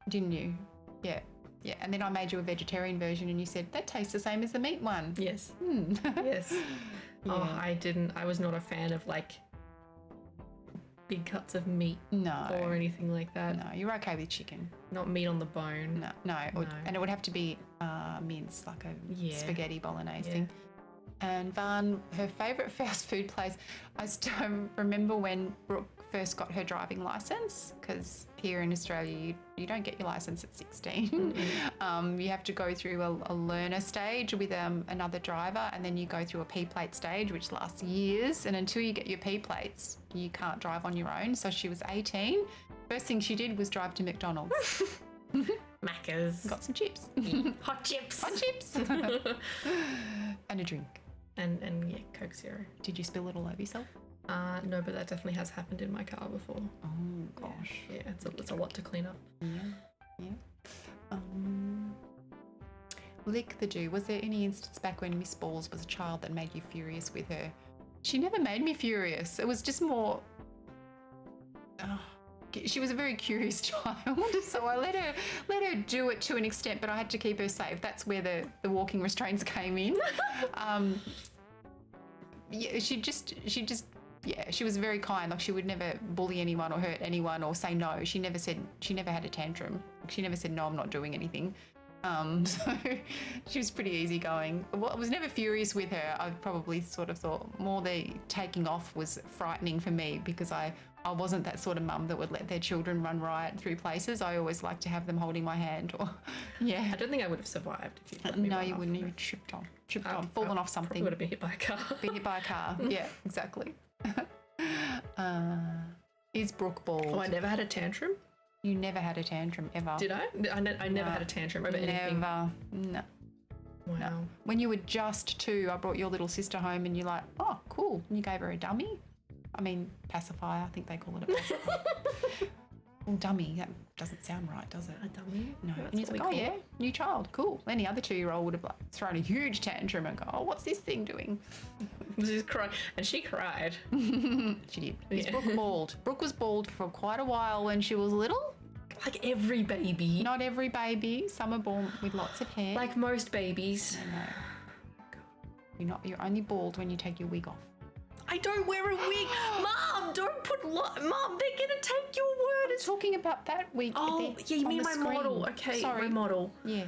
didn't you? Yeah. Yeah. And then I made you a vegetarian version, and you said, that tastes the same as the meat one. Yes. Yes. Yeah. Oh, I was not a fan of like big cuts of meat or anything like that. No, you're okay with chicken. Not meat on the bone. No. And it would have to be minced, like a spaghetti bolognese thing. And Van, her favourite fast food place, I still remember when Brooke first got her driving licence, because here in Australia you don't get your licence at 16. You have to go through a learner stage with another driver, and then you go through a P-plate stage, which lasts years, and until you get your P-plates you can't drive on your own. So she was 18. First thing she did was drive to McDonald's. Macca's. Got some chips. Hot chips. Hot chips. And a drink. And Coke Zero. Did you spill it all over yourself? No, but that definitely has happened in my car before. Oh gosh. Yeah, it's a lot to clean up. Yeah. Lick the Jew. Was there any instance back when Miss Balls was a child that made you furious with her? She never made me furious. It was just more. She was a very curious child, so I let her do it to an extent, but I had to keep her safe. That's where the walking restraints came in. Yeah, she was very kind. Like, she would never bully anyone or hurt anyone or say no. She never had a tantrum. She never said, no, I'm not doing anything. So she was pretty easygoing. I was never furious with her. I probably sort of thought more the taking off was frightening for me, because I wasn't that sort of mum that would let their children run riot through places. I always liked to have them holding my hand. Or yeah. I don't think I would have survived if you let me No, run you off. wouldn't. You tripped on, fallen off something. Probably would have been hit by a car. Been hit by a car. Yeah, exactly. Is Brooke bald? Oh, I never had a tantrum. You never had a tantrum ever. Did I? I never had a tantrum over anything. Never. No. Wow. No. When you were just 2, I brought your little sister home and you're like, oh, cool. And you gave her a dummy. I mean, pacifier. I think they call it a pacifier. Well, dummy. That doesn't sound right, does it? A dummy? No. That's And you're what like, we oh, call yeah, new child. Cool. Any other 2-year-old would have thrown a huge tantrum and go, oh, what's this thing doing? She's crying. And she cried. She did. Is Yeah. Brooke bald? Brooke was bald for quite a while when she was little. Like every baby. Not every baby. Some are born with lots of hair. Like most babies. No. You're only bald when you take your wig off. I don't wear a wig. Mom, don't put Mom, they're going to take your word. I'm talking about that wig. Oh, there yeah, you on mean the my screen. model. Okay, Sorry. my model. Yeah.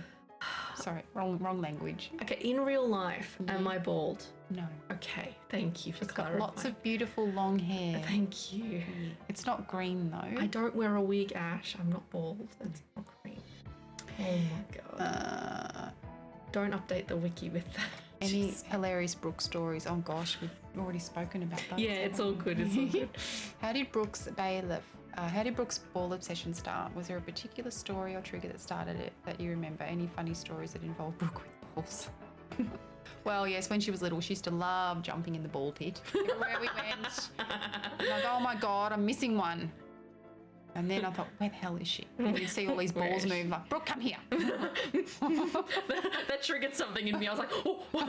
Sorry, wrong language. Okay, in real life, am I bald? No. Okay, thank you for It's got clarifying. lots of beautiful long hair. Thank you. It's not green though. I don't wear a wig, Ash. I'm not bald. That's not green. Oh my god. Don't update the wiki with that. Any hilarious Brooke stories? Oh gosh, we've already spoken about that. Yeah, it's all good. It's all good. How did Brooke's ball obsession start? Was there a particular story or trigger that started it that you remember? Any funny stories that involve Brooke with balls? Well, yes, when she was little, she used to love jumping in the ball pit. Everywhere we went, I'm like, oh my God, I'm missing one. And then I thought, where the hell is she? And you'd see all these balls move, like, Brooke, come here. That triggered something in me. I was like, oh. You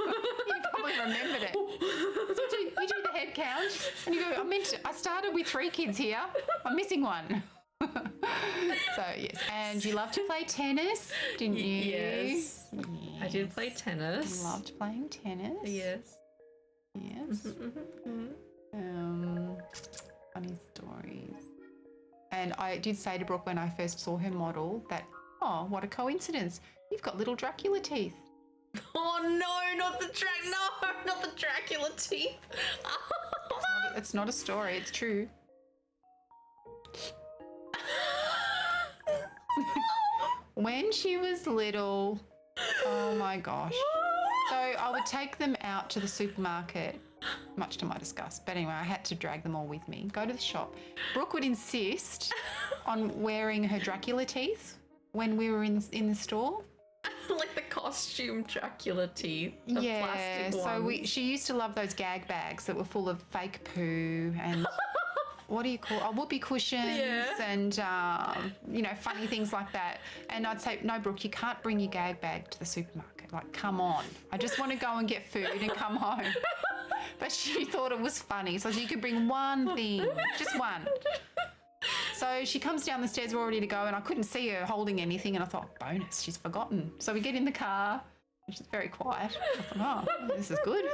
probably remembered it. So you do the head count, and you go, I started with 3 kids here. I'm missing one. So, yes. And you loved to play tennis, didn't you? Yes. I did play tennis. You loved playing tennis? Yes. Yes. Funny stories. And I did say to Brooke when I first saw her model that, oh, what a coincidence. You've got little Dracula teeth. Oh no, not the Dracula teeth. It's not a story, it's true. When she was little, oh my gosh. So I would take them out to the supermarket, much to my disgust. But anyway, I had to drag them all with me. Go to the shop. Brooke would insist on wearing her Dracula teeth when we were in the store. Like the costume Dracula teeth. The Yeah, plastic so ones. she used to love those gag bags that were full of fake poo and what do you call whoopee cushions and funny things like that. And I'd say, no, Brooke, you can't bring your gag bag to the supermarket. Like, come on, I just want to go and get food and come home. But she thought it was funny, so you could bring one thing, just one. So she comes down the stairs, we're all ready to go, and I couldn't see her holding anything, and I thought, bonus, she's forgotten. So we get in the car, and she's very quiet. I thought, oh, this is good.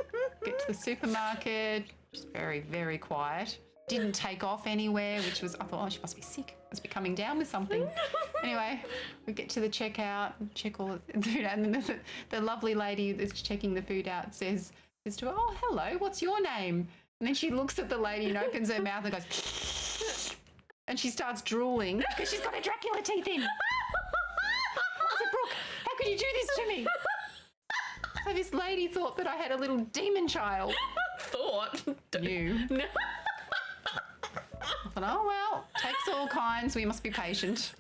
Get to the supermarket, she's very, very quiet. Didn't take off anywhere, which was, I thought, oh, she must be sick. Must be coming down with something. Anyway, we get to the checkout, check all the food out, and then the lovely lady that's checking the food out says to her, oh, hello, what's your name? And then she looks at the lady and opens her mouth and goes, and she starts drooling because she's got her Dracula teeth in. I said, Brooke, how could you do this to me? So this lady thought that I had a little demon child. Thought? You. No. I thought, oh, well, takes all kinds. We must be patient.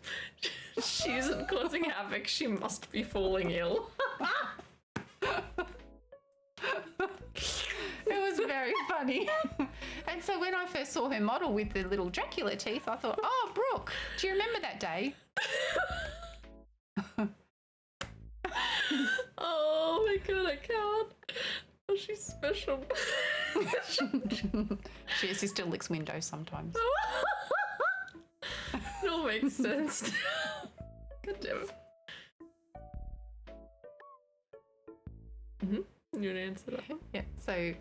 She isn't causing havoc. She must be falling ill. It was very funny. And so when I first saw her model with the little Dracula teeth, I thought, oh, Brooke, do you remember that day? Oh my god, I can't. Oh, she's special. She still licks windows sometimes. It all makes sense. God damn it. Mm-hmm. You want to answer that one? Yeah, so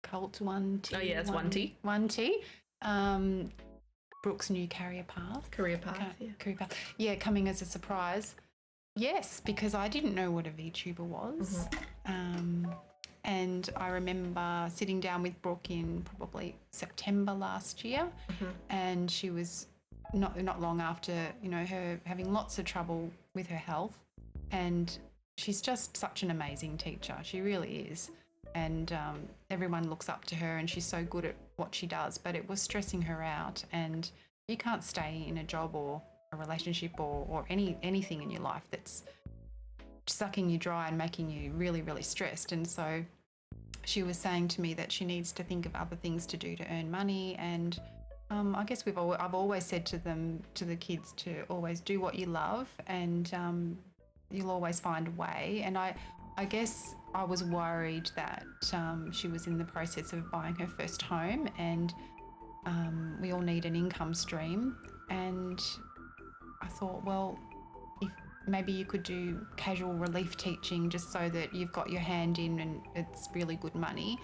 Colt 1T. Oh, yeah, it's 1T. 1T. Brooke's new career path. Career path, yeah. Career path. Yeah, coming as a surprise. Yes, because I didn't know what a VTuber was. And I remember sitting down with Brooke in probably September last year, and she was not long after, you know, her having lots of trouble with her health, and she's just such an amazing teacher. She really is. And everyone looks up to her, and she's so good at what she does, but it was stressing her out, and you can't stay in a job or a relationship or anything in your life that's sucking you dry and making you really, really stressed. And so she was saying to me that she needs to think of other things to do to earn money. And I guess I've always said to the kids to always do what you love, and you'll always find a way. And I guess I was worried that she was in the process of buying her first home, and we all need an income stream. And I thought, well, if maybe you could do casual relief teaching just so that you've got your hand in and it's really good money.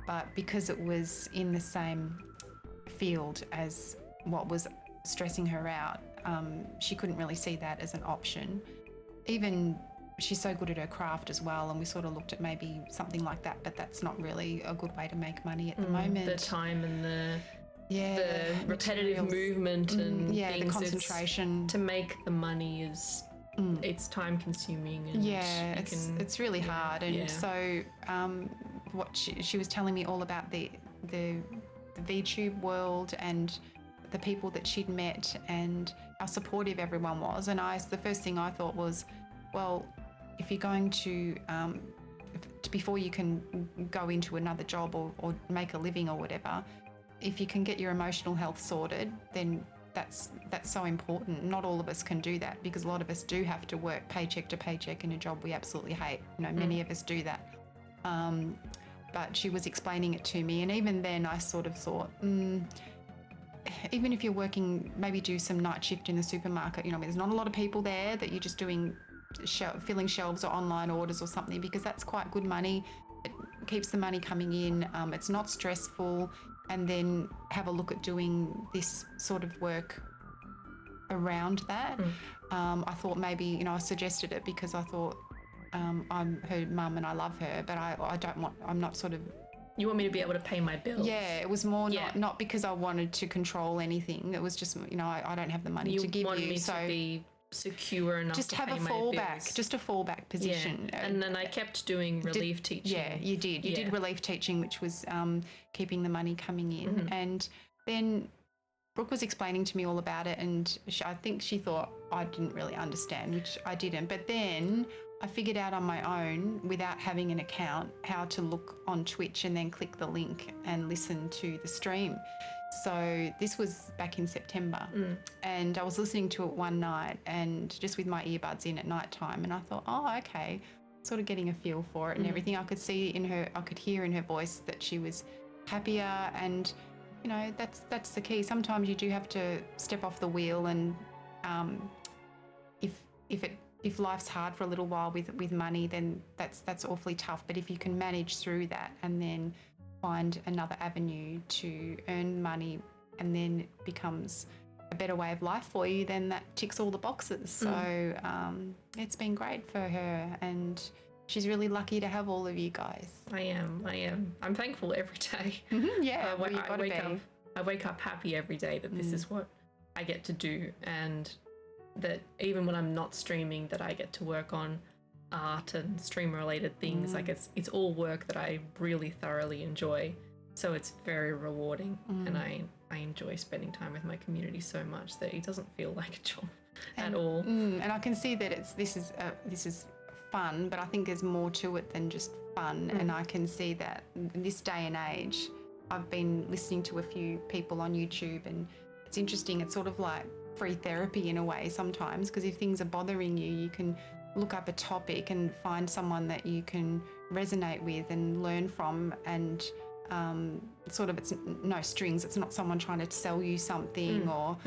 But because it was in the same field as what was stressing her out, she couldn't really see that as an option. Even she's so good at her craft as well, and we sort of looked at maybe something like that, but that's not really a good way to make money at the moment. The time and the repetitive materials. movement and the things, concentration to make the money is it's time consuming, and it's really hard. And so what she was telling me all about the VTube world and the people that she'd met and how supportive everyone was. And the first thing I thought was, well, if you're going to before you can go into another job or make a living or whatever, if you can get your emotional health sorted, then that's so important. Not all of us can do that, because a lot of us do have to work paycheck to paycheck in a job we absolutely hate. You know, many of us do that. But she was explaining it to me, and even then I sort of thought, even if you're working, maybe do some night shift in the supermarket, you know, there's not a lot of people there, that you're just doing filling shelves or online orders or something, because that's quite good money. It keeps the money coming in. It's not stressful. And then have a look at doing this sort of work around that. I thought maybe, you know, I suggested it because I thought I'm her mum and I love her, but I'm not sort of... You want me to be able to pay my bills? Yeah, it was more not because I wanted to control anything. It was just, you know, I don't have the money to give you. You want me to be secure enough just to have pay a my fallback, bills. just a fallback position. Yeah. And then I kept doing relief teaching. Yeah, you did. You did relief teaching, which was keeping the money coming in. And then Brooke was explaining to me all about it, and I think she thought I didn't really understand, which I didn't. But then I figured out on my own, without having an account, how to look on Twitch and then click the link and listen to the stream. So this was back in September, and I was listening to it one night, and just with my earbuds in at night time, and I thought, oh, okay, sort of getting a feel for it and everything. I could hear in her voice that she was happier, and you know, that's the key. Sometimes you do have to step off the wheel, and if life's hard for a little while with money, then that's awfully tough. But if you can manage through that and then find another avenue to earn money, and then it becomes a better way of life for you, then that ticks all the boxes. So it's been great for her, and she's really lucky to have all of you guys. I am. I'm thankful every day. Yeah, I wake up happy every day that this is what I get to do, and that even when I'm not streaming, that I get to work on art and stream related things. Like it's all work that I really thoroughly enjoy, so it's very rewarding. And I enjoy spending time with my community so much that it doesn't feel like a job at all. And I can see that this is fun, but I think there's more to it than just fun. And I can see that in this day and age, I've been listening to a few people on YouTube, and it's interesting. It's sort of like free therapy in a way sometimes, because if things are bothering you, you can look up a topic and find someone that you can resonate with and learn from, and sort of it's no strings. It's not someone trying to sell you something or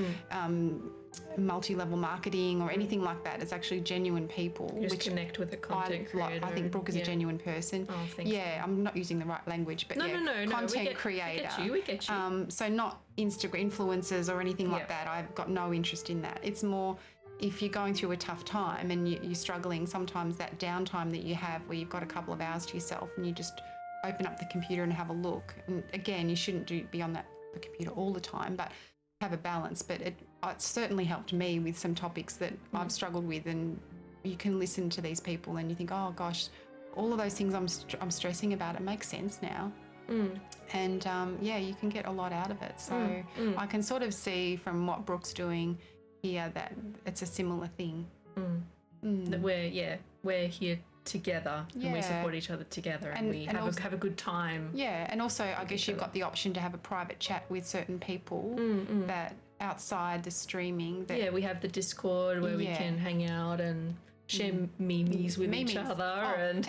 multi-level marketing or anything like that. It's actually genuine people. You just connect with a content creator. I think Brooke is a genuine person. Oh, thanks. Yeah, I'm not using the right language, but No. content creator. We get you. So not Instagram influencers or anything like that. I've got no interest in that. It's more if you're going through a tough time and you're struggling, sometimes that downtime that you have where you've got a couple of hours to yourself and you just open up the computer and have a look. And again, you shouldn't be on the computer all the time, but have a balance. But it certainly helped me with some topics that I've struggled with, and you can listen to these people and you think, oh gosh, all of those things I'm stressing about, it makes sense now. And you can get a lot out of it. So I can sort of see from what Brooke's doing here that it's a similar thing. That we're here together and we support each other together, and we have a good time. Yeah, and also I guess you've got the option to have a private chat with certain people that outside the streaming. We have the Discord where we can hang out and share memes with each other. And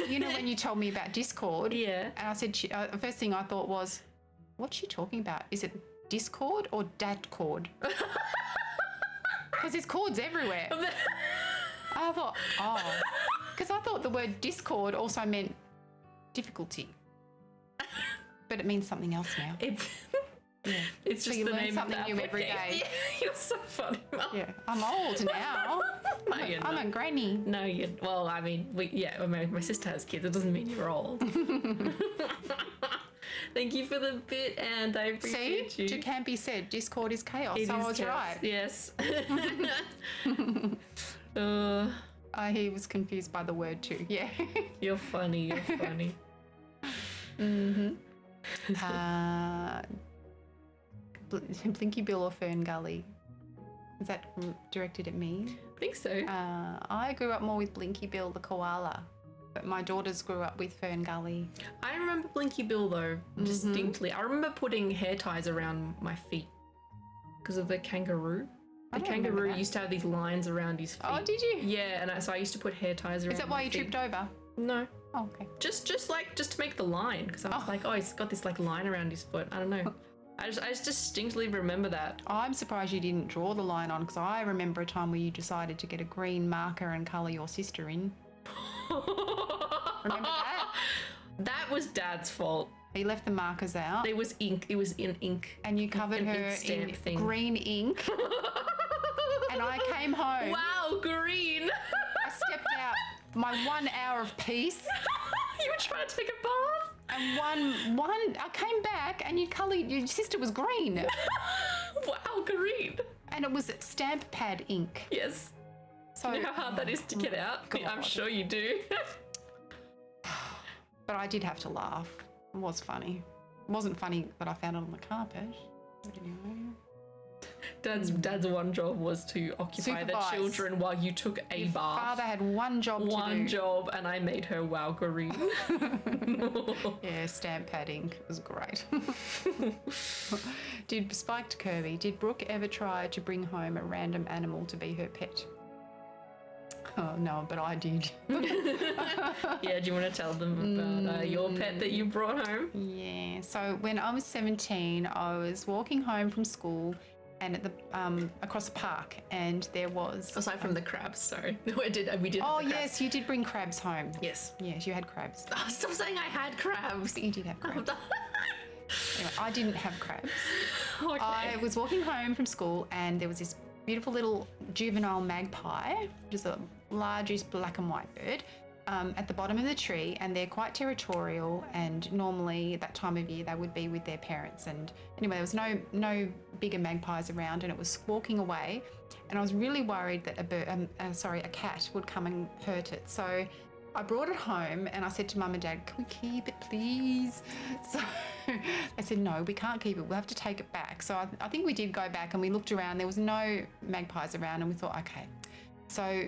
you know when you told me about Discord, and I said the first thing I thought was, what's she talking about? Is it Discord or Datcord? Because there's cords everywhere. I thought, because I thought the word Discord also meant difficulty, but it means something else now. It's just so you the learn name something of the new every day. Yeah, you're so funny, Mum. Yeah, I'm old now. No, you're not. I'm a granny. No, well, I mean, my sister has kids. It doesn't mean you're old. Thank you for the bit, and I appreciate you. It can be said. Discord is chaos. It so is I was chaos. right. Yes. He was confused by the word too. Yeah. You're funny. Blinky Bill or Fern Gully? Is that directed at me? I think so. I grew up more with Blinky Bill the koala, but my daughters grew up with Fern Gully. I remember Blinky Bill though, distinctly. I remember putting hair ties around my feet because of the kangaroo. The kangaroo used to have these lines around his feet. Oh, did you? Yeah, and so I used to put hair ties around. Is that why you tripped over? No. Oh, okay. Just to make the line, because I was like, oh, he's got this like line around his foot. I don't know. I just distinctly remember that. I'm surprised you didn't draw the line on, because I remember a time where you decided to get a green marker and colour your sister in. Remember that? That was Dad's fault. He left the markers out. There was ink. It was in ink. And you covered her in green ink. And I came home. Wow, green. I stepped out. My 1 hour of peace. You were trying to take a bath? And I came back and your sister was green. Wow, green. And it was stamp pad ink. Yes. So, you know how hard that is to get out? God. I'm sure you do. But I did have to laugh. It was funny. It wasn't funny that I found it on the carpet. But anyway. Dad's one job was to occupy the children while you took a bath. Father had one job to do. One job, and I made her wow green. Yeah, stamp padding. It was great. Spiked Kirby, did Brooke ever try to bring home a random animal to be her pet? Oh, no, but I did. Yeah, do you want to tell them about your pet that you brought home? Yeah, so when I was 17, I was walking home from school and at the across the park, and there was... Aside from the crabs, sorry. we did. Oh, yes, you did bring crabs home. Yes. Yes, you had crabs. Oh, stop saying I had crabs. But you did have crabs. Anyway, I didn't have crabs. Okay. I was walking home from school and there was this beautiful little juvenile magpie, which is the largest black and white bird, at the bottom of the tree, and they're quite territorial, and normally that time of year they would be with their parents. And anyway, there was no bigger magpies around, and it was walking away, and I was really worried that a cat would come and hurt it. So I brought it home and I said to Mum and Dad, can we keep it, please? So they said, no, we can't keep it. We'll have to take it back. So I think we did go back and we looked around. There was no magpies around, and we thought, okay. So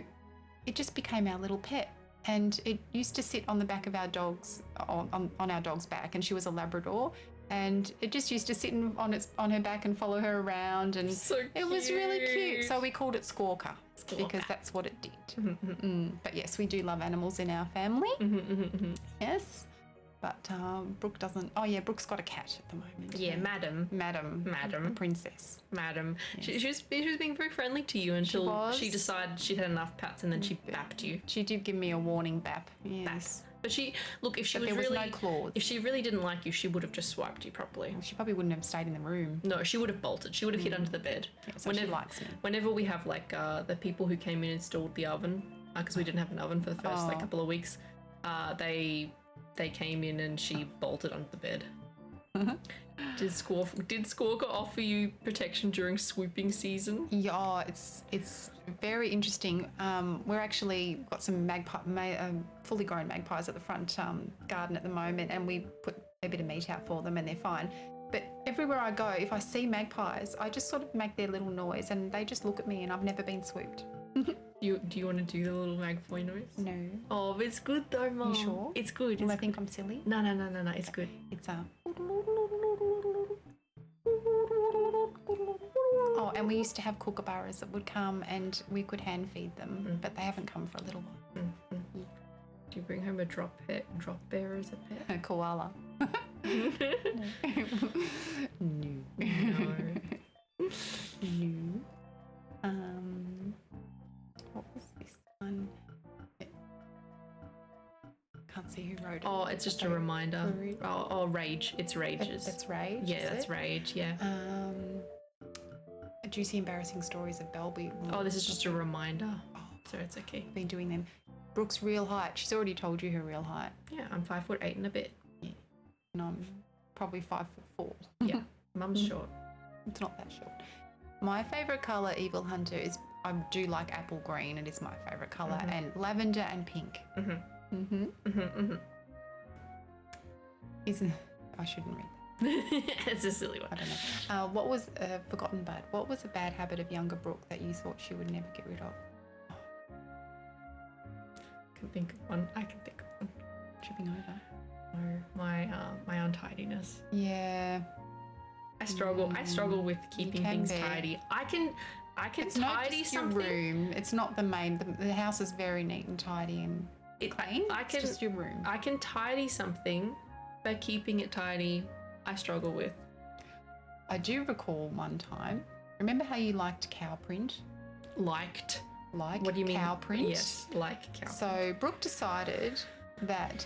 it just became our little pet. and it used to sit on the back of our dog's on our dog's back, and she was a Labrador, and it just used to sit on her back and follow her around, and So it was really cute. cute. So we called it Squawker, because that's what it did. But yes, we do love animals in our family. Yes, but Brooke doesn't. Oh yeah, Brooke's got a cat at the moment. Yeah, madam. The princess. Madam. She was being very friendly to you until was. she decided she'd had enough pats, and then she bapped you. She did give me a warning bap. Yes. But she, look, if she But was there was really, no claws. if she really didn't like you, she would have just swiped you properly. She probably wouldn't have stayed in the room. No, she would have bolted. She would have hid under the bed. Yeah, so she likes me. Whenever we have like the people who came in and installed the oven, because we didn't have an oven for the first like couple of weeks, they came in and she bolted under the bed. Did Squawker offer you protection during swooping season? Yeah, it's very interesting. We're actually got some fully grown magpies at the front garden at the moment, and we put a bit of meat out for them, and they're fine. But everywhere I go, if I see magpies, I just sort of make their little noise, and they just look at me, and I've never been swooped. Do you want to do the little magpie noise? No. Oh, but it's good though, Mum. You sure? It's good. Will I think I'm silly? No, it's good. It's Oh, and we used to have kookaburras that would come, and we could hand feed them, but they haven't come for a little while. Do you bring home a drop bear as a pet? A koala. No. No. What was this one? Can't see who wrote it. Oh, it's just a reminder. Oh, rage. It's rage. That's Rage. Yeah, is that's it? rage. Yeah. Juicy embarrassing stories of Bulbie. Oh, this is just a reminder. So it's okay. Been doing them. Brooke's real height. She's already told you her real height. Yeah, I'm 5'8" and a bit. Yeah. And I'm probably 5'4". Yeah, Mum's short. It's not that short. My favourite colour, Evil Hunter, is I do like apple green. It is my favourite colour, and lavender and pink. Isn't I shouldn't read that. It's a silly one. I don't know. What was forgotten bad? What was a bad habit of younger Brooke that you thought she would never get rid of? I can think of one. Tripping over. No, my untidiness. Yeah. I struggle with keeping things tidy. I can It's tidy not just your something. room. It's not the main. The house is very neat and tidy and clean. It's just your room. I can tidy something, but keeping it tidy, I struggle with. I do recall one time. Remember how you liked cow print? Liked. Like What do you mean? cow print? Yes, like cow. So Brooke decided that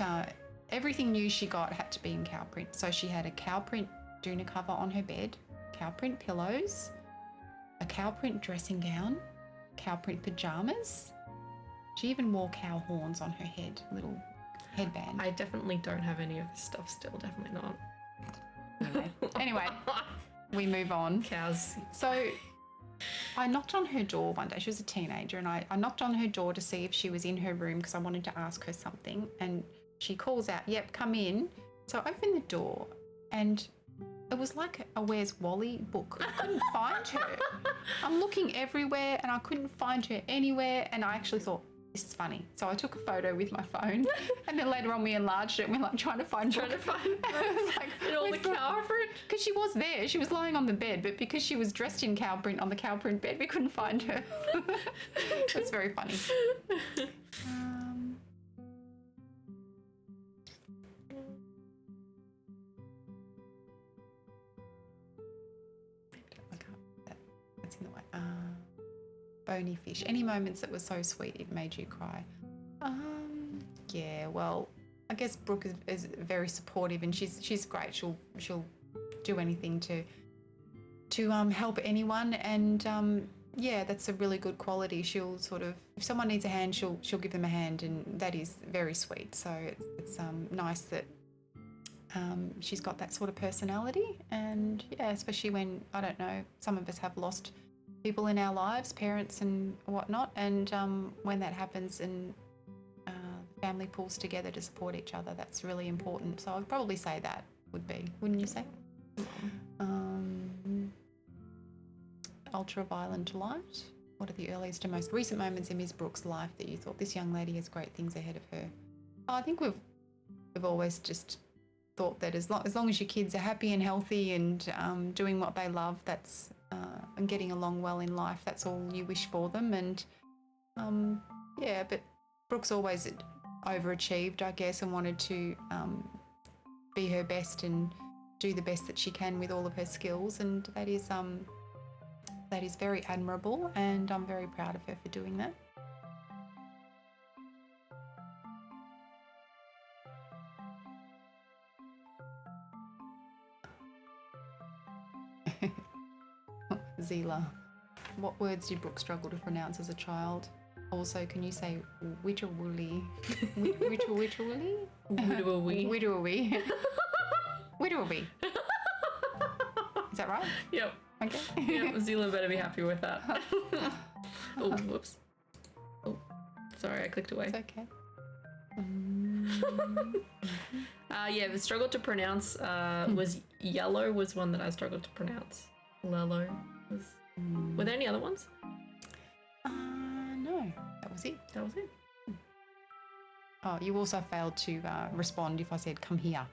everything new she got had to be in cow print. So she had a cow print doona cover on her bed, cow print pillows, a cow print dressing gown, cow print pajamas. She even wore cow horns on her head, little headband. I definitely don't have any of this stuff still. Definitely not. Anyway, we move on. Cows. So I knocked on her door one day. She was a teenager, and I knocked on her door to see if she was in her room because I wanted to ask her something. And she calls out, "Yep, come in." So I opened the door, and it was like a Where's Wally book. I couldn't find her. I'm looking everywhere, and I couldn't find her anywhere. And I actually thought, this is funny. So I took a photo with my phone, and then later on we enlarged it and we're like trying to find Brooke. I was like, In all the cow print. because she was there. She was lying on the bed, but because she was dressed in cow print on the cow print bed, we couldn't find her. It's very funny. That's in the way. Bony fish. Any moments that were so sweet it made you cry? Yeah. Well, I guess Brooke is very supportive, and she's great. She'll do anything to help anyone, and yeah, that's a really good quality. She'll sort of, if someone needs a hand, she'll give them a hand, and that is very sweet. So it's nice that she's got that sort of personality, and yeah, especially when, I don't know, some of us have lost people in our lives, parents and whatnot, and when that happens and family pulls together to support each other, that's really important. So I'd probably say that would be, wouldn't you say? Ultraviolet light. What are the earliest and most recent moments in Miss Brooks' life that you thought this young lady has great things ahead of her? Oh, I think we've always just thought that as long as your kids are happy and healthy and doing what they love, that's and getting along well in life, that's all you wish for them. And yeah, but Brooks always overachieved, I guess, and wanted to be her best and do the best that she can with all of her skills, and that is very admirable, and I'm very proud of her for doing that. Zila, what words did Brooke struggle to pronounce as a child? Also, can you say Witterwoolly? Witterwoolly? Widowee. Widowee. Widowee. Is that right? Yep. Okay. Yep. Zila better be happy with that. Oh, whoops. Oh, sorry, I clicked away. It's okay. Yeah, the struggle to pronounce was yellow was one that I struggled to pronounce. Lello was. Were there any other ones? No, that was it. That was it. Oh, you also failed to respond if I said, come here.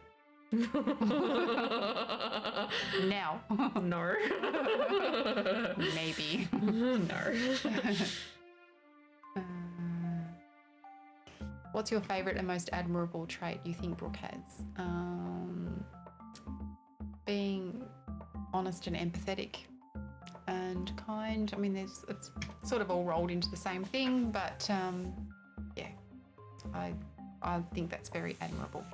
Now. No. Maybe. No. What's your favourite and most admirable trait you think Brooke has? Being honest and empathetic and kind. I mean, it's sort of all rolled into the same thing, but yeah, I think that's very admirable.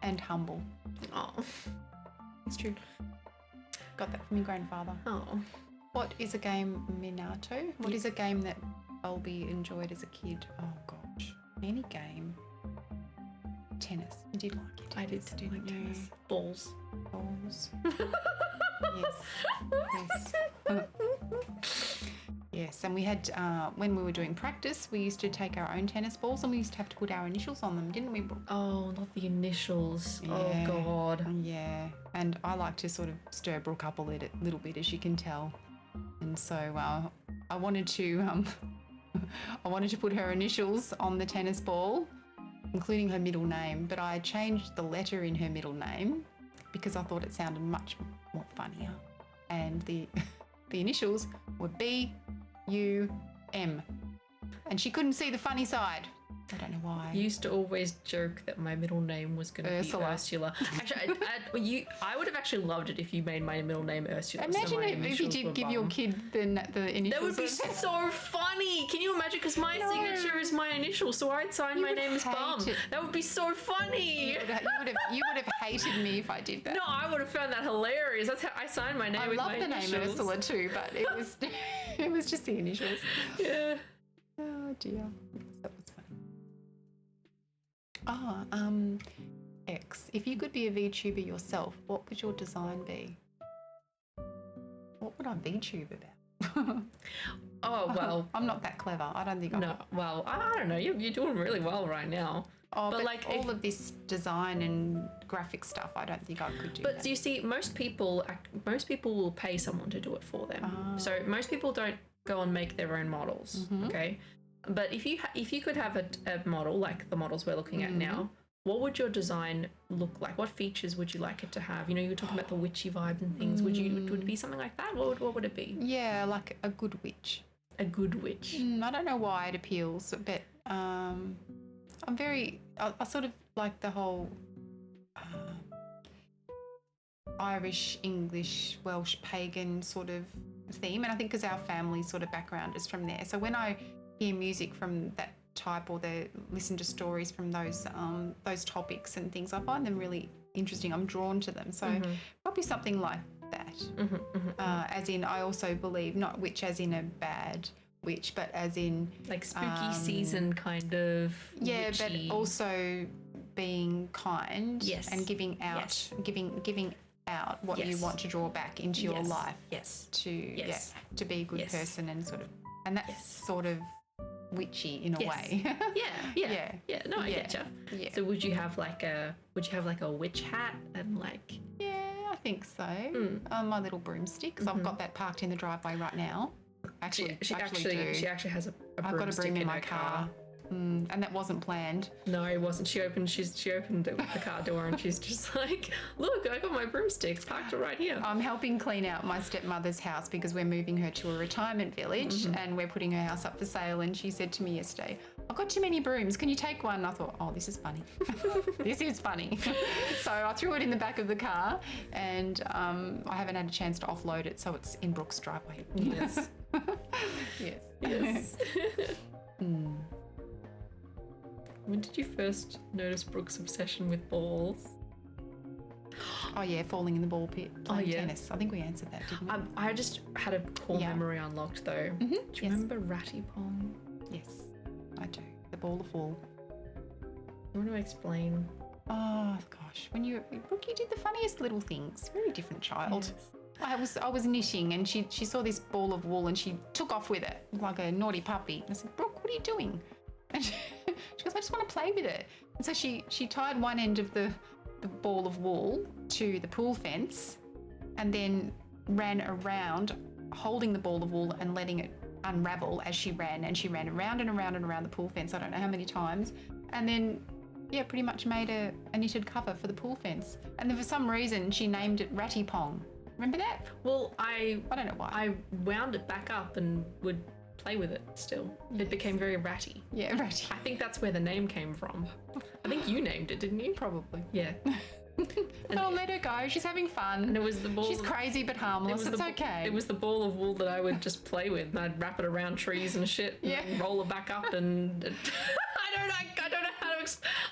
And humble. Oh, It's true. Got that from your grandfather. oh. What is a game, Minato? What is a game that Bulbie enjoyed as a kid? Oh gosh, any game. Tennis. You did like it. I did do like tennis. Balls. Balls. Yes. Yes, and we had, when we were doing practice, we used to take our own tennis balls and we used to have to put our initials on them, didn't we, Brooke? Oh, not the initials. Yeah. Oh, God. Yeah, and I like to sort of stir Brooke up a little bit, as you can tell. And so I wanted to put her initials on the tennis ball, including her middle name, but I changed the letter in her middle name because I thought it sounded much more funnier. And the initials were B-U-M. And she couldn't see the funny side. I don't know why. You used to always joke that my middle name was going to be Ursula. Actually, I would have actually loved it if you made my middle name Ursula. Imagine if you did give your kid the initials. That would be so funny. Can you imagine? Because my signature is my initial, so I'd sign my name as Bum. That would be so funny. You would have hated me if I did that. No, I would have found that hilarious. That's how I signed my name with my initials. I love the name Ursula too, but it was just the initials. Yeah. Oh dear. That was funny. X. If you could be a VTuber yourself, what would your design be? What would I VTube about? Oh, well. I'm not that clever. I don't think No, well, I don't know. You're doing really well right now. Oh, but like all of this design and graphic stuff, I don't think I could do that. But you see, most people will pay someone to do it for them. So most people don't go and make their own models, okay? But if you could have a model like the models we're looking at now, what would your design look like? What features would you like it to have? You know, you were talking about the witchy vibes and things. Would it be something like that? What would it be? Yeah, like a good witch. A good witch. I don't know why it appeals, but I sort of like the whole Irish, English, Welsh, pagan sort of theme, and I think because our family sort of background is from there. So when I hear music from that type or listen to stories from those topics and things, I find them really interesting. I'm drawn to them. So probably something like that. As in, I also believe not witch as in a bad witch, but as in like spooky season kind of. Yeah, witchy. but also being kind. Yes. And giving out, giving out what you want to draw back into your life. Yes. To be a good person and sort of, and that's sort of witchy in a way. Yeah. No, I get you. Yeah. So would you have like a witch hat and like? Yeah, I think so. My little broomstick. So I've got that parked in the driveway right now. Actually, She actually has a I've got a broomstick broom in my her car. And that wasn't planned. No, it wasn't. She opened the car door and she's just like, look, I got my broomstick parked right here. I'm helping clean out my stepmother's house because we're moving her to a retirement village and we're putting her house up for sale. And she said to me yesterday, I've got too many brooms. Can you take one? And I thought, oh, this is funny. This is funny. So I threw it in the back of the car and I haven't had a chance to offload it. So it's in Brooke's driveway. Yes. Yes. When did you first notice Brooke's obsession with balls? Oh, yeah, falling in the ball pit, playing tennis. I think we answered that, didn't we? I just had a core memory unlocked though. Do you remember Ratty Pong? Yes, I do. The ball of wool. I want to explain. Oh, gosh. Brooke, you did the funniest little things. Very different child. Yes. I was knitting and she saw this ball of wool and she took off with it like a naughty puppy. I said, Brooke, what are you doing? And she goes, I just want to play with it. And so she tied one end of the ball of wool to the pool fence and then ran around holding the ball of wool and letting it unravel as she ran. And she ran around and around and around the pool fence, I don't know how many times. And then, pretty much made a knitted cover for the pool fence. And then for some reason, she named it Ratty Pong. Remember that? Well, I don't know why. I wound it back up and would play with it still. It became very ratty. Yeah, Ratty. I think that's where the name came from. I think you named it, didn't you? Probably. Yeah. Oh, let her go. She's having fun. And it was the ball. She's crazy but harmless. It's okay. It was the ball of wool that I would just play with, and I'd wrap it around trees and shit, and roll it back up, and I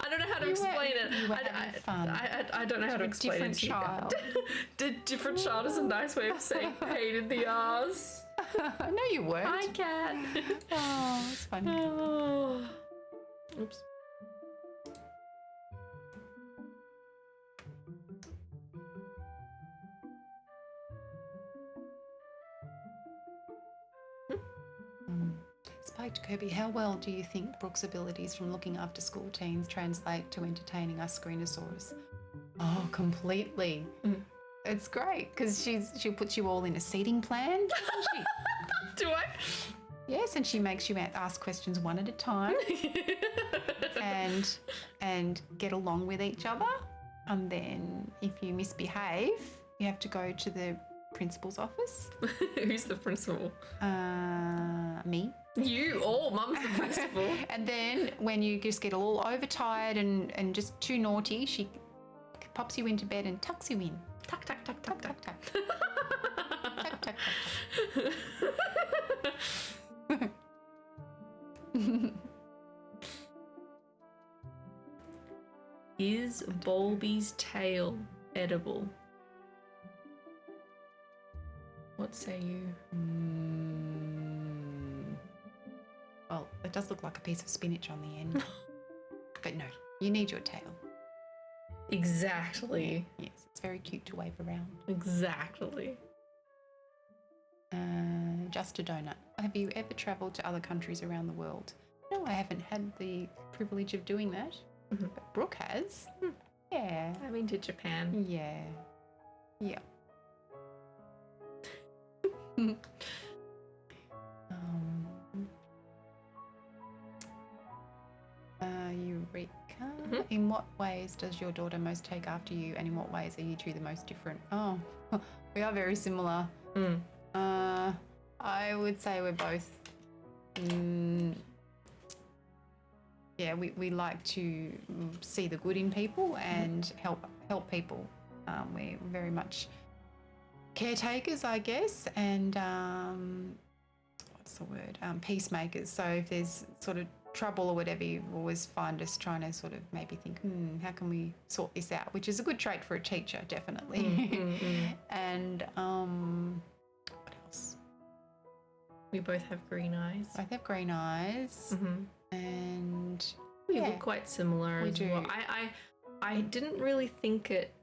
don't know how to explain it. You were having fun. I don't know how to explain different it. Child. Different child is a nice way of saying pain in the arse. No, you weren't. I can. Oh, it's funny. Oh. Oops. Spiked Kirby, how well do you think Brooke's abilities from looking after school teens translate to entertaining us screenosaurs? Oh, completely. It's great because she'll put you all in a seating plan, doesn't she? Do I? Yes, and she makes you ask questions one at a time and get along with each other. And then if you misbehave, you have to go to the principal's office. Who's the principal? Me. You? Oh, Mum's the principal. And then when you just get all overtired and just too naughty, she pops you into bed and tucks you in. Tuck, tuck, tuck, tuck, tuck, tuck. Tuck, tuck, tuck, tuck. Is Bulbie's tail edible? What say you? Well, it does look like a piece of spinach on the end. But no, you need your tail. Exactly. Yes, it's very cute to wave around. Exactly. Just a donut. Have you ever travelled to other countries around the world? No, I haven't had the privilege of doing that. But Brooke has. Yeah. I've been to Japan. Yeah. Yeah. Eureka. In what ways does your daughter most take after you, and in what ways are you two the most different? Oh, we are very similar. I would say we're both. Yeah, we like to see the good in people and help people. We're very much caretakers, I guess, and what's the word? Peacemakers. So if there's sort of trouble or whatever, you always find us trying to sort of maybe think, how can we sort this out? Which is a good trait for a teacher, definitely. And what else? We both have green eyes. Both have green eyes, and we look quite similar as well. I didn't really think it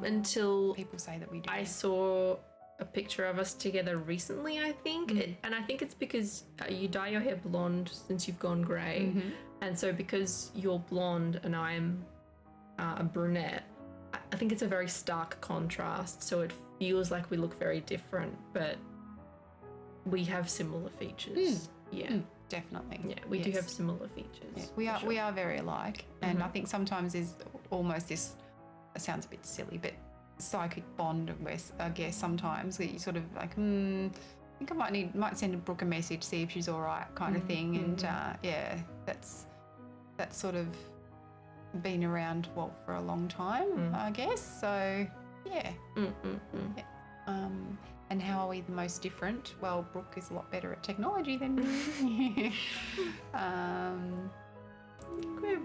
until people say that we do. I saw a picture of us together recently, I think. And I think it's because you dye your hair blonde since you've gone grey. And so because you're blonde and I'm a brunette, I think it's a very stark contrast, so it feels like we look very different, but we have similar features. Yeah. Definitely. Yeah, we do Yes. have similar features. Yeah, for sure. we are very alike, and I think sometimes is almost this. It sounds a bit silly, but psychic bond. With I guess sometimes that you sort of like, I think I might send Brooke a message, see if she's all right, kind of thing. And yeah, that's sort of been around for a long time, I guess. So yeah. Yeah. And how are we the most different? Well, Brooke is a lot better at technology than me.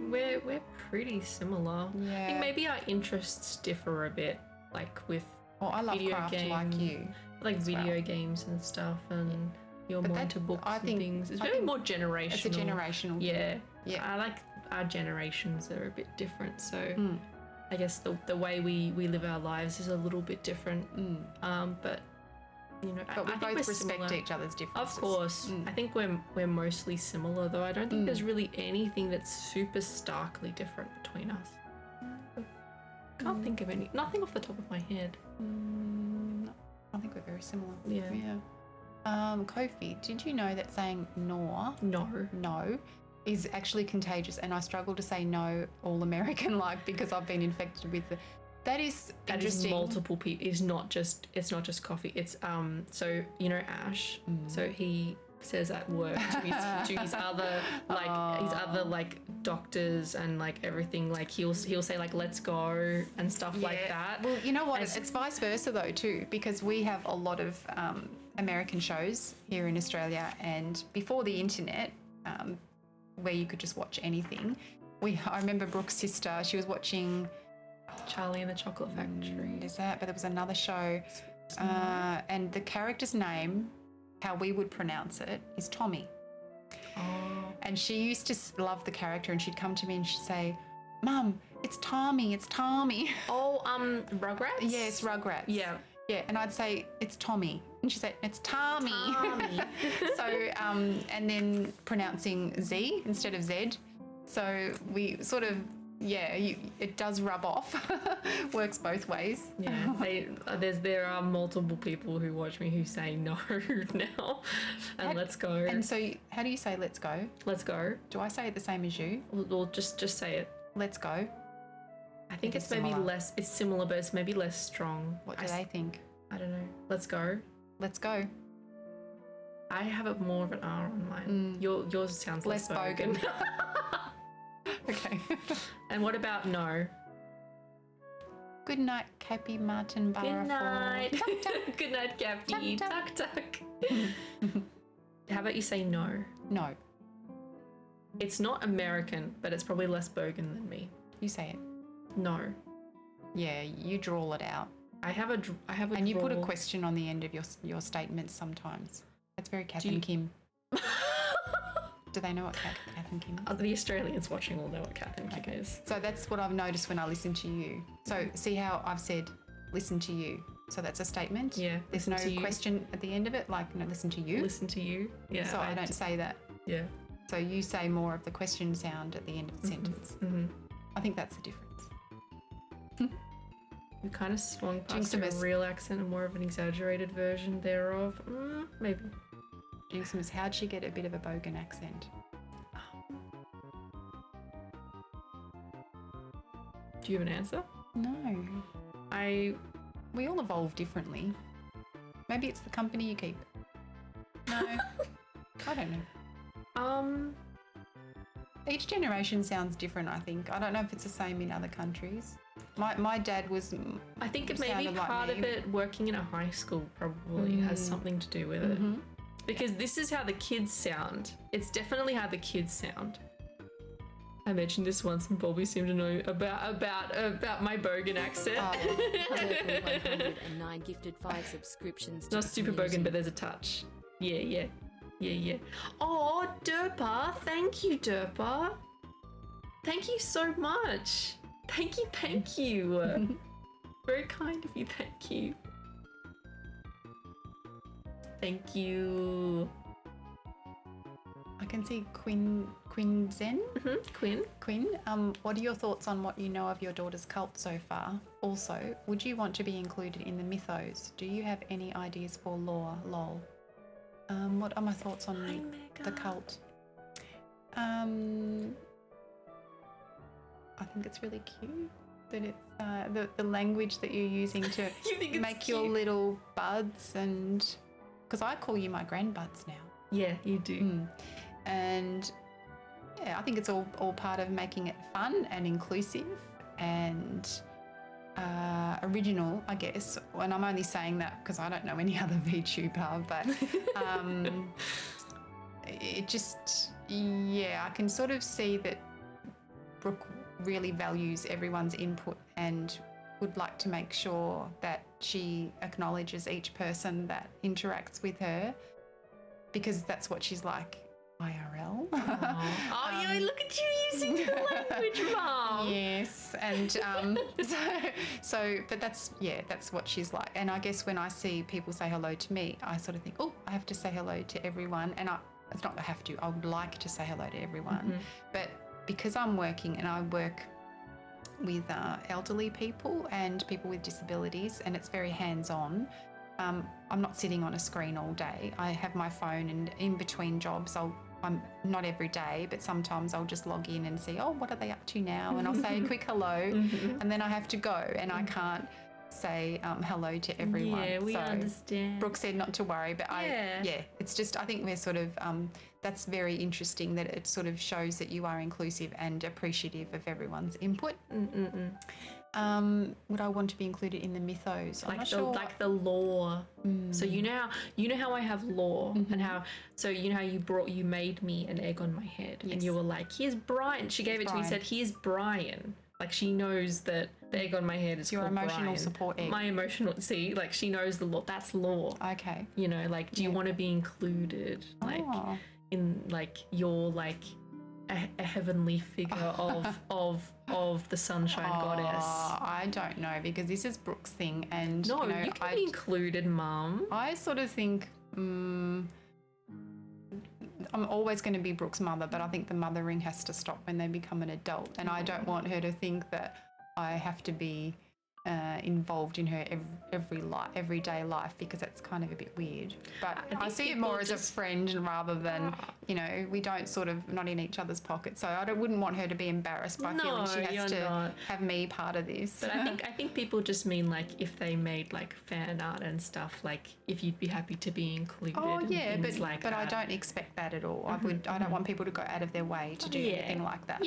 We're pretty similar. I Yeah. think maybe our interests differ a bit, like with Well, I love video craft like you. like as video well. games and stuff, and you're But more that- into books I and think- things. It's I maybe think more generational. It's a generational Yeah. thing. Yeah. I like our generations are a bit different, so I guess the way we live our lives is a little bit different. But you know, But we I think both we're respect similar. each other's Of differences. course. I think we're mostly similar, though I don't think there's really anything that's super starkly different between us. Can't think of nothing off the top of my head. I think we're very similar. Yeah. Yeah. Kofi, did you know that saying no No. is actually contagious? And I struggle to say no all American like because I've been infected with the. That is That is interesting. multiple people. It's not just coffee. It's so you know Ash. So he says at work to his other like doctors and like everything, like he'll say like let's go and stuff like that. Well, you know what? It's vice versa though too, because we have a lot of American shows here in Australia, and before the internet, where you could just watch anything. I remember Brooke's sister. She was watching. Charlie and the Chocolate Factory. Is that? But there was another show, and the character's name, how we would pronounce it, is Tommy. Oh. And she used to love the character, and she'd come to me and she'd say, "Mum, it's Tommy, it's Tommy." Oh, Rugrats? Yes, Rugrats. Yeah. Yeah, and I'd say it's Tommy, and she'd say it's Tommy. Tommy. So, and then pronouncing Z instead of Z. So we sort of. Yeah, it does rub off. Works both ways. Yeah, there are multiple people who watch me who say no now, and let's go. And so, how do you say "let's go"? Let's go. Do I say it the same as you? We'll just say it. Let's go. I think It is it's maybe similar. less. It's similar, but it's maybe less strong. What do they think? I don't know. Let's go. Let's go. I have it more of an R on mine. Yours sounds less Less bogan. bogan. Okay. And what about no? Good night, Cappy Martin Barra. Good night. Good night, Gappy. Tuck, Tuck tuck. How about you say no? No, It's not American, but it's probably less bogan than me. you say it. No. Yeah, you drawl it out, I have a and you put a drawl. question on the end of your statements sometimes. That's very Kath you- and Kim. Do they know what Kath and Kim is? The Australians watching will know what Kath and Kim is. So that's what I've noticed when I listen to you. So see how I've said, listen to you. So that's a statement. Yeah, There's listen no to you. question at the end of it, like no, listen to you. Listen to you. Yeah. So I don't say that. Yeah. So you say more of the question sound at the end of the sentence. Mm-hmm. I think that's the difference. You kind of swung past a Jinximus. real accent and more of an exaggerated version thereof. Maybe. Jinximus, how'd she get a bit of a bogan accent? Do you have an answer? No. We all evolve differently. Maybe it's the company you keep. No. I don't know. Each generation sounds different, I think. I don't know if it's the same in other countries. My dad was. I think it may be sounded like part me. of it working in a high school probably has something to do with it. Because this is how the kids sound. It's definitely how the kids sound. I mentioned this once and Bulbie seemed to know about my bogan accent. Purple 109 gifted 5 subscriptions to Not super community. bogan, but there's a touch. Yeah. Oh, Derpa. Thank you, Derpa. Thank you so much. Thank you. Very kind of you, thank you. Thank you. I can see Quinn Zen. Quinn. Quinn, what are your thoughts on what you know of your daughter's cult so far? Also, would you want to be included in the mythos? Do you have any ideas for lore? Lol. What are my thoughts on the cult? I think it's really cute that it's the language that you're using to make your little buds, and because I call you my grandbuds now. Yeah, you do. And yeah, I think it's all part of making it fun and inclusive and original, I guess. And I'm only saying that because I don't know any other VTuber, but it just, yeah, I can sort of see that Brooke really values everyone's input and would like to make sure that she acknowledges each person that interacts with her, because that's what she's like IRL. Yeah, look at you using the language, Mum. Yes, and but that's what she's like. And I guess when I see people say hello to me, I sort of think, oh, I have to say hello to everyone. And it's not I have to, I would like to say hello to everyone. But because I'm working and I work with elderly people and people with disabilities, and it's very hands-on, I'm not sitting on a screen all day. I have my phone, and in between jobs I'm not every day, but sometimes I'll just log in and see, oh, what are they up to now? And I'll say a quick hello, and then I have to go, and I can't say hello to everyone. Yeah, we understand. Brooke said not to worry, but it's just, I think we're sort of, that's very interesting that it sort of shows that you are inclusive and appreciative of everyone's input. Would I want to be included in the mythos? Like the lore. So you know how I have lore, and how you made me an egg on my head, and you were like, here's Brian. She gave it to me and said, here's Brian. Like, she knows that the egg on my head is your called emotional Brian. support egg. My emotional, like, she knows the lore. That's lore. Okay. You know, like, do you want to be included? Like, in, like, you're like a heavenly figure of the sunshine goddess. I don't know, because this is Brooke's thing, and No, you can be included, Mum. I sort of think I'm always going to be Brooke's mother, but I think the mothering has to stop when they become an adult, and I don't want her to think that I have to be involved in her everyday life, because that's kind of a bit weird. But I see it more as a friend rather than, you know, we don't sort of, not in each other's pockets. So I wouldn't want her to be embarrassed by feeling she has to have me part of this. But I think people just mean, like, if they made, like, fan art and stuff, like, if you'd be happy to be included. Oh yeah, but that. I don't expect that at all. I don't want people to go out of their way to do anything like that.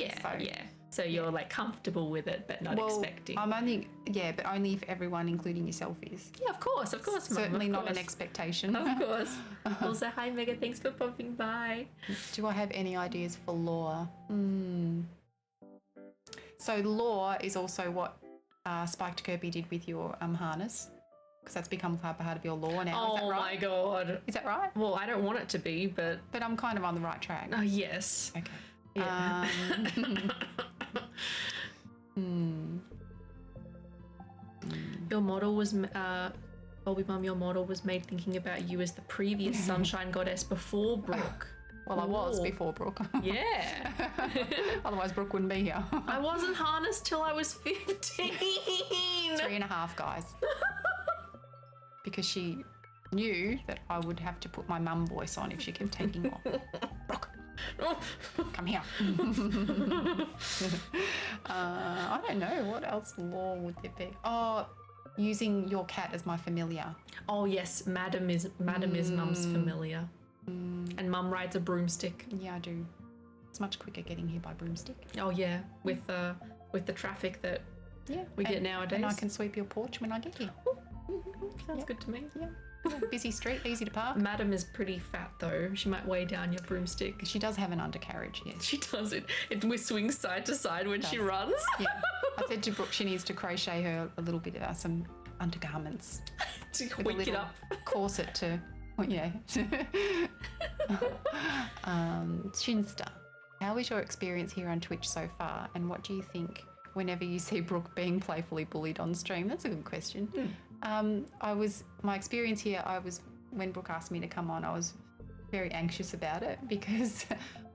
So you're like comfortable with it, but not expecting. I'm only, but only if everyone, including yourself, is. Yeah, of course, Mum, Certainly of not course. an expectation. Of course. Also, hi, Mega, thanks for popping by. Do I have any ideas for lore? So lore is also what Spiked Kirby did with your harness, because that's become part of your lore now. Is that right? My God. Is that right? Well, I don't want it to be, but I'm kind of on the right track. Oh, yes. Okay. Yeah. Your model was, BULBIEMUM, your model was made thinking about you as the previous sunshine goddess before Brooke. Well, I was before Brooke. Yeah. Otherwise, Brooke wouldn't be here. I wasn't harnessed till I was 15. 3.5, guys. Because she knew that I would have to put my mum voice on if she kept taking off. Brooke, come here. I don't know. What else lore would there be? Oh, using your cat as my familiar. Oh, yes. Madam is Mum's familiar. And Mum rides a broomstick. Yeah, I do. It's much quicker getting here by broomstick. Oh, yeah. With the traffic that we get nowadays. And I can sweep your porch when I get here. Sounds good to me. Yeah. Busy street, easy to park. Madam is pretty fat though. She might weigh down your broomstick. She does have an undercarriage, yes. She does it. It swings side to side when she runs. Yeah. I said to Brooke she needs to crochet her a little bit of some undergarments. To wake it up. Corset to, Shinsta, how is your experience here on Twitch so far, and what do you think whenever you see Brooke being playfully bullied on stream? That's a good question. My experience here, when Brooke asked me to come on, I was very anxious about it because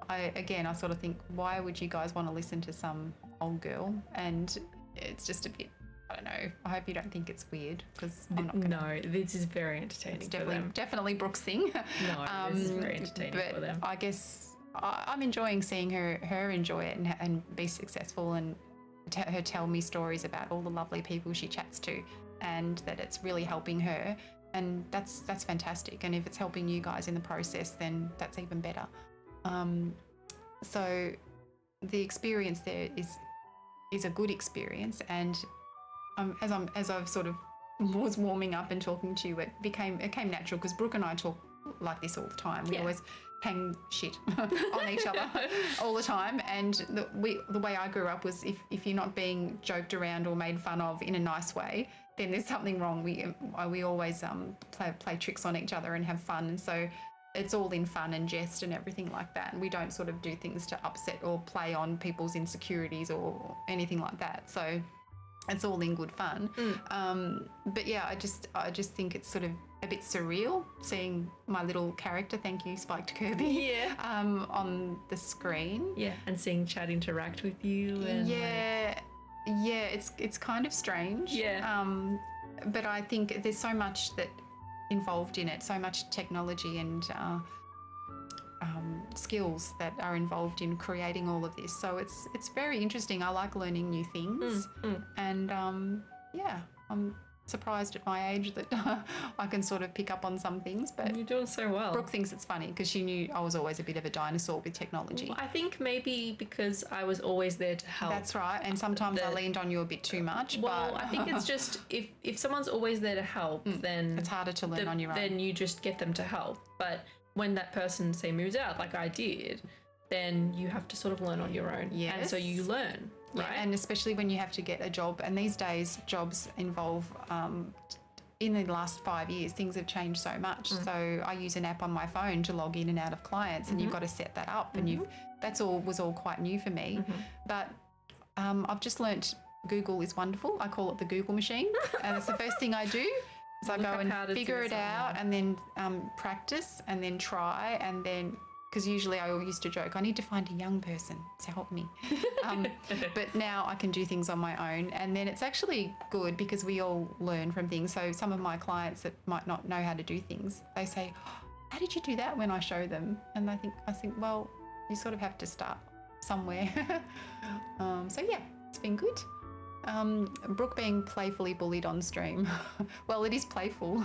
I sort of think, why would you guys want to listen to some old girl? And it's just a bit, I don't know. I hope you don't think it's weird because I'm not gonna. No, this is very entertaining It's for them. definitely Brooke's thing. No, this is very entertaining but for them. I guess I'm enjoying seeing her enjoy it and be successful, and her tell me stories about all the lovely people she chats to, and that it's really helping her. And that's fantastic. And if it's helping you guys in the process, then that's even better. So the experience there is a good experience. And as I've sort of was warming up and talking to you, it came natural because Brooke and I talk like this all the time. We always hang shit on each other all the time. And the way I grew up was if you're not being joked around or made fun of in a nice way, then there's something wrong. We always play tricks on each other and have fun, and so it's all in fun and jest and everything like that. And we don't sort of do things to upset or play on people's insecurities or anything like that. So it's all in good fun. But yeah, I just think it's sort of a bit surreal seeing my little character, thank you Spiked Kirby, on the screen. Yeah, and seeing Chad interact with you. And it's kind of strange. Yeah. But I think there's so much that involved in it, so much technology and skills that are involved in creating all of this. So it's very interesting. I like learning new things, and I'm surprised at my age that I can sort of pick up on some things. But you're doing so well. Brooke thinks it's funny because she knew I was always a bit of a dinosaur with technology. Well, I think maybe because I was always there to help. That's right, and sometimes I leaned on you a bit too much. Well, but I think it's just if someone's always there to help, then it's harder to learn on your own. Then you just get them to help. But when that person, say, moves out, like I did, then you have to sort of learn on your own. Yes. And so you learn, right? Yeah, and especially when you have to get a job. And these days, jobs involve, in the last 5 years, things have changed so much. So I use an app on my phone to log in and out of clients, and you've got to set that up. And was all quite new for me. But I've just learnt Google is wonderful. I call it the Google machine. And it's the first thing I do. So I go and figure it out and then practice and then try and then, because usually I used to joke, I need to find a young person to help me. But now I can do things on my own, and then it's actually good because we all learn from things. So some of my clients that might not know how to do things, they say, oh, how did you do that, when I show them? And I think, well, you sort of have to start somewhere. So yeah, it's been good. Brooke being playfully bullied on stream. Well, it is playful.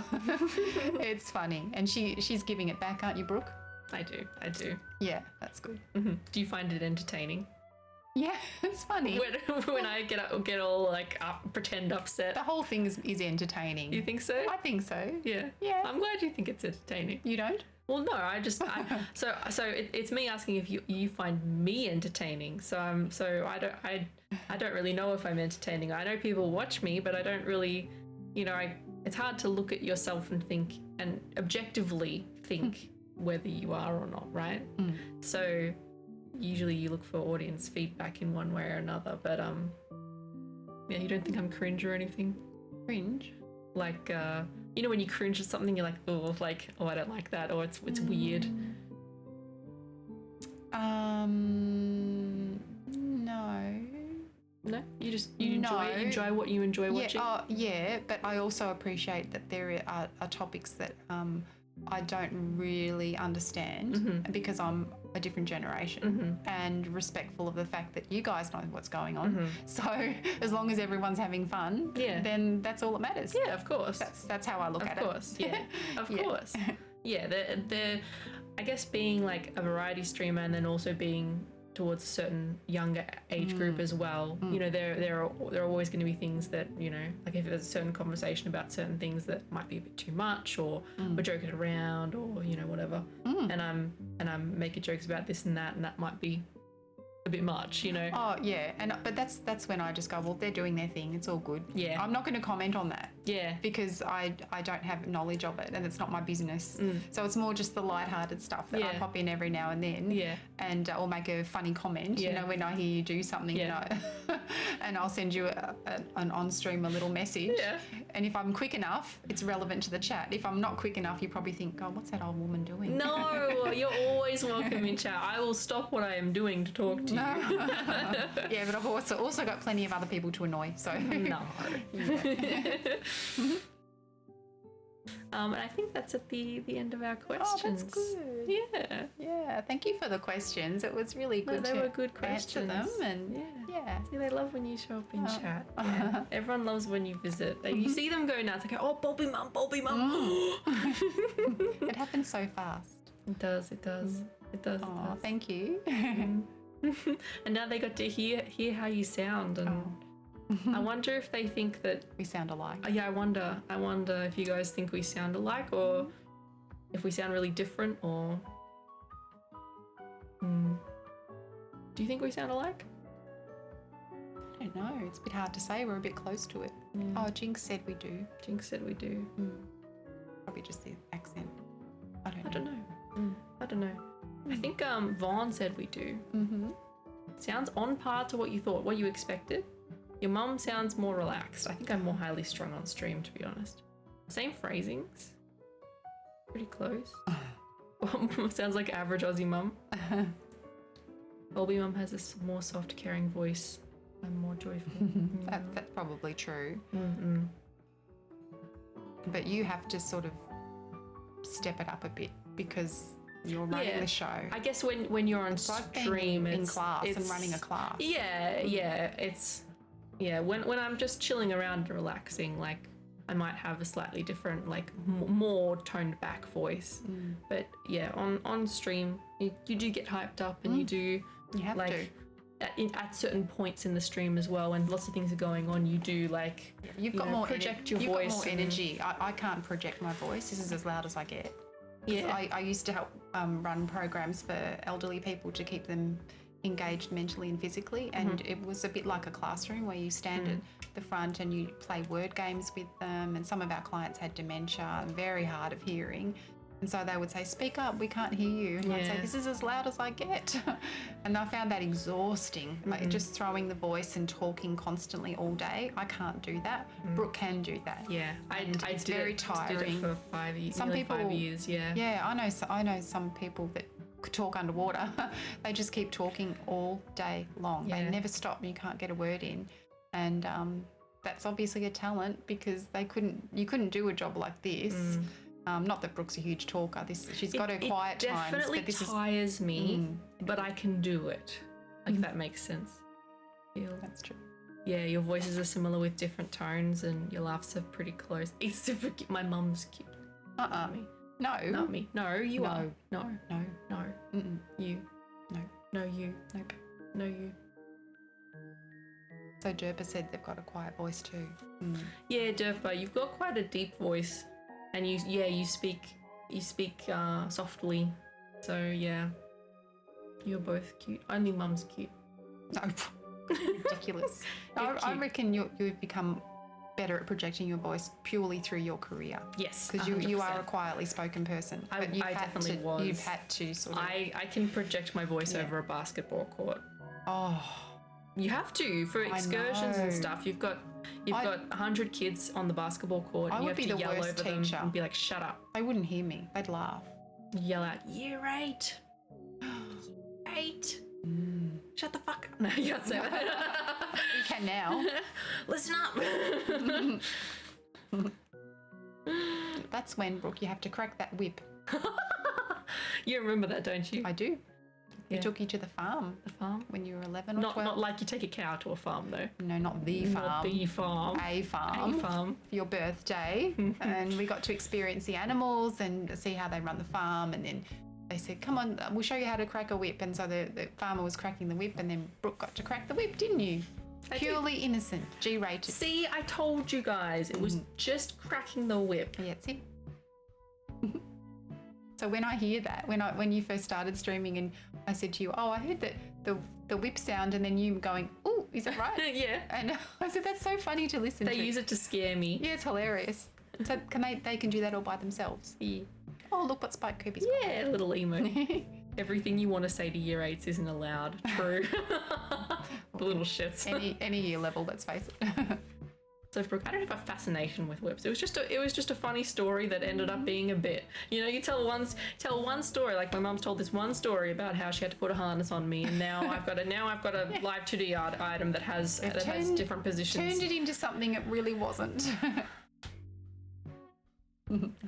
It's funny. And she's giving it back, aren't you, Brooke? I do. Yeah, that's good. Do you find it entertaining? Yeah, it's funny. When I get all like pretend upset. The whole thing is entertaining. You think so? I think so. Yeah. Yeah. I'm glad you think it's entertaining. You don't? Well, no, so it's me asking if you find me entertaining. So I don't really know if I'm entertaining. I know people watch me, but I don't really, it's hard to look at yourself and think and objectively think whether you are or not, right? So usually you look for audience feedback in one way or another, but you don't think I'm cringe or anything? Cringe? Like when you cringe at something, you're like, oh, I don't like that, or it's weird. No, you enjoy what you enjoy watching. Yeah, but I also appreciate that there are topics that I don't really understand because I'm a different generation and respectful of the fact that you guys know what's going on. So as long as everyone's having fun, then that's all that matters. Yeah, of course. That's how I look at it. Of course, yeah. Of course. Yeah, they're I guess being like a variety streamer and then also being towards a certain younger age group as well. There are always going to be things that, like if there's a certain conversation about certain things that might be a bit too much, or we're joking around, or whatever. And I'm making jokes about this and that might be a bit much, you know. Oh yeah, but that's when I just go, well, they're doing their thing. It's all good. Yeah. I'm not going to comment on that. Yeah. Because I don't have knowledge of it, and it's not my business. So it's more just the lighthearted stuff that I Yeah. pop in every now and then. Yeah. And or make a funny comment. You Yeah. know, when I hear you do something, Yeah. and I'll send you an on stream a little message. Yeah. And if I'm quick enough, it's relevant to the chat. If I'm not quick enough, you probably think, God, what's that old woman doing? No, you're always welcome in chat. I will stop what I am doing to talk to you. Yeah, but I've also got plenty of other people to annoy. So No. And I think that's at the end of our questions. Oh, that's good. Yeah. Yeah, thank you for the questions. It was really No, good they to were good answer questions. them. And yeah. See, they love when you show up in chat. Yeah. Everyone loves when you visit. You see them go nuts. Like, oh, Bulbie Mum, Bulbie Mum. It happens so fast. It does. It does. It does. Oh, thank you. And now they got to hear how you sound, and I wonder if they think that. We sound alike. Yeah, I wonder if you guys think we sound alike, or if we sound really different, or. Do you think we sound alike? I don't know. It's a bit hard to say. We're a bit close to it. Yeah. Oh, Jinx said we do. Jinx said we do. Probably just the accent. I don't know. I don't know. I think Vaughn said we do. Sounds on par to what you thought, what you expected. Your mum sounds more relaxed. I think I'm more highly strung on stream, to be honest. Same phrasings. Pretty close. Sounds like average Aussie mum. Bulbie mum has a more soft, caring voice. I'm more joyful. That's probably true. But you have to sort of step it up a bit because you're running the show. I guess when you're on Like being stream, in it's class and running a class. When I'm just chilling around and relaxing, like I might have a slightly different, like more toned back voice. But yeah, on stream, you do get hyped up, and you have like to. At certain points in the stream as well, when lots of things are going on, you do like You've got more project your you've voice. got more energy. I can't project my voice. This is as loud as I get. Yeah. I used to help run programs for elderly people to keep them engaged mentally and physically, and it was a bit like a classroom where you stand at the front and you play word games with them, and some of our clients had dementia and very hard of hearing, and so they would say, speak up, we can't hear you, and I'd say, this is as loud as I get. And I found that exhausting, like just throwing the voice and talking constantly all day. I can't do that. Brooke can do that. Yeah, And it's did very it tiring. for 5 years. Some nearly people- 5 years. Yeah. Yeah, I know some people that could talk underwater. They just keep talking all day long. They Yeah. never stop. You can't get a word in, and that's obviously a talent because you couldn't do a job like this. Not that Brooke's a huge talker. She's got her quiet it times, definitely but this is tires me, but I can do it. Like if that makes sense. that's true. Yeah, your voices are similar with different tones, and your laughs are pretty close. It's super cute. My mum's cute. Not me. No, Not me. No, you No. are. No. no, No. Mm-mm. You. No. No, you. Nope. No, you. So Derpa said they've got a quiet voice too. Yeah, Derpa, you've got quite a deep voice, and you speak softly. So yeah, you're both cute. Only mum's cute. No, ridiculous. You're I cute. reckon you've become better at projecting your voice purely through your career. Yes, Because you are a 100%. quietly spoken person. I But you've had definitely to, was. You've had to sort of. I can project my voice Yeah. over a basketball court. Oh, You have to for excursions and know. stuff. You've got 100 kids on the basketball court, I and you would have be to the yell worst over them teacher. and be like, "Shut up!" they wouldn't hear me. They'd laugh. Yell out, "Year 8, 8, shut the fuck up!" No, you can't say that. You can now. Listen up. That's when, Brooke, you have to crack that whip. You remember that, don't you? I do. Yeah. We took you to the farm The farm. when you were 11 or Not 12. like you take a cow to a farm though. No, not the farm. Not the farm. A farm. A farm. For your birthday. And we got to experience the animals and see how they run the farm. And then they said, come on, we'll show you how to crack a whip. And so the farmer was cracking the whip, and then Brooke got to crack the whip, didn't you? I did. Purely innocent. G-rated. See, I told you guys, it was just cracking the whip. Yeah, that's it. So when I hear that, when you first started streaming and I said to you, oh, I heard that the whip sound and then you going, "Ooh, is it right?" Yeah. And I said, "That's so funny to listen to." They use it to scare me. Yeah, it's hilarious. So they can do that all by themselves. Yeah. Oh, look what Spike Kirby's Yeah, little emo. Everything you want to say to year 8s isn't allowed. True. Little shits. any year level, let's face it. So Brooke, I don't have a fascination with whips. It was just a funny story that ended up being a bit. You know, you tell one story. Like my mum's told this one story about how she had to put a harness on me, and now I've got a live 2D item that has different positions. Turned it into something it really wasn't.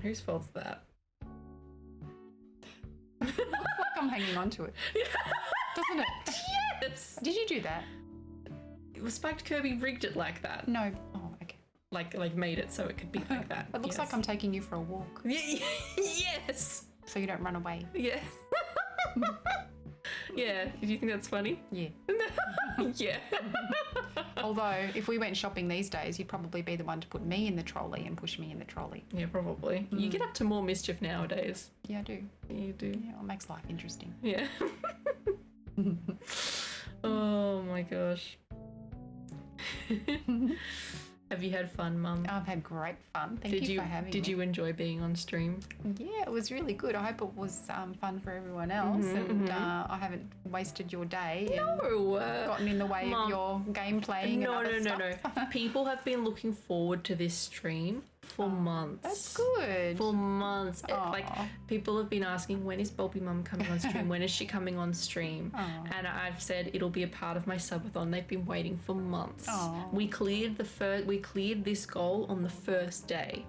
Whose fault's that? Looks like I'm hanging on to it, doesn't it? Yes. Did you do that? It was Spiked Kirby rigged it like that. No. Oh, okay. Like made it so it could be like that. It looks like I'm taking you for a walk, Yes. so you don't run away. Yeah. Yeah. Did you think that's funny? Yeah. Yeah. Although, if we went shopping these days, you'd probably be the one to put me in the trolley and push me in the trolley. Yeah, probably. You get up to more mischief nowadays. Yeah, I do. You do. Yeah, it makes life interesting. Yeah. Oh my gosh. Have you had fun, Mum? I've had great fun. Thank you for having me. Did you enjoy being on stream? Yeah, it was really good. I hope it was fun for everyone else, and I haven't wasted your day and gotten in the way of your game playing. No. stuff. People have been looking forward to this stream for months. That's good. For months. Like, people have been asking, when is BULBIEMUM coming on stream? When is she coming on stream? And I've said it'll be a part of my subathon. They've been waiting for months. We cleared this goal on the first day.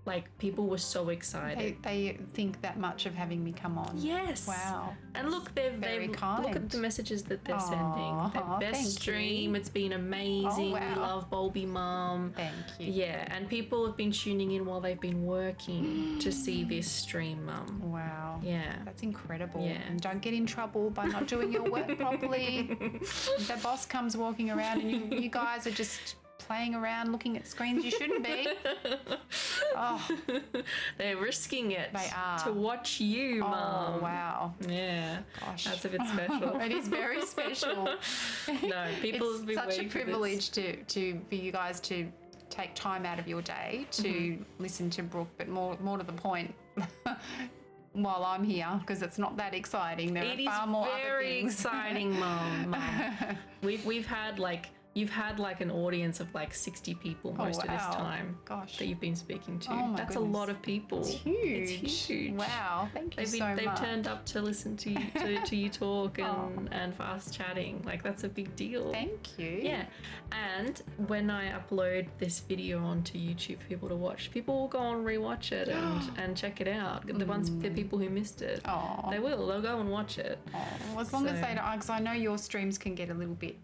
Like, people were so excited. They think that much of having me come on. Yes. Wow. And look, they've kind. look at the messages that they're sending. Their best stream. It's been amazing. wow. We love BULBIEMUM. Thank you. Yeah, and people have been tuning in while they've been working to see this stream, Mum. Wow. Yeah. That's incredible. Yeah. And don't get in trouble by not doing your work properly. The boss comes walking around and you guys are just playing around looking at screens you shouldn't be. Oh, They're risking it They are. to watch you, Mum. oh wow. Yeah. Gosh. That's a bit special. It is very special. No, people It's have been such a waiting for this. privilege for you guys to take time out of your day to listen to Brooke, but more to the point, while I'm here, because it's not that exciting. There It are is far more other very things. exciting, Mum. We've had you've had an audience of 60 people most of this wow. time Gosh. that you've been speaking to. Oh my That's a goodness. lot of people. It's huge. It's huge. Wow. Thank you They've much. turned up to listen to you to you talk and for us chatting. That's a big deal. Thank you. Yeah, and when I upload this video onto YouTube for people to watch, people will go and rewatch it and check it out. The people who missed it, Aw. they'll go and watch it. Oh, as long as they don't, because I know your streams can get a little bit,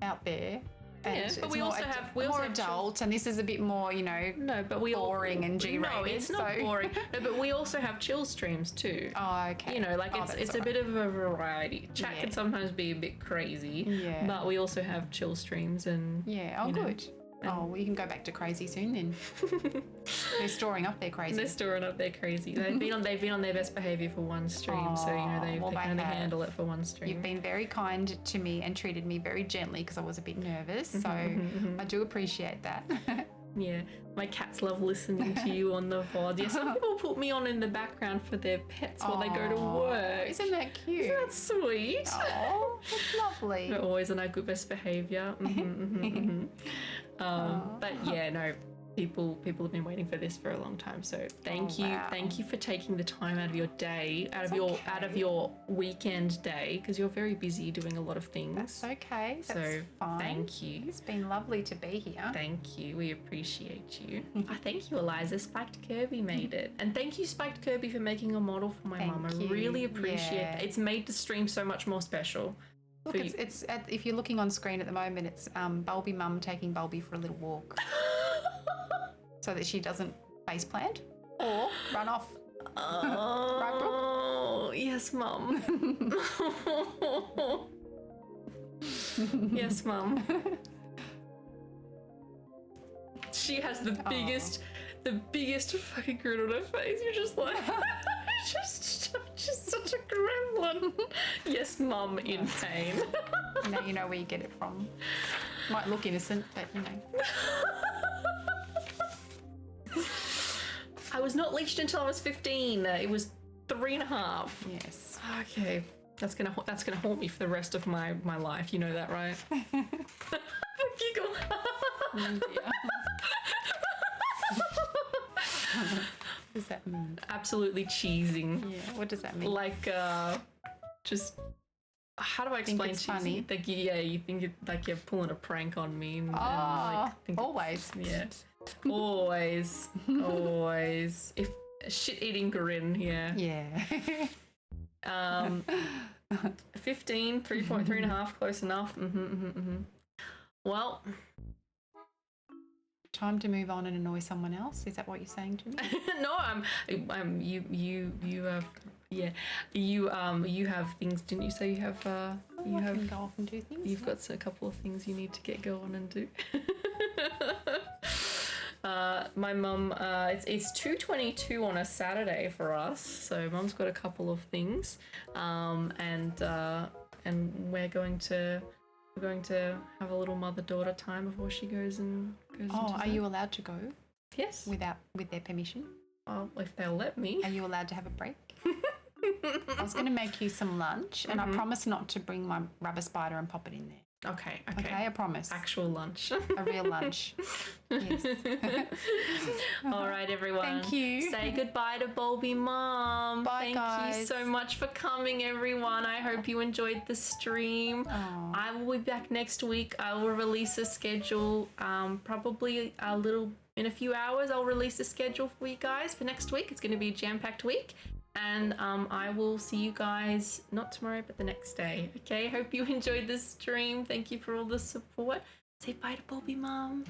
out there. And Yeah, it's but we more also have adult, and this is a bit more, No, but we boring and G-rated. No, it's not so- boring. No, but we also have chill streams too. Oh, okay. It's a bit of a variety. Chat Yeah. can sometimes be a bit crazy. Yeah. But we also have chill streams and Yeah. Oh, you know, good. Oh, well, you can go back to crazy soon then. They're storing up their crazy. they're storing up their crazy. They've been on their best behavior for one stream, so they well, can they only have. handle it for one stream. You've been very kind to me and treated me very gently because I was a bit nervous. So I do appreciate that. Yeah, my cats love listening to you on the VOD. Yeah, some people put me on in the background for their pets while they go to work. Isn't that cute? Isn't that sweet? Oh, that's lovely. They're always on our good best behaviour. But yeah, no, people have been waiting for this for a long time. So thank you for taking the time out of your day, out of your weekend day, because you're very busy doing a lot of things. That's okay. That's So fine. thank you. It's been lovely to be here. Thank you. We appreciate you. Thank you, Eliza. Spiked Kirby made it. And thank you, Spiked Kirby, for making a model for my mum. I Thank you. really appreciate Yeah. it. It's made the stream so much more special. Look, it's if you're looking on screen at the moment, it's BULBIEMUM taking Bulbie for a little walk so that she doesn't face plant or run off. Right, Brooke? Oh, yes, Mum. Yes, Mum. She has the biggest fucking grin on her face. You're just like, Just such a gremlin. Yes, mum, in pain. Now you know where you get it from. Might look innocent, but you know. I was not leashed until I was 15. It was 3.5. Yes. Okay, that's gonna haunt me for the rest of my life. You know that, right? Giggle. Oh dear. What does that mean? Absolutely cheesing. Yeah. What does that mean? Like, just how do I explain it's cheesy? funny? Like, yeah, you think it, like you're pulling a prank on me. And, think always. yeah, always, always. If shit-eating grin, yeah. Yeah. 15, 3.5, close enough. Well, Time to move on and annoy someone else. Is that what you're saying to me? no, you have, yeah, you have things, didn't you say you have, you I have, can go off and do things. you've got a couple of things you need to get going and do. My mum, it's 2:22 on a Saturday for us, so mum's got a couple of things, and we're going to have a little mother-daughter time before she goes into Are you allowed to go Yes. with their permission? If they'll let me. Are you allowed to have a break? I was going to make you some lunch, and I promise not to bring my rubber spider and pop it in there. Okay. Okay, I promise. Actual lunch. A real lunch. Yes. All right, everyone. Thank you. Say goodbye to Bulbie Mum. Bye, Thank you guys. so much for coming, everyone. I hope you enjoyed the stream. Aw. I will be back next week. I will release a schedule, probably in a few hours. I'll release a schedule for you guys for next week. It's going to be a jam-packed week. And I will see you guys not tomorrow, but the next day. Okay, hope you enjoyed this stream. Thank you for all the support. Say bye to Bulbie Mum.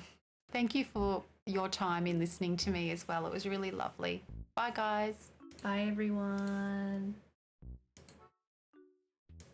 Thank you for your time in listening to me as well. It was really lovely. Bye, guys. Bye, everyone.